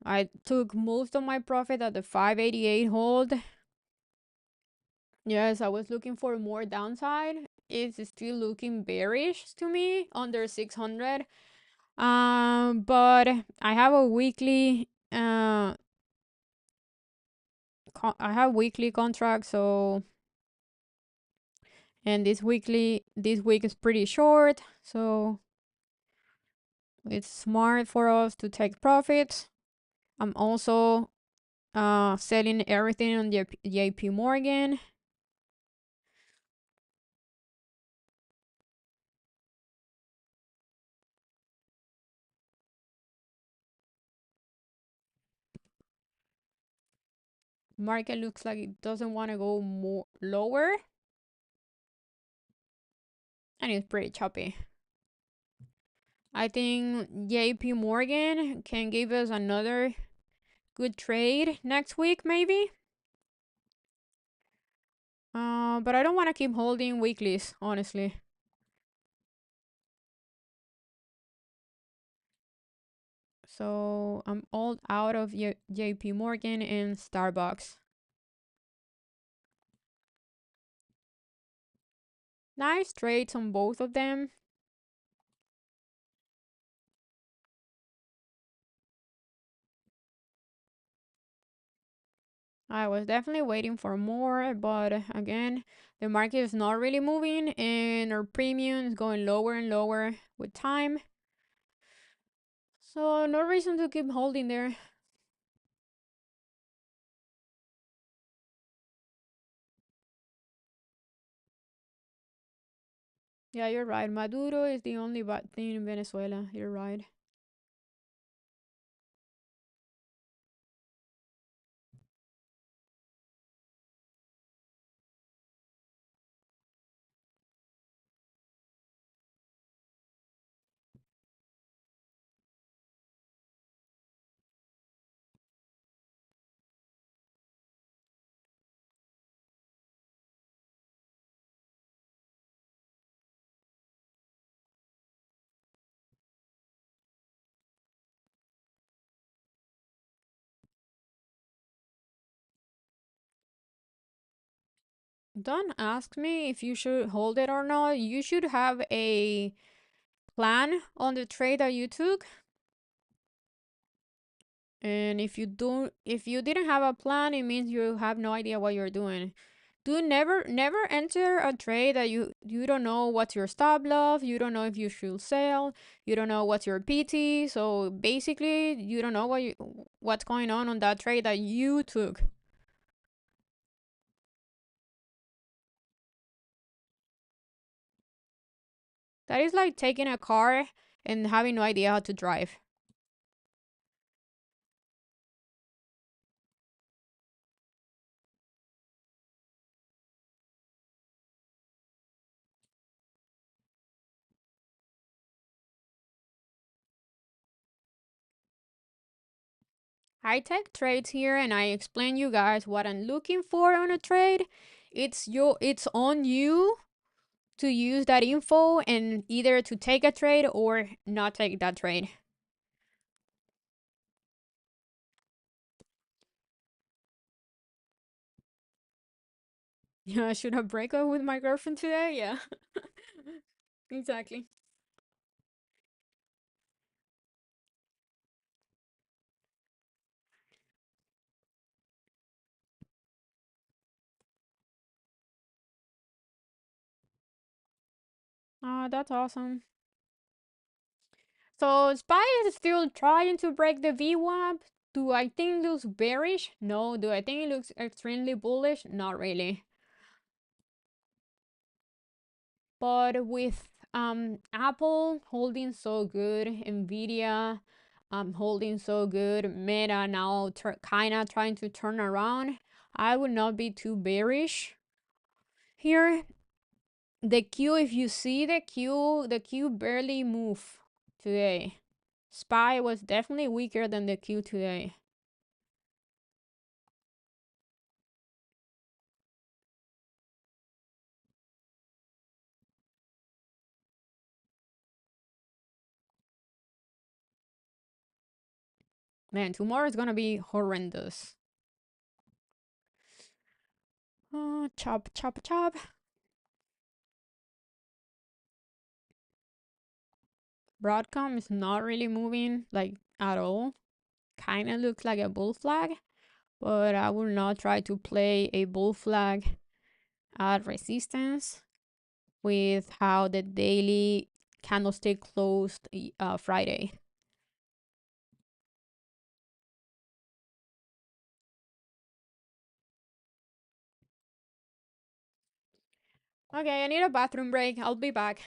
S1: I took most of my profit at the 588 hold. Yes, I was looking for more downside. It's still looking bearish to me under 600. But I have a weekly I have weekly contract, so and this week is pretty short, so it's smart for us to take profits. I'm also selling everything on the JP Morgan. Market looks like it doesn't want to go more lower, and it's pretty choppy. I think JP Morgan can give us another good trade next week, maybe. But I don't want to keep holding weeklies, honestly. So I'm all out of JP Morgan and Starbucks. Nice trades on both of them. I was definitely waiting for more, but again, the market is not really moving and our premium is going lower and lower with time. So no reason to keep holding there. Yeah, you're right. Maduro is the only bad thing in Venezuela. You're right. Don't ask me if you should hold it or not. You should have a plan on the trade that you took. And if you didn't have a plan, it means you have no idea what you're doing. Do never enter a trade that you don't know what's your stop loss, you don't know if you should sell, you don't know what's your PT. So basically, you don't know what's going on that trade that you took. That is like taking a car and having no idea how to drive. I take trades here and I explain you guys what I'm looking for on a trade. It's on you to use that info and either to take a trade or not take that trade. Yeah, I should have break up with my girlfriend today. Yeah, exactly. That's awesome. So Spy is still trying to break the VWAP. Do I think it looks bearish? No. Do I think it looks extremely bullish? Not really. But with Apple holding so good, Nvidia holding so good, Meta now kind of trying to turn around, I would not be too bearish here. The Q, if you see the Q barely move today. Spy was definitely weaker than the Q today. Man, tomorrow is gonna be horrendous. Chop, chop, chop. Broadcom is not really moving like at all. Kind of looks like a bull flag, but I will not try to play a bull flag at resistance with how the daily candlestick closed Friday. Okay, I need a bathroom break. I'll be back.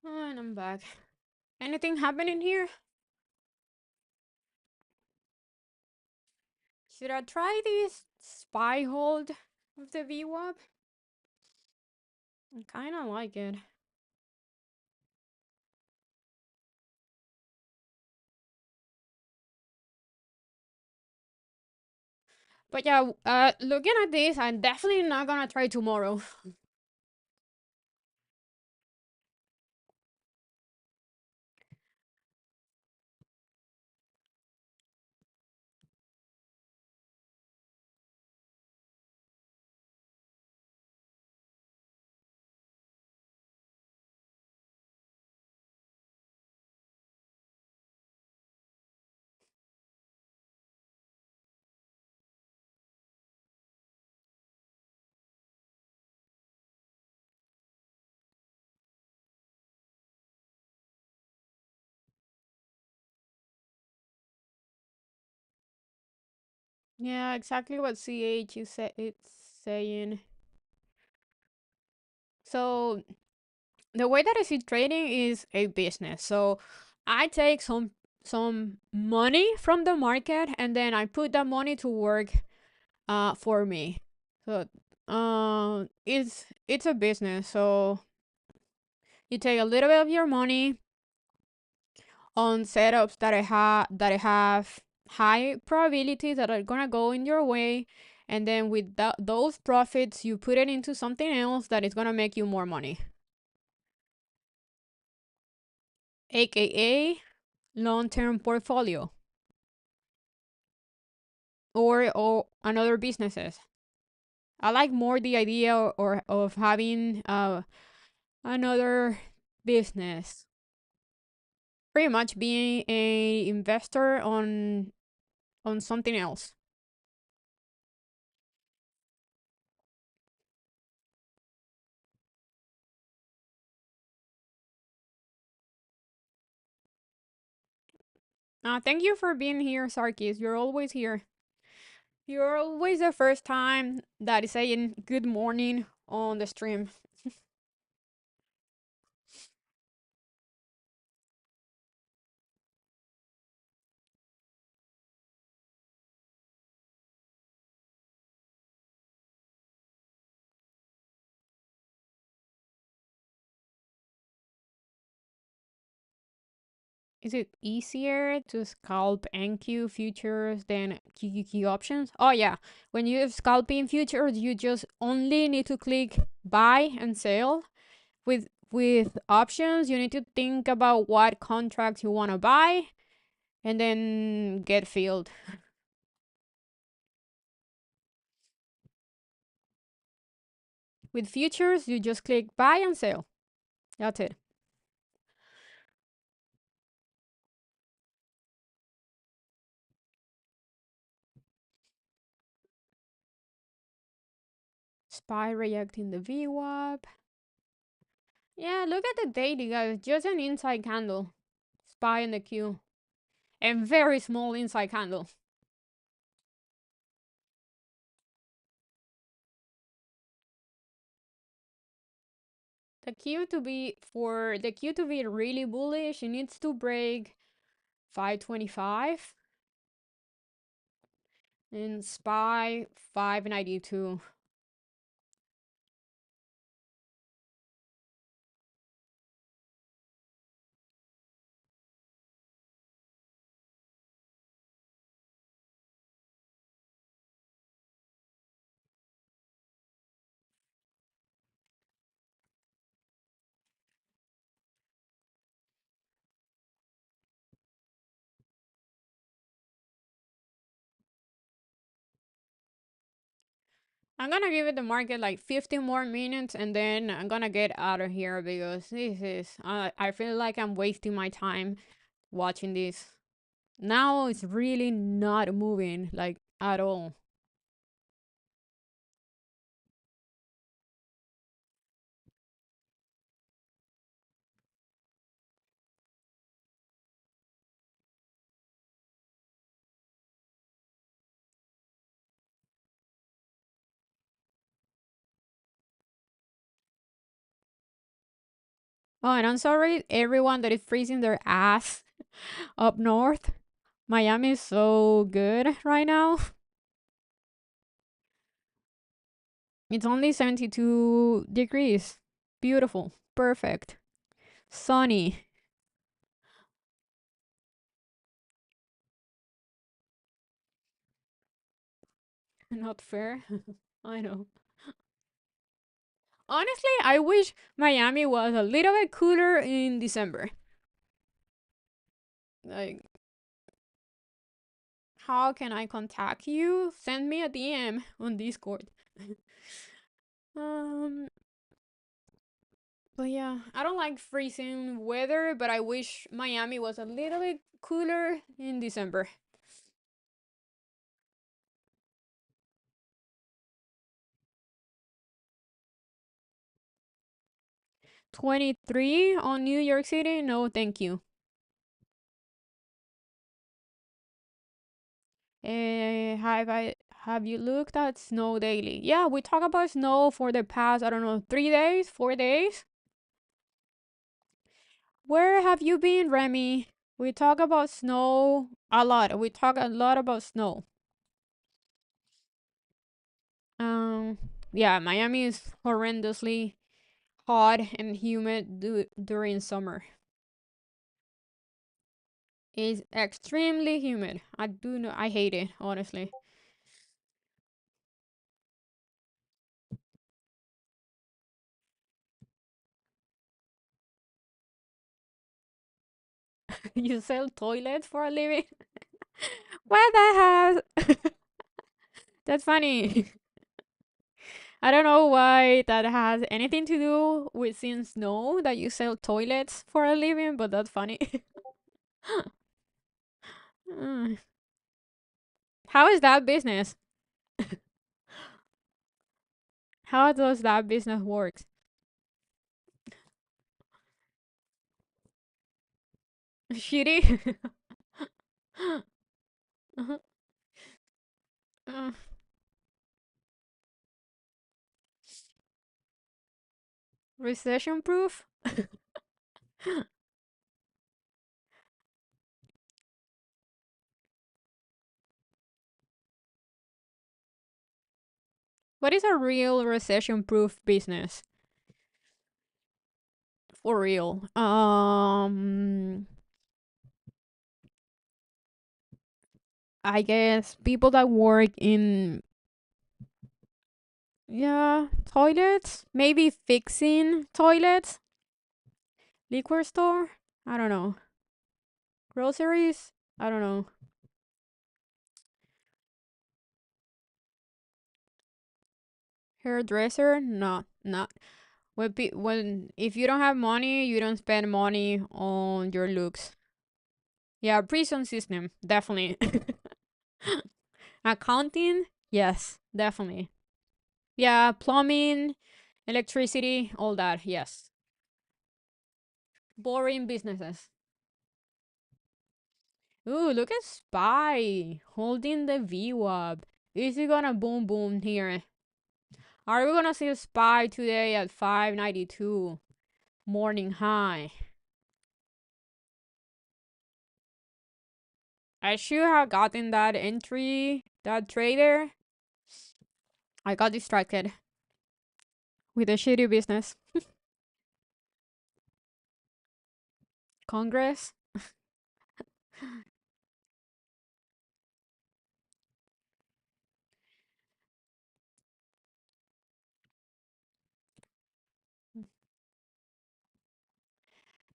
S1: And I'm back. Anything happening here? Should I try this spy hold of the VWAP? I kind of like it. But yeah, looking at this, I'm definitely not gonna try tomorrow. Yeah, exactly what CH is it's saying. So the way that I see trading is a business. So I take some money from the market and then I put that money to work for me. So it's a business. So you take a little bit of your money on setups that I have high probability that are gonna go in your way, and then with those profits you put it into something else that is gonna make you more money, aka long-term portfolio or another businesses. I like more the idea or of having another business, pretty much being a investor on something else. Thank you for being here, Sarkis. You're always here. You're always the first time that is saying good morning on the stream. Is it easier to scalp NQ futures than QQQ options? Oh yeah, when you're scalping futures, you just only need to click buy and sell. With options, you need to think about what contracts you want to buy and then get filled. With futures, you just click buy and sell. That's it. SPY rejecting the VWAP. Yeah, look at the daily, guys. Just an inside candle. SPY in the Q. And very small inside candle. For the Q to be really bullish, it needs to break 525 and SPY 592. I'm gonna give it the market like 15 more minutes and then I'm gonna get out of here because this is, I feel like I'm wasting my time watching this. Now it's really not moving like at all. Oh, and I'm sorry, everyone that is freezing their ass up north. Miami is so good right now. It's only 72 degrees. Beautiful. Perfect. Sunny. Not fair. I know. Honestly, I wish Miami was a little bit cooler in December. Like, how can I contact you? Send me a DM on Discord. um, but yeah, I don't like freezing weather, but I wish Miami was a little bit cooler in December. 23 on New York City? No, thank you. Have you looked at snow daily? Yeah, we talk about snow for the past, I don't know, 3 days, 4 days. Where have you been, Remy? We talk about snow a lot. We talk a lot about snow. Um, yeah, Miami is horrendously hot and humid during summer. It's extremely humid. I do know. I hate it, honestly. You sell toilets for a living? What the hell? That's funny. I don't know why that has anything to do with seeing snow that you sell toilets for a living, but that's funny. Mm. How is that business? How does that business work? Shitty? Uh, recession proof? What is a real recession proof business? For real. I guess people that work in, yeah, toilets, maybe fixing toilets, liquor store, I don't know. Groceries, I don't know. Hairdresser, no, not. When if you don't have money, you don't spend money on your looks. Yeah, prison system, definitely. Accounting, yes, definitely. Yeah, plumbing, electricity, all that, yes. Boring businesses. Ooh, look at Spy holding the VWAP. Is it gonna boom boom here? Are we gonna see Spy today at 592? Morning high. I should have gotten that entry, that trader. I got distracted with a shitty business. Congress.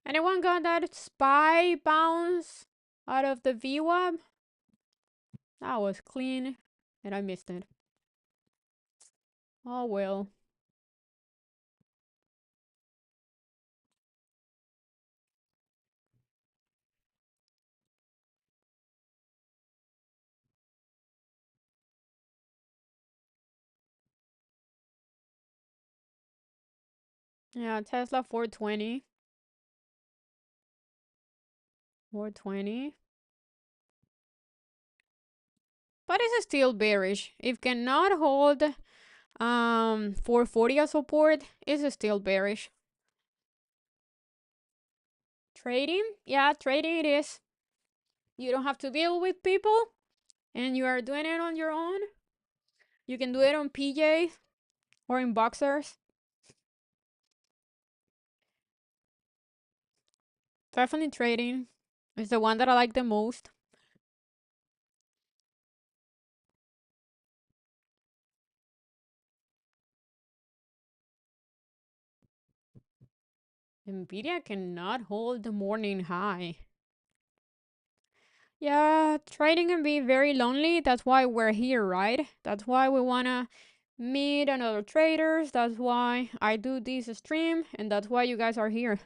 S1: Anyone got that Spy bounce out of the VWAP? That was clean, and I missed it. Oh well. Yeah, Tesla 420. 420. But it's still bearish. If cannot hold 440 as support, it's still bearish. Trading? Yeah, trading it is. You don't have to deal with people and you are doing it on your own. You can do it on PJs or in boxers. Definitely trading is the one that I like the most. Nvidia cannot hold the morning high. Yeah, trading can be very lonely. That's why we're here, right? That's why we wanna meet another traders. That's why I do this stream, and that's why you guys are here.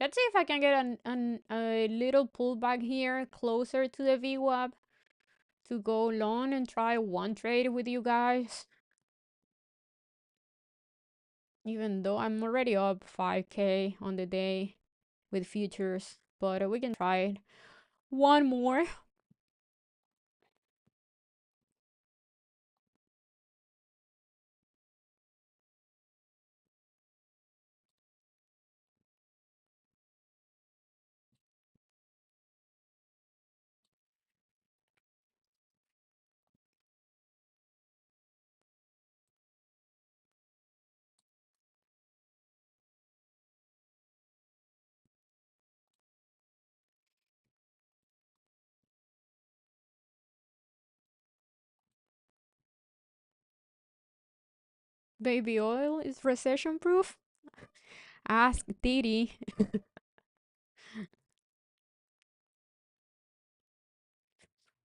S1: Let's see if I can get a little pullback here closer to the VWAP to go long and try one trade with you guys. Even though I'm already up 5k on the day with futures, but we can try it. One more. Baby oil is recession proof? Ask Diddy.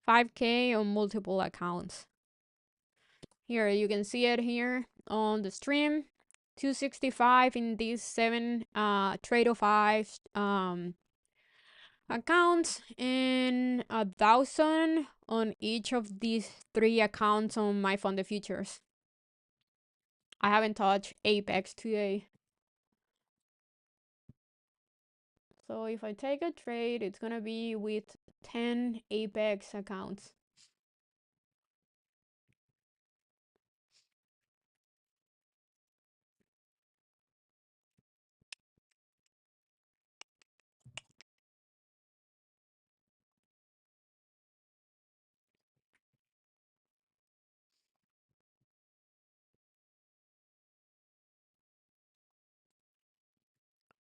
S1: 5k on multiple accounts. Here, you can see it here on the stream. 265 in these 7 trade of 5 accounts and 1,000 on each of these 3 accounts on my fund the futures. I haven't touched Apex today. So if I take a trade, it's gonna be with 10 Apex accounts.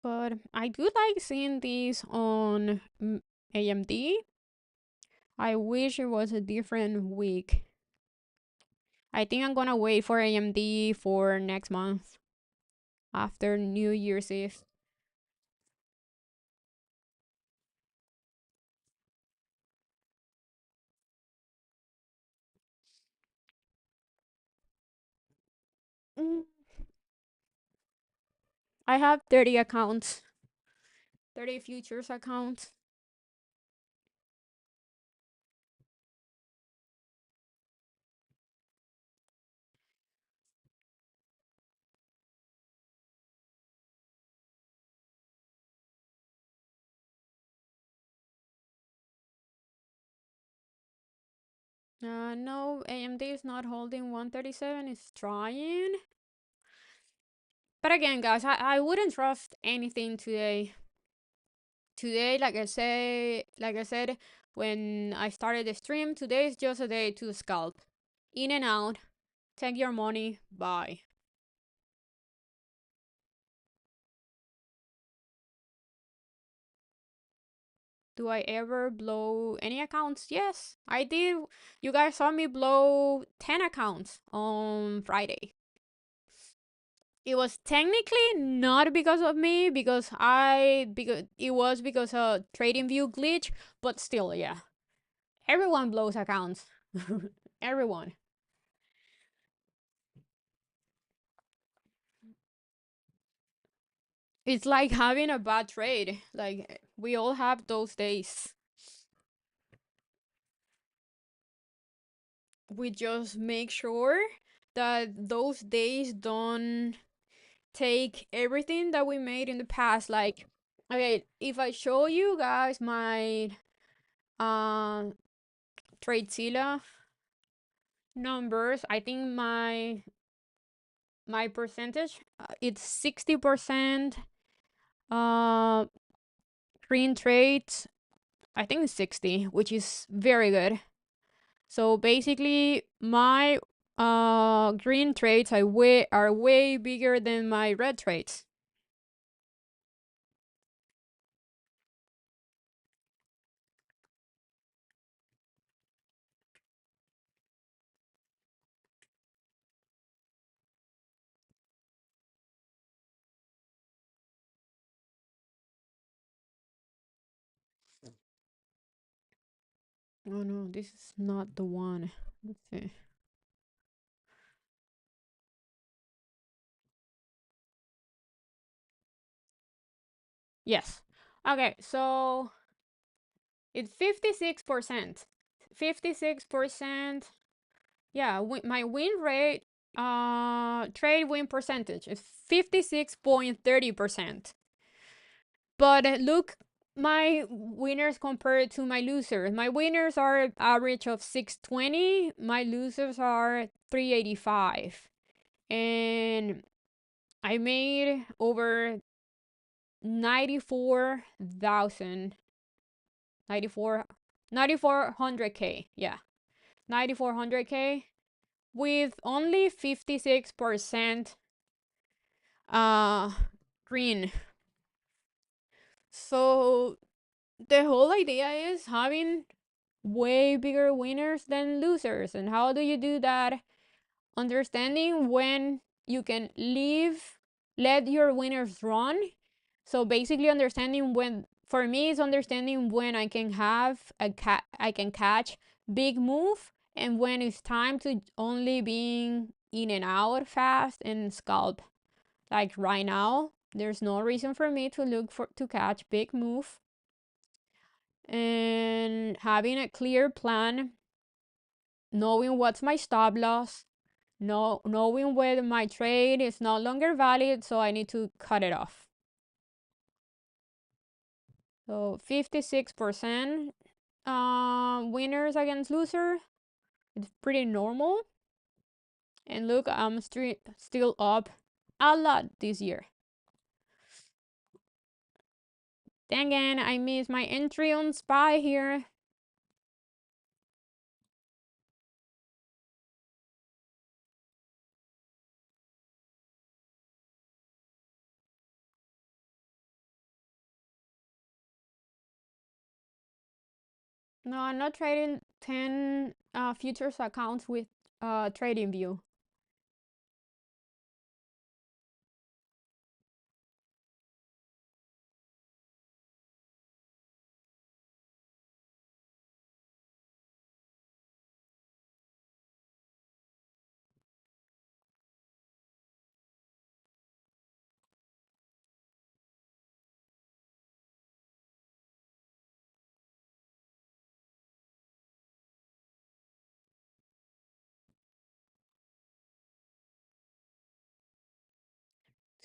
S1: But I do like seeing these on AMD. I wish it was a different week. I think I'm gonna wait for AMD for next month after New Year's Eve. Mm, I have 30 accounts, 30 futures accounts. No, AMD is not holding 137. It's trying. But again, guys, I wouldn't trust anything today. Today, like I said, when I started the stream, today is just a day to scalp. In and out, take your money, bye. Do I ever blow any accounts? Yes, I did. You guys saw me blow 10 accounts on Friday. It was technically not because of me, because it was because of trading view glitch, but still, yeah. Everyone blows accounts. Everyone. It's like having a bad trade. Like, we all have those days. We just make sure that those days don't take everything that we made in the past. Like, okay, if I show you guys my Tradezilla numbers, I think my percentage, it's 60% uh green trades. I think it's 60, which is very good. So basically, my green trades are way bigger than my red trades. Oh no, this is not the one. Let's see. Yes. Okay, so it's 56%. 56%. Yeah, my win rate, trade win percentage is 56.30%. But look, my winners compared to my losers. My winners are average of 620. My losers are 385. And I made over 94,000, 9400K. Yeah, 9400K with only 56% green. So the whole idea is having way bigger winners than losers. And how do you do that? Understanding when you can let your winners run. So basically understanding when, for me, it's understanding when I can I can catch big move, and when it's time to only being in and out fast and scalp. Like right now, there's no reason for me to catch big move, and having a clear plan, knowing what's my stop loss, No, knowing whether my trade is no longer valid, so I need to cut it off. So 56% winners against loser. It's pretty normal. And look, I'm still up a lot this year. Dang it, I missed my entry on SPY here. No, I'm not trading 10 futures accounts with TradingView.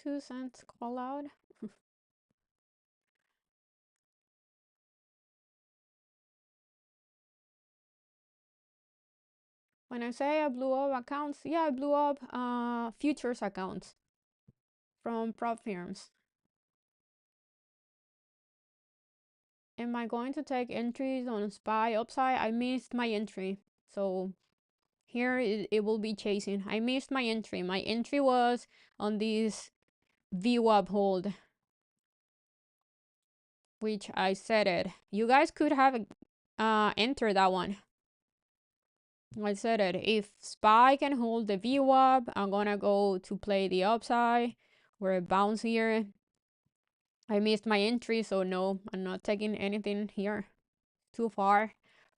S1: $0.02 call out. When I say I blew up accounts, yeah, I blew up futures accounts from prop firms. Am I going to take entries on SPY upside? I missed my entry. So here it will be chasing. I missed my entry. My entry was on this VWAP hold, which I set it. You guys could have entered that one. I said it. If SPY can hold the VWAP, I'm gonna go to play the upside where it bounce here. I missed my entry, so no, I'm not taking anything here. Too far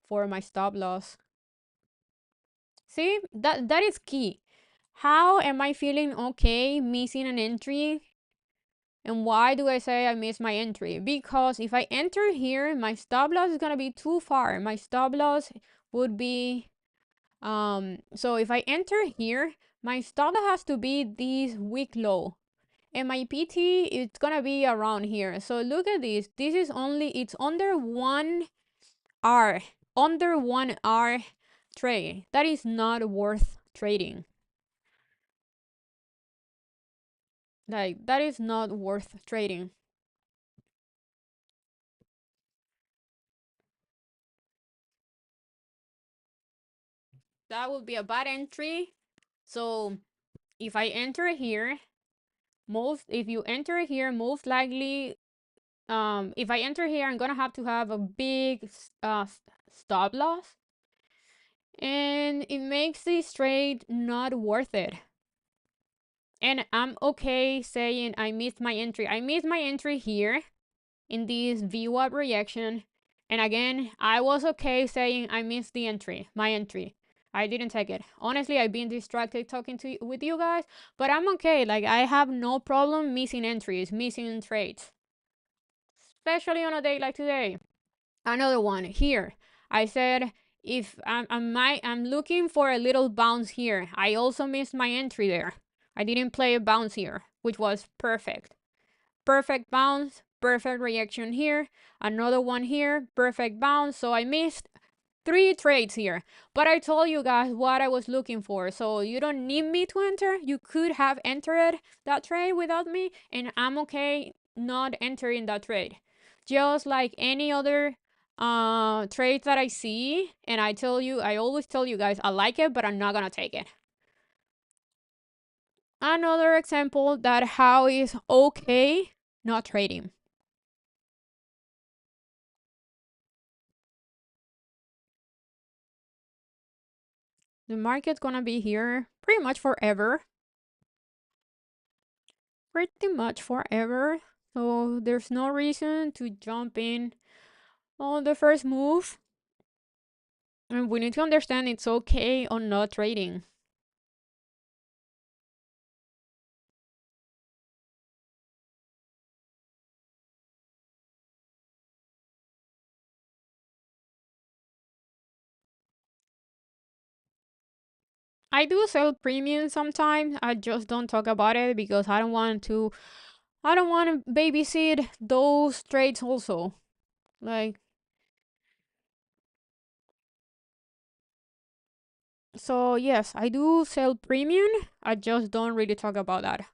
S1: for my stop loss. See, that is key. How am I feeling okay missing an entry? And why do I say I missed my entry? Because if I enter here, my stop loss is gonna be too far. My stop loss would be so if I enter here, my stop loss has to be this week low. And my PT, it's gonna be around here. So look at this. This is only, it's under 1 hour. Under 1 hour trade. That is not worth trading. Like, that is not worth trading. That would be a bad entry. So if I enter here, if you enter here, most likely, if I enter here, I'm gonna have to have a big stop loss, and it makes this trade not worth it. And I'm okay saying I missed my entry. I missed my entry here in this VWAP reaction. And again, I was okay saying I missed the entry, my entry. I didn't take it. Honestly, I've been distracted talking with you guys, but I'm okay. Like, I have no problem missing entries, missing trades, especially on a day like today. Another one here. I said if I'm looking for a little bounce here. I also missed my entry there. I didn't play a bounce here, which was perfect. Perfect bounce, perfect reaction here. Another one here, perfect bounce. So I missed 3 trades here. But I told you guys what I was looking for. So you don't need me to enter. You could have entered that trade without me, and I'm okay not entering that trade. Just like any other trades that I see, and I always tell you guys I like it, but I'm not gonna take it. Another example that how is okay not trading. The market's gonna be here pretty much forever. Pretty much forever. So there's no reason to jump in on the first move. And we need to understand it's okay on not trading. I do sell premium sometimes. I just don't talk about it because I don't want to babysit those trades also. Like, so yes, I do sell premium. I just don't really talk about that.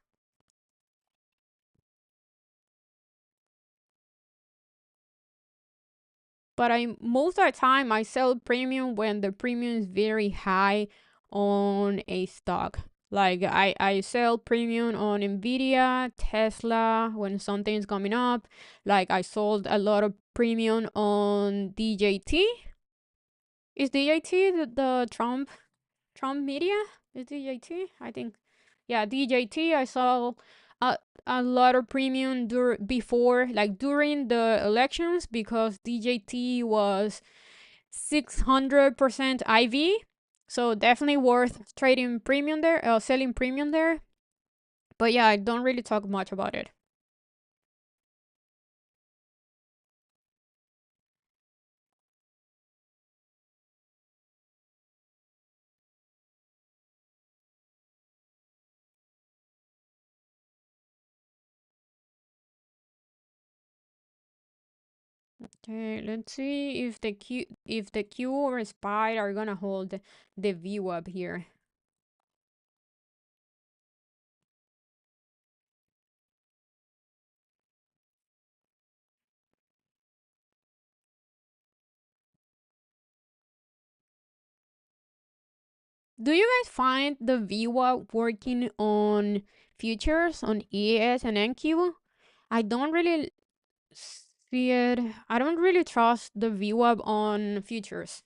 S1: But I most of the time I sell premium when the premium is very high on a stock. Like I sell premium on Nvidia, Tesla when something's coming up. Like I sold a lot of premium on DJT. Is DJT the Trump media? Is DJT? I think. Yeah, DJT. I saw a, a lot of premium before, like during the elections, because DJT was 600% IV. So definitely worth trading premium there, selling premium there. But yeah, I don't really talk much about it. Okay, let's see if the Q or SPY are gonna hold the view up here. Do you guys find the VWAP working on futures on ES and NQ? I don't really see it. I don't really trust the VWAP on futures.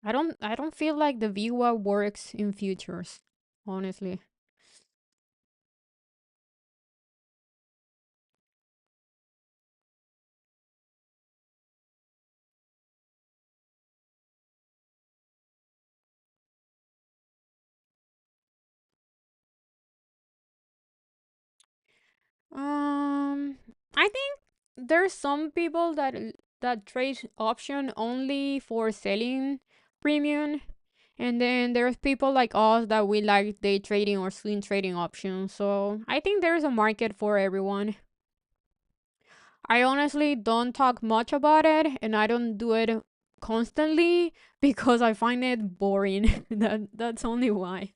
S1: I don't feel like the VWAP works in futures, honestly. Um, I think there's some people that trade option only for selling premium, and then there's people like us that we like day trading or swing trading options. So I think there's a market for everyone. I honestly don't talk much about it, and I don't do it constantly because I find it boring. That's only why.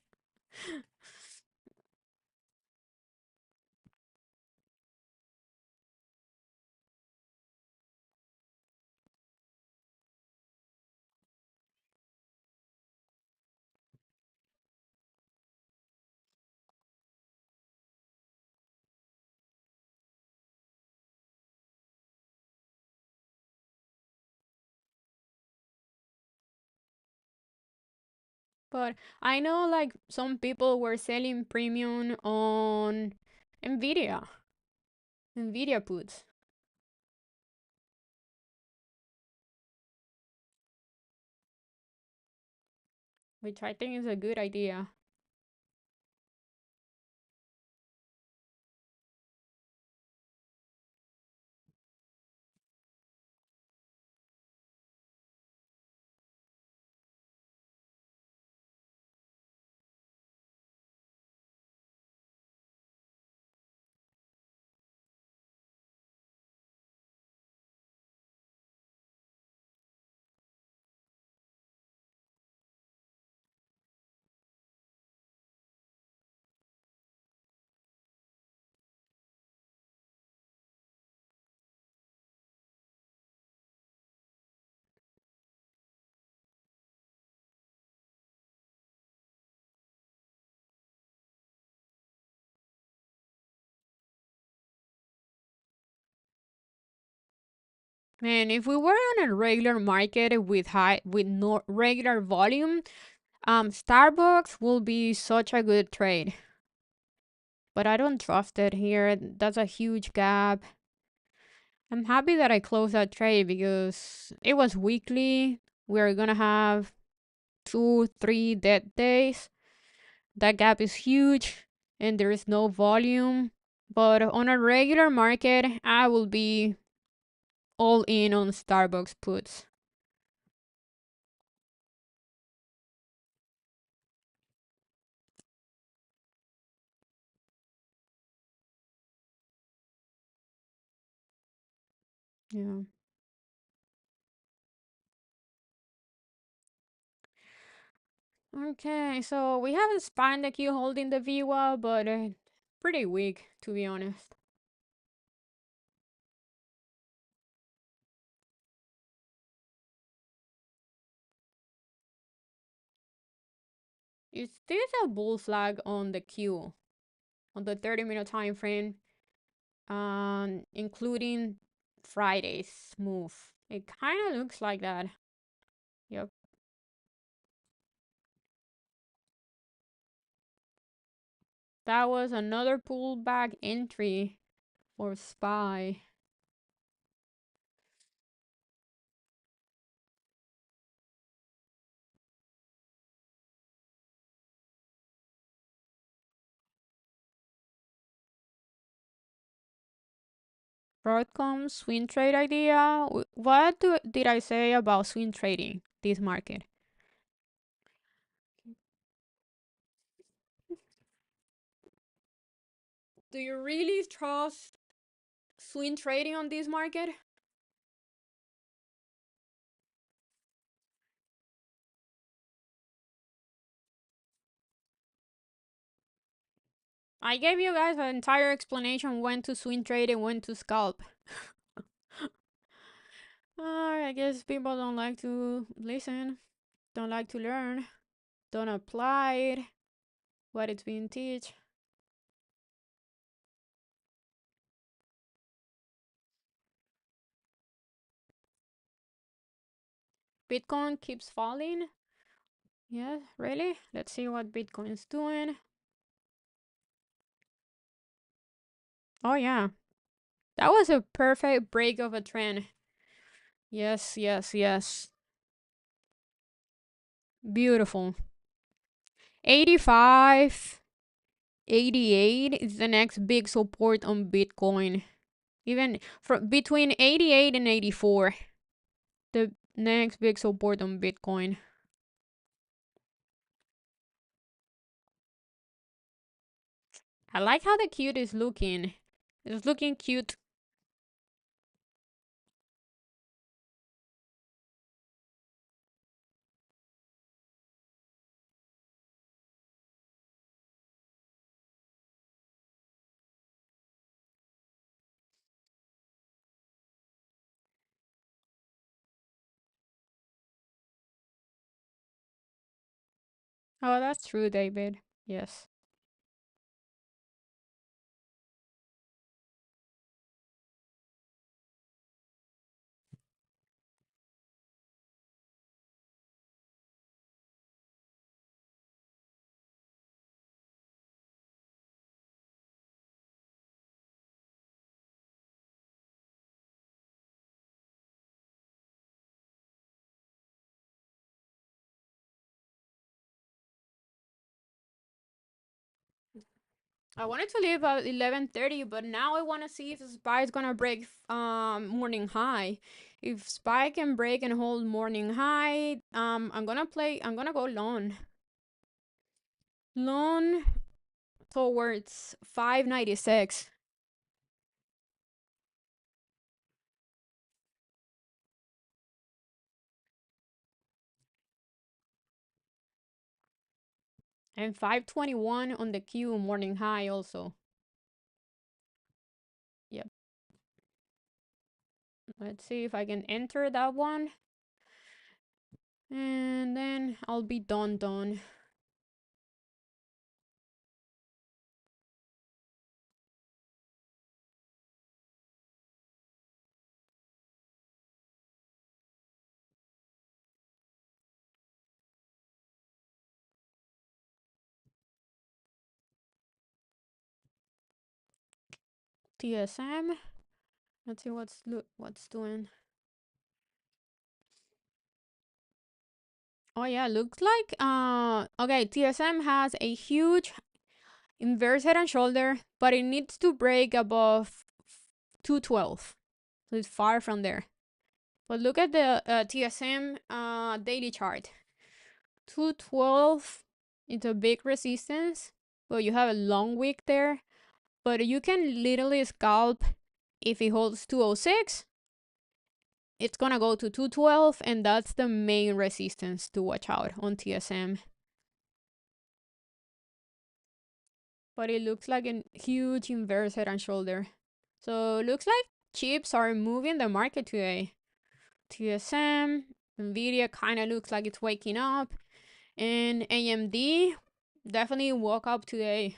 S1: But I know like some people were selling premium on Nvidia. Nvidia puts, which I think is a good idea. Man, if we were on a regular market with no regular volume, Starbucks will be such a good trade. But I don't trust it here. That's a huge gap. I'm happy that I closed that trade because it was weekly. We're gonna have 2, 3 dead days. That gap is huge and there is no volume. But on a regular market, I will be all in on Starbucks puts. Yeah. Okay, so we have a span the queue holding the VWAP, but pretty weak, to be honest. Is this a bull flag on the queue on the 30-minute time frame, including Friday's move? It kind of looks like that. Yep. That was another pullback entry for SPY. Broadcom swing trade idea. Did I say about swing trading this market? Do you really trust swing trading on this market? I gave you guys an entire explanation when to swing trade and when to scalp. I guess people don't like to listen, don't like to learn, don't apply it, what it's being teach. Bitcoin keeps falling. Yeah, really? Let's see what Bitcoin's doing. Oh yeah, that was a perfect break of a trend. Yes, yes, yes. Beautiful. 85, 88 is the next big support on Bitcoin. Even from between 88 and 84, the next big support on Bitcoin. I like how the cute is looking. It's looking cute. Oh, that's true, David. Yes. I wanted to leave at 11:30, but now I want to see if SPY is gonna break morning high. If SPY can break and hold morning high, I'm gonna play. I'm gonna go long. Long towards 596 and 521 on the Q morning high also. Yep. Let's see if I can enter that one. And then I'll be done. TSM. Let's see what's doing. Oh yeah, looks like okay, TSM has a huge inverse head and shoulder, but it needs to break above 212. So it's far from there. But look at the TSM daily chart. 212 it's a big resistance, but you have a long wick there. But you can literally scalp if it holds 206. It's gonna go to 212, and that's the main resistance to watch out on TSM. But it looks like a huge inverse head and shoulder. So it looks like chips are moving the market today. TSM, Nvidia kind of looks like it's waking up, and AMD definitely woke up today.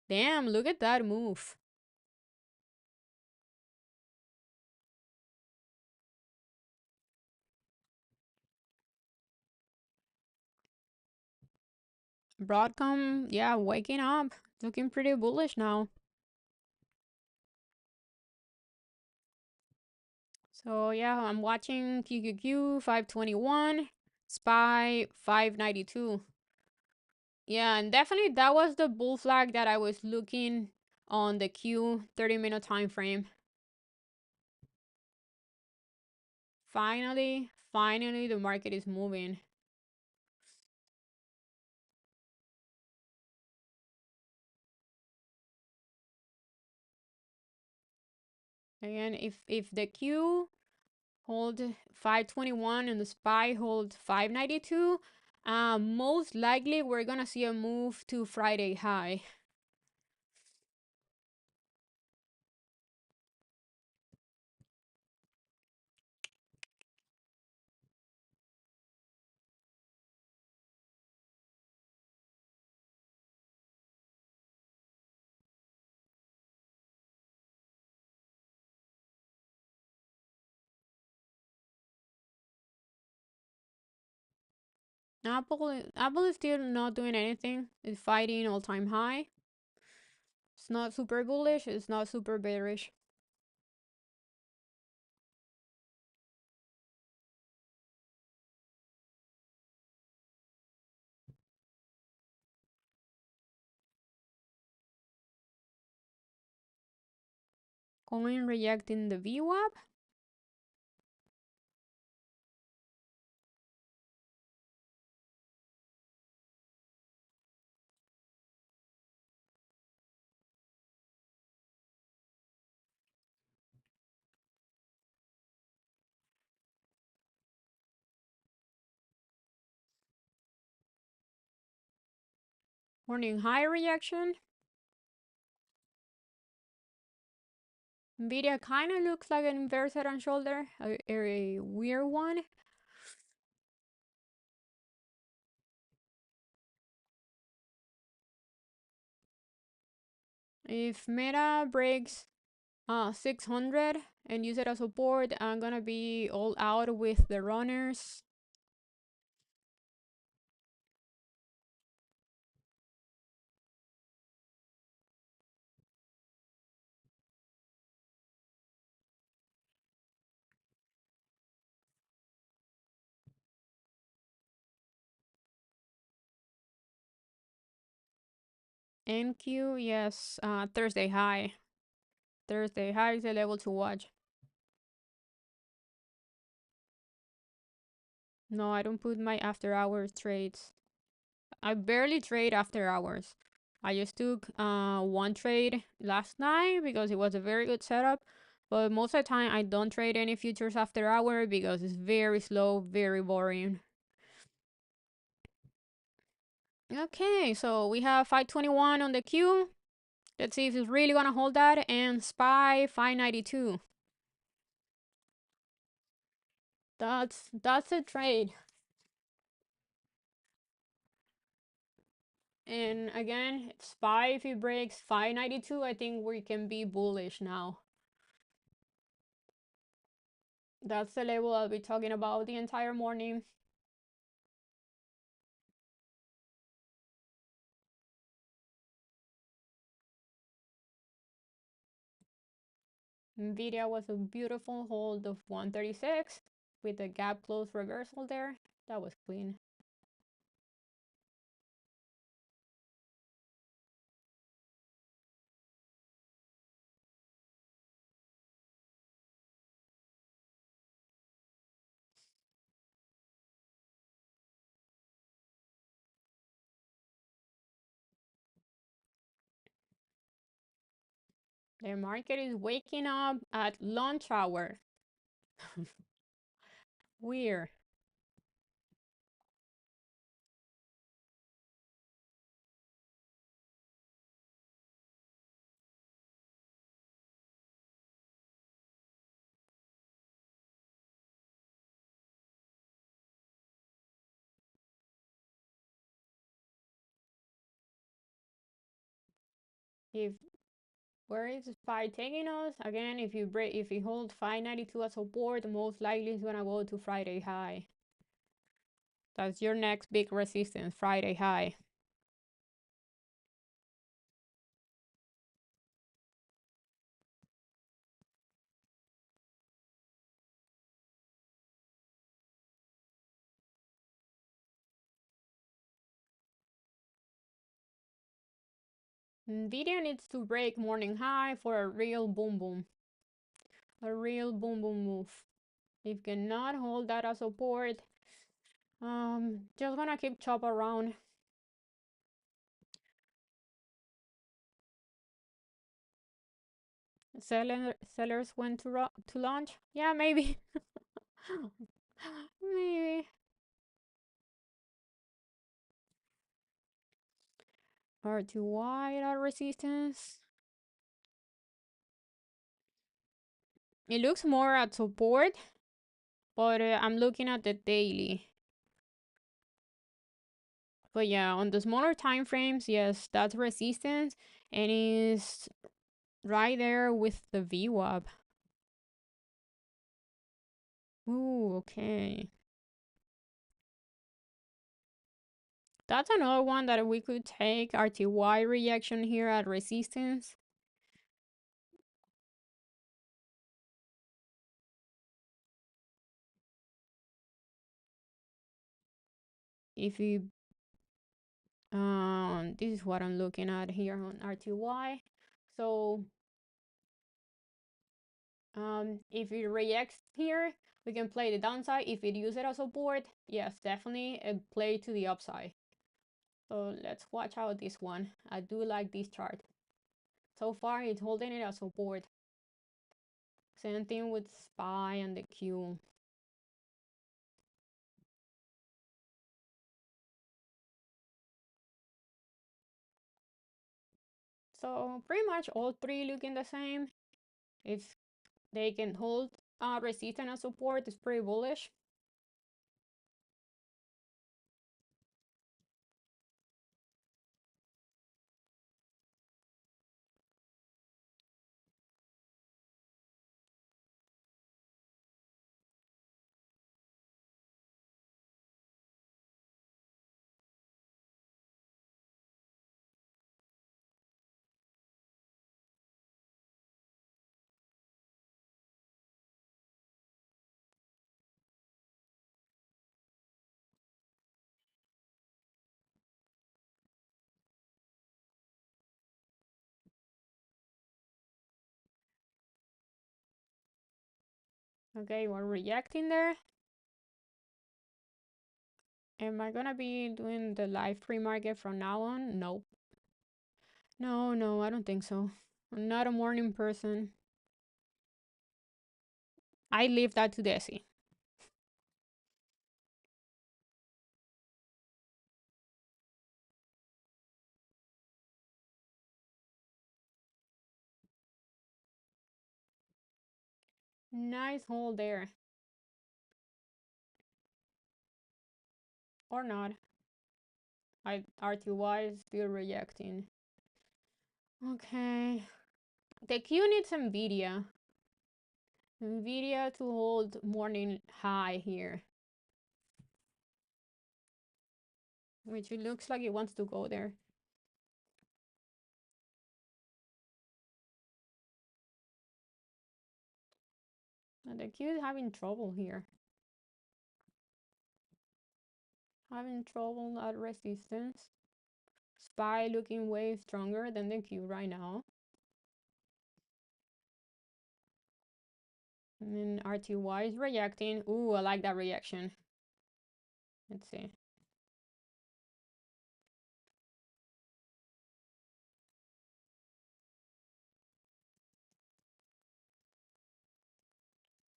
S1: Damn, look at that move. Broadcom, yeah, waking up. Looking pretty bullish now. So yeah, I'm watching QQQ 521, SPY 592. Yeah, and definitely that was the bull flag that I was looking on the Q 30-minute time frame. Finally, the market is moving. Again, if the Q hold 521 and the SPY hold 592, most likely we're gonna see a move to Friday high. Apple is still not doing anything. It's fighting all-time high. It's not super bullish. It's not super bearish. Coin rejecting the VWAP. Morning high rejection. Nvidia kind of looks like an inverse head and shoulder, a weird one. If Meta breaks 600 and use it as support, I'm gonna be all out with the runners. NQ, yes, Thursday high. Thursday high is the level to watch. No, I don't put my after hours trades. I barely trade after hours. I just took one trade last night because it was a very good setup. But most of the time, I don't trade any futures after hour because it's very slow, very boring. Okay, so we have 521 on the queue. Let's see if it's really gonna hold that. And SPY 592. That's a trade. And again, SPY, if it breaks 592, I think we can be bullish now. That's the level I'll be talking about the entire morning. Nvidia was a beautiful hold of 136 with a gap close reversal there. That was clean. The market is waking up at lunch hour. Weird. If Where is SPY taking us? Again, if you hold 592 as support, most likely it's gonna go to Friday high. That's your next big resistance, Friday high. Nvidia needs to break morning high for a real boom boom. A real boom boom move. If cannot hold that as support, just gonna keep chop around. Sellers went to launch. Yeah, maybe. Maybe. Or too wide our resistance. It looks more at support, but I'm looking at the daily. But yeah, on the smaller time frames, yes, that's resistance, and it's right there with the VWAP. Ooh, okay. That's another one that we could take, RTY reaction here at resistance. If you, this is what I'm looking at here on RTY. So, if it reacts here, we can play the downside. If it uses it as support, yes, definitely play to the upside. So let's watch out this one. I do like this chart. So far, it's holding it as support. Same thing with SPY and the Q. So pretty much all three looking the same. If they can hold resistance and support, it's pretty bullish. Okay, we're reacting there. Am I gonna be doing the live pre-market from now on? Nope. No, I don't think so. I'm not a morning person. I leave that to Desi. Nice hold there. Or not. RTY is still reacting. Okay. The Q needs Nvidia. Nvidia to hold morning high here. Which it looks like it wants to go there. And the Q is having trouble here. Having trouble at resistance. SPY looking way stronger than the Q right now. And then RTY is reacting. Ooh, I like that reaction. Let's see.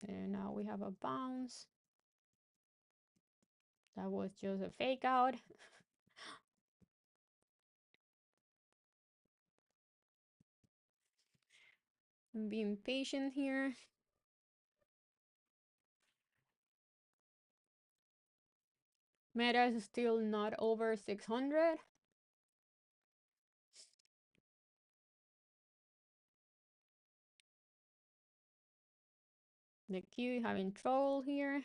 S1: And now we have a bounce. That was just a fake out. I'm being patient here. Meta is still not over 600. The Q having trouble here.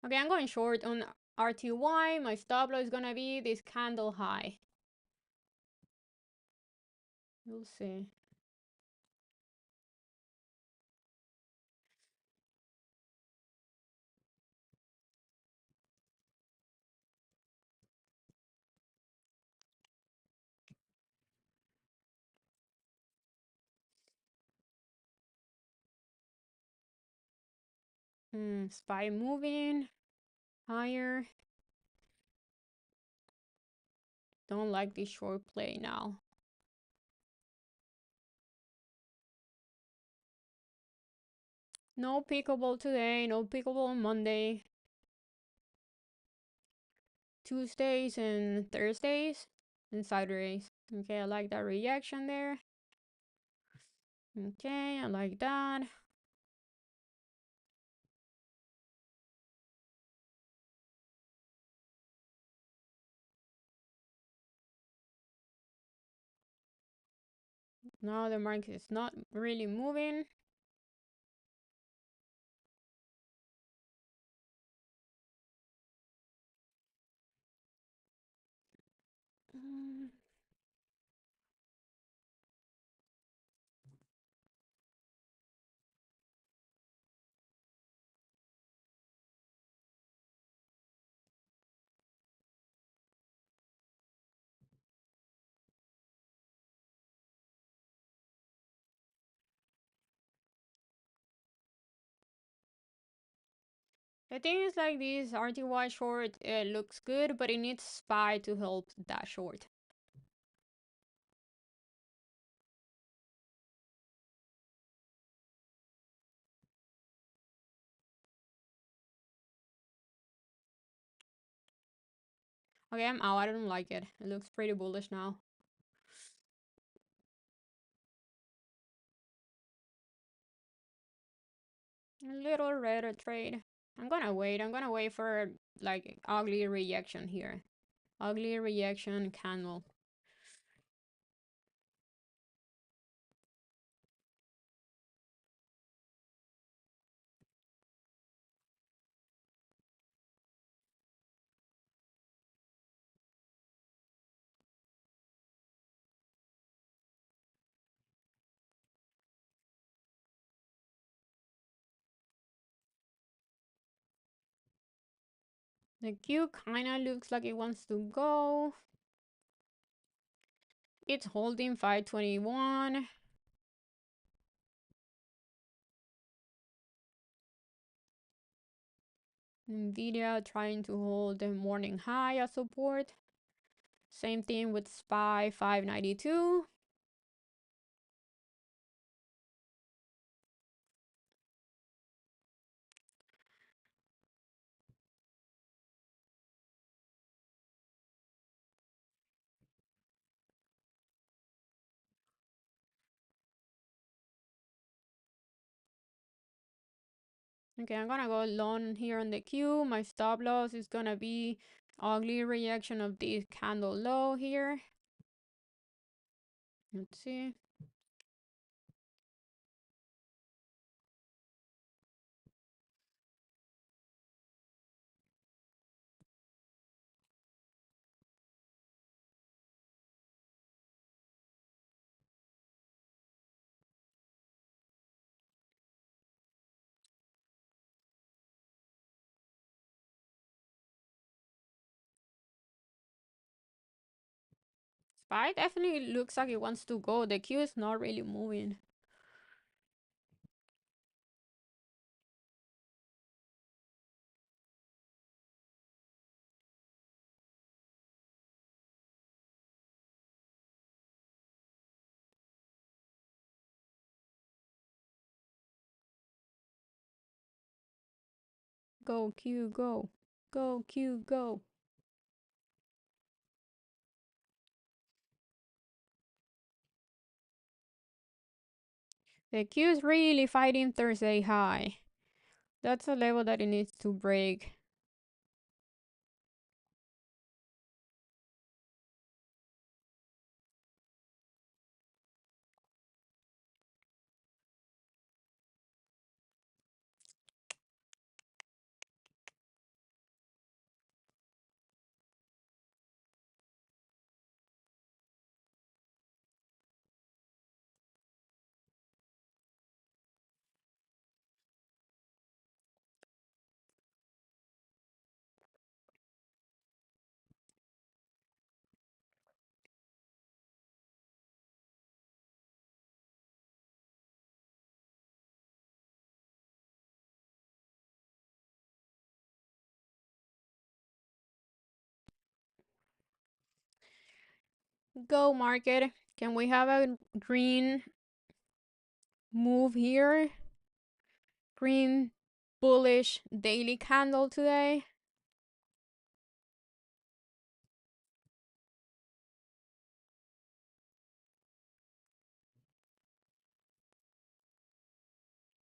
S1: Okay, I'm going short on RTY. My stop loss is gonna be this candle high. We'll see. SPY moving higher. Don't like this short play now. No pickable today, no pickable on Monday. Tuesdays and Thursdays and Saturdays. Okay, I like that reaction there. Okay, I like that. Now the market is not really moving. The thing is like this RTY short looks good, but it needs SPY to help that short. Okay, I'm out. I don't like it. It looks pretty bullish now. A little redder trade. I'm gonna wait. I'm gonna wait for like ugly reaction here. Ugly reaction candle. The Q kinda looks like it wants to go. It's holding 521. Nvidia trying to hold the morning high as support. Same thing with SPY 592. Okay, I'm gonna go long here on the Q. My stop loss is gonna be ugly reaction of this candle low here. Let's see. SPY definitely looks like it wants to go. The Q is not really moving. Go, Q, go. Go, Q, go. The Q is really fighting Thursday high. That's a level that it needs to break. Go, market. Can we have a green move here? Green bullish daily candle today.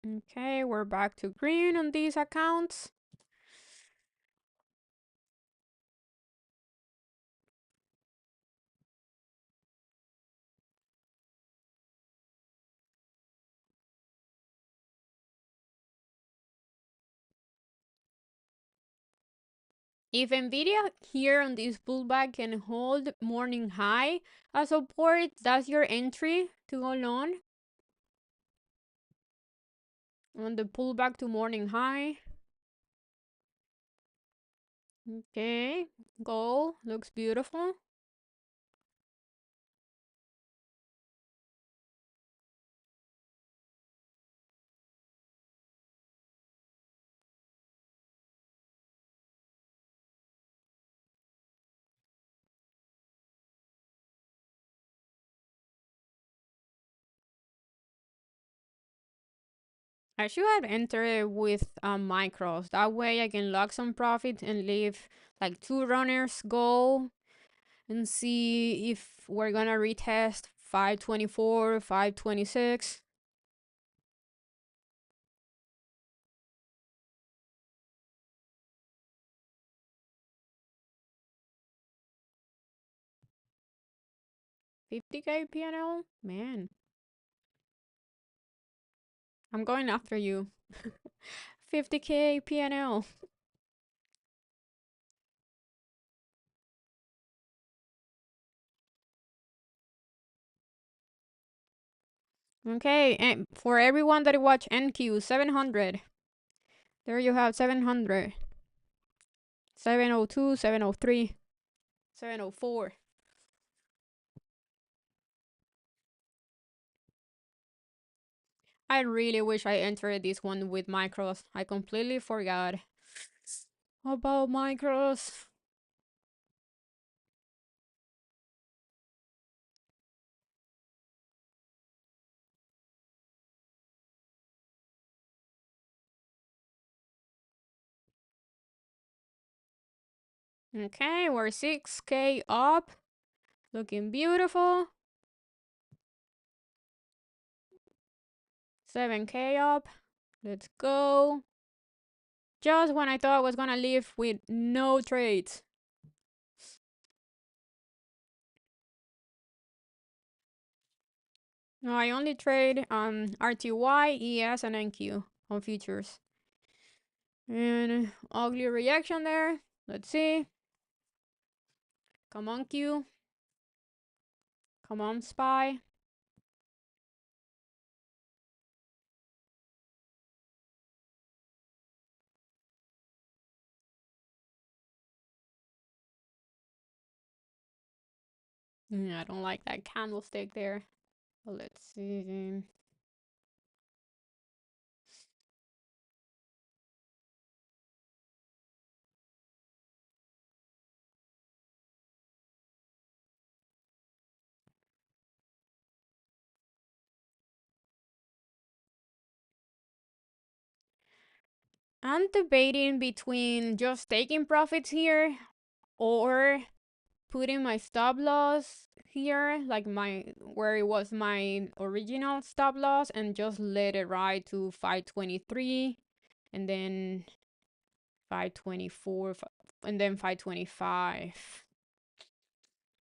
S1: Okay, we're back to green on these accounts. If Nvidia here on this pullback can hold morning high as support, that's your entry to go long on the pullback to morning high. Okay, gold looks beautiful. I should have entered with micros. That way I can lock some profit and leave like two runners go and see if we're gonna retest 524, 526. $50K PNL? Man, I'm going after you. 50K PNL. Okay, and for everyone that watch NQ, 700. There you have 700. 702, 703, 704. I really wish I entered this one with micros. I completely forgot about micros. Okay, we're 6K up. Looking beautiful. 7K up. Let's go. Just when I thought I was gonna leave with no trades. No, I only trade RTY, ES, and NQ on futures. And ugly reaction there. Let's see. Come on, Q. Come on, SPY. I don't like that candlestick there. But let's see. I'm debating between just taking profits here or putting my stop loss here, like my where it was my original stop loss, and just let it ride to 523 and then 524 and then 525.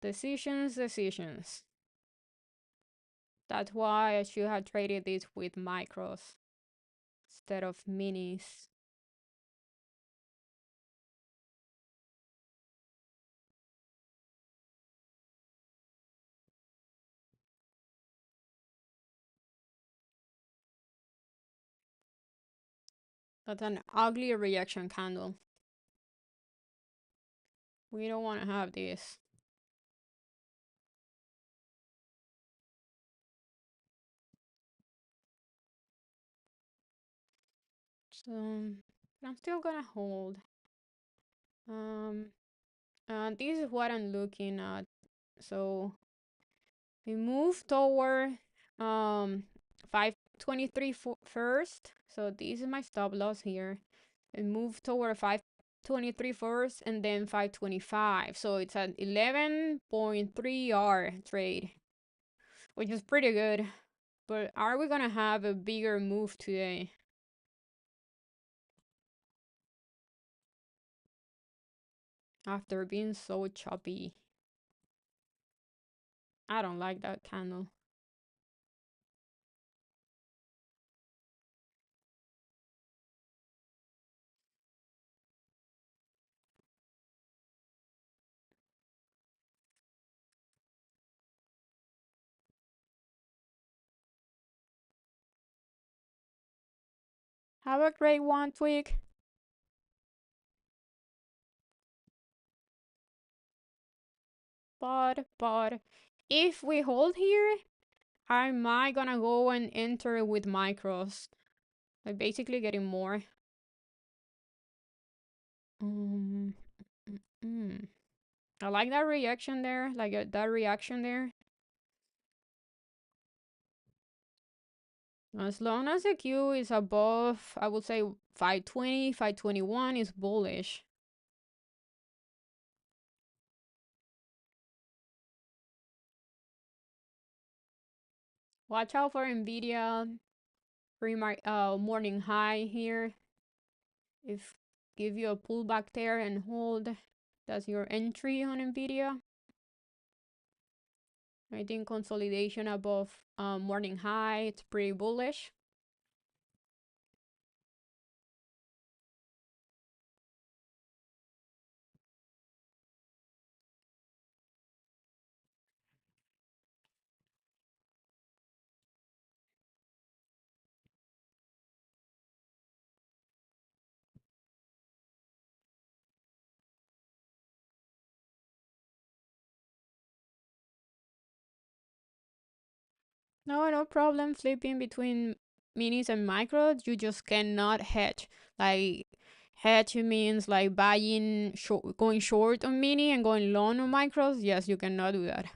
S1: Decisions. That's why I should have traded this with micros instead of minis. That's an ugly reaction candle. We don't want to have this. So I'm still gonna hold. Um, this is what I'm looking at. So we move toward 523 first. So this is my stop loss here. We move toward 523 first and then 525. So it's an 11.3 R trade, which is pretty good. But are we gonna have a bigger move today? After being so choppy. I don't like that candle. Have a great one, Twig. But if we hold here, I might gonna go and enter with micros. Like basically getting more. Um, I like that reaction there. Like that reaction there. As long as the Q is above, I would say 520, 521 is bullish. Watch out for Nvidia morning high here. If give you a pullback there and hold, that's your entry on Nvidia. I think consolidation above morning high, it's pretty bullish. No problem flipping between minis and micros. You just cannot hedge. Like hedge means like buying going short on mini and going long on micros. Yes, you cannot do that.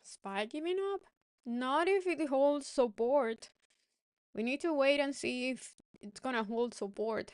S1: SPY giving up? Not if it holds support. We need to wait and see if it's gonna hold support.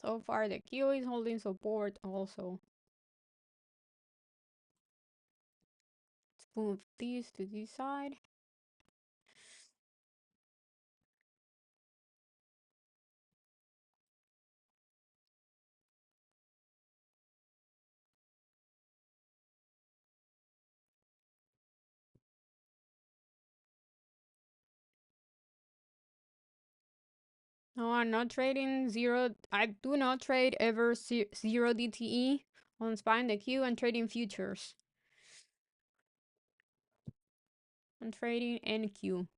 S1: So far, the Q is holding support also. Let's move these to this side. No, I'm not trading zero. I do not trade ever zero DTE on SPY and the Q. I'm trading futures. I'm trading NQ.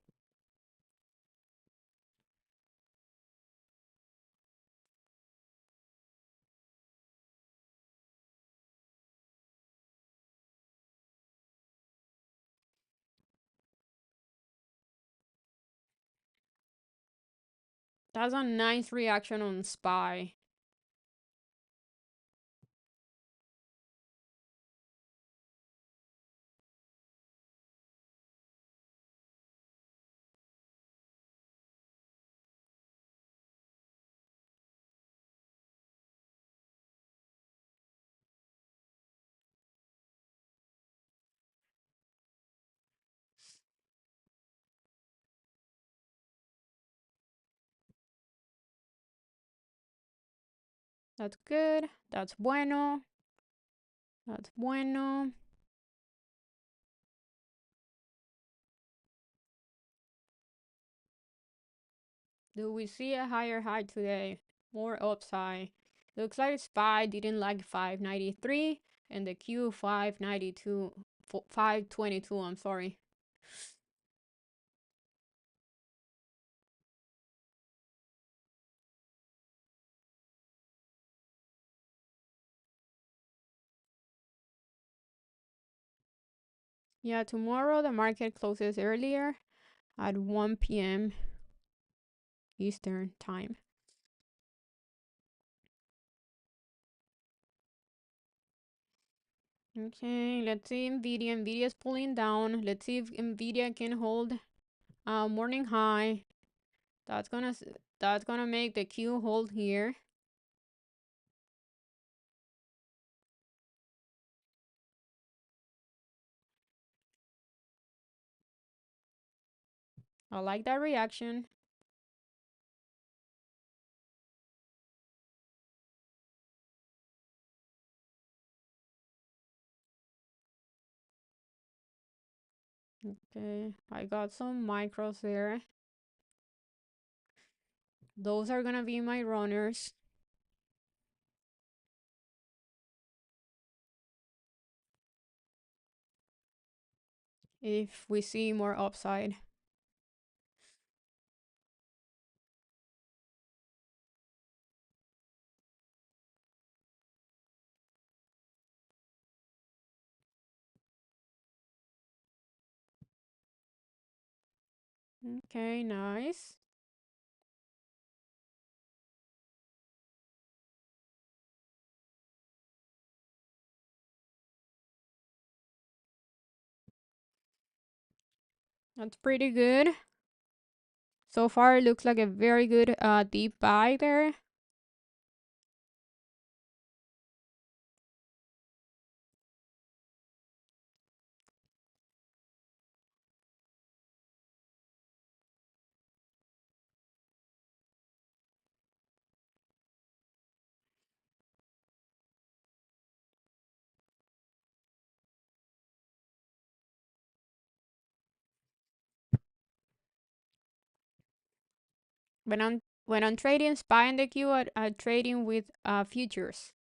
S1: That's a nice reaction on SPY. That's good. That's bueno. That's bueno. Do we see a higher high today? More upside. Looks like SPY didn't like 593 and the Q 592, 522, I'm sorry. Yeah, tomorrow the market closes earlier at 1 p.m. Eastern time. Okay, let's see Nvidia. Nvidia is pulling down. Let's see if Nvidia can hold a morning high. That's gonna make the Q hold here. I like that reaction. Okay, I got some micros there. Those are gonna be my runners. If we see more upside. Okay, nice. That's pretty good. So far, it looks like a very good deep buy there. When I'm trading SPY and the Q, I'm trading with futures.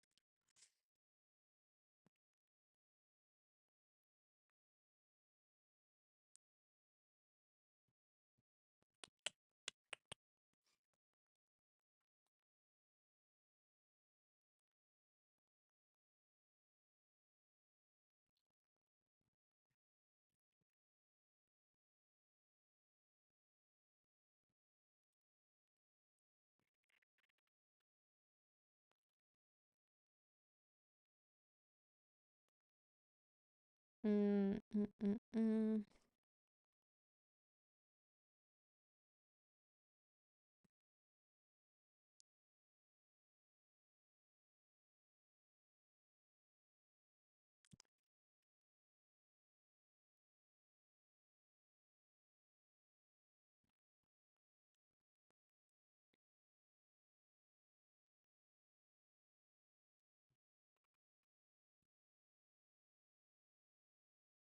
S1: Mm, mm, mm, mm.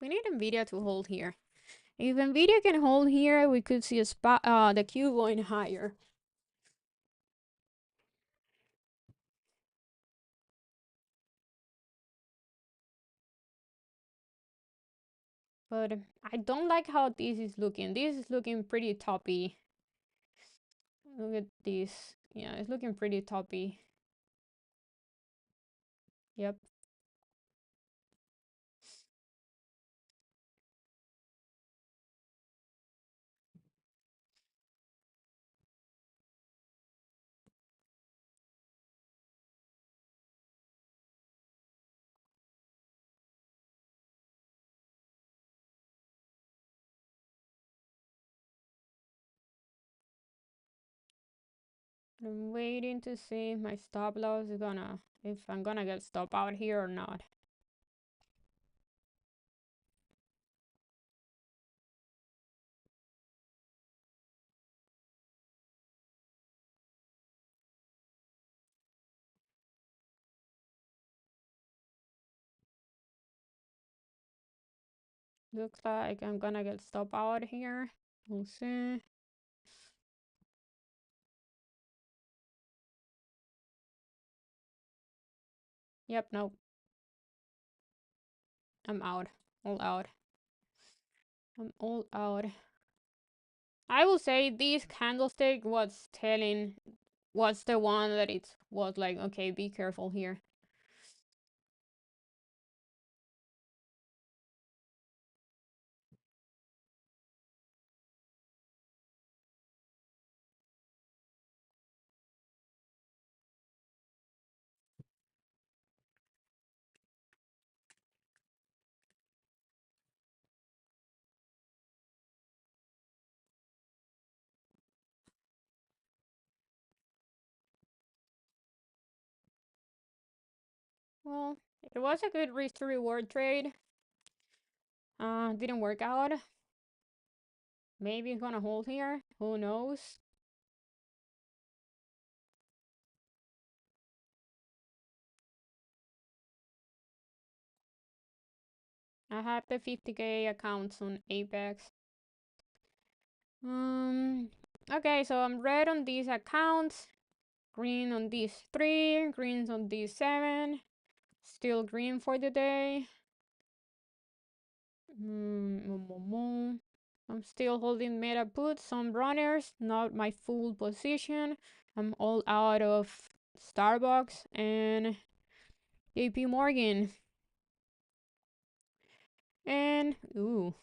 S1: We need Nvidia to hold here. If Nvidia can hold here, we could see a spot, the Q going higher. But I don't like how this is looking. This is looking pretty toppy. Look at this. Yeah, it's looking pretty toppy. Yep. I'm waiting to see if my stop loss is gonna, if I'm gonna get stop out here or not. Looks like I'm gonna get stop out here. We'll see. Yep, nope. I'm out. All out. I'm all out. I will say this candlestick was telling, was the one that it was like, okay, be careful here. Well, it was a good risk to reward trade. Didn't work out. Maybe it's gonna hold here. Who knows? I have the 50K accounts on Apex. Okay, so I'm red on these accounts, green on these 3, greens on these 7, still green for the day. I'm still holding meta puts, some runners, not my full position. I'm all out of Starbucks and JP Morgan. And, ooh.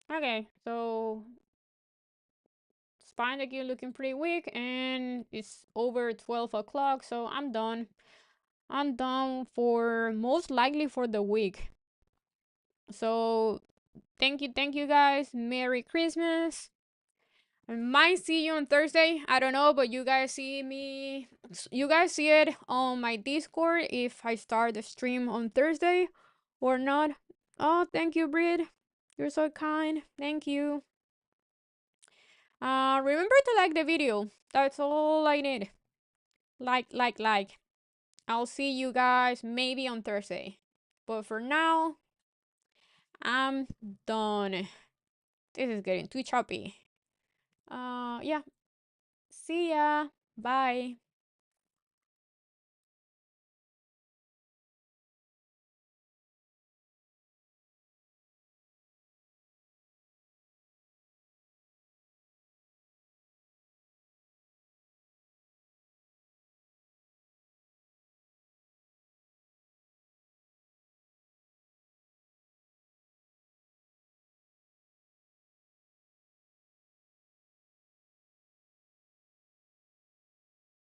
S1: Okay, so spine again looking pretty weak, and it's over 12 o'clock, so I'm done. I'm done for most likely for the week. So thank you guys. Merry Christmas. I might see you on Thursday. I don't know, but you guys see me. You guys see it on my Discord if I start the stream on Thursday or not. Oh, thank you, Brid. You're so kind. Thank you. Remember to like the video. That's all I need. Like. I'll see you guys maybe on Thursday. But for now, I'm done. This is getting too choppy. Yeah. See ya. Bye.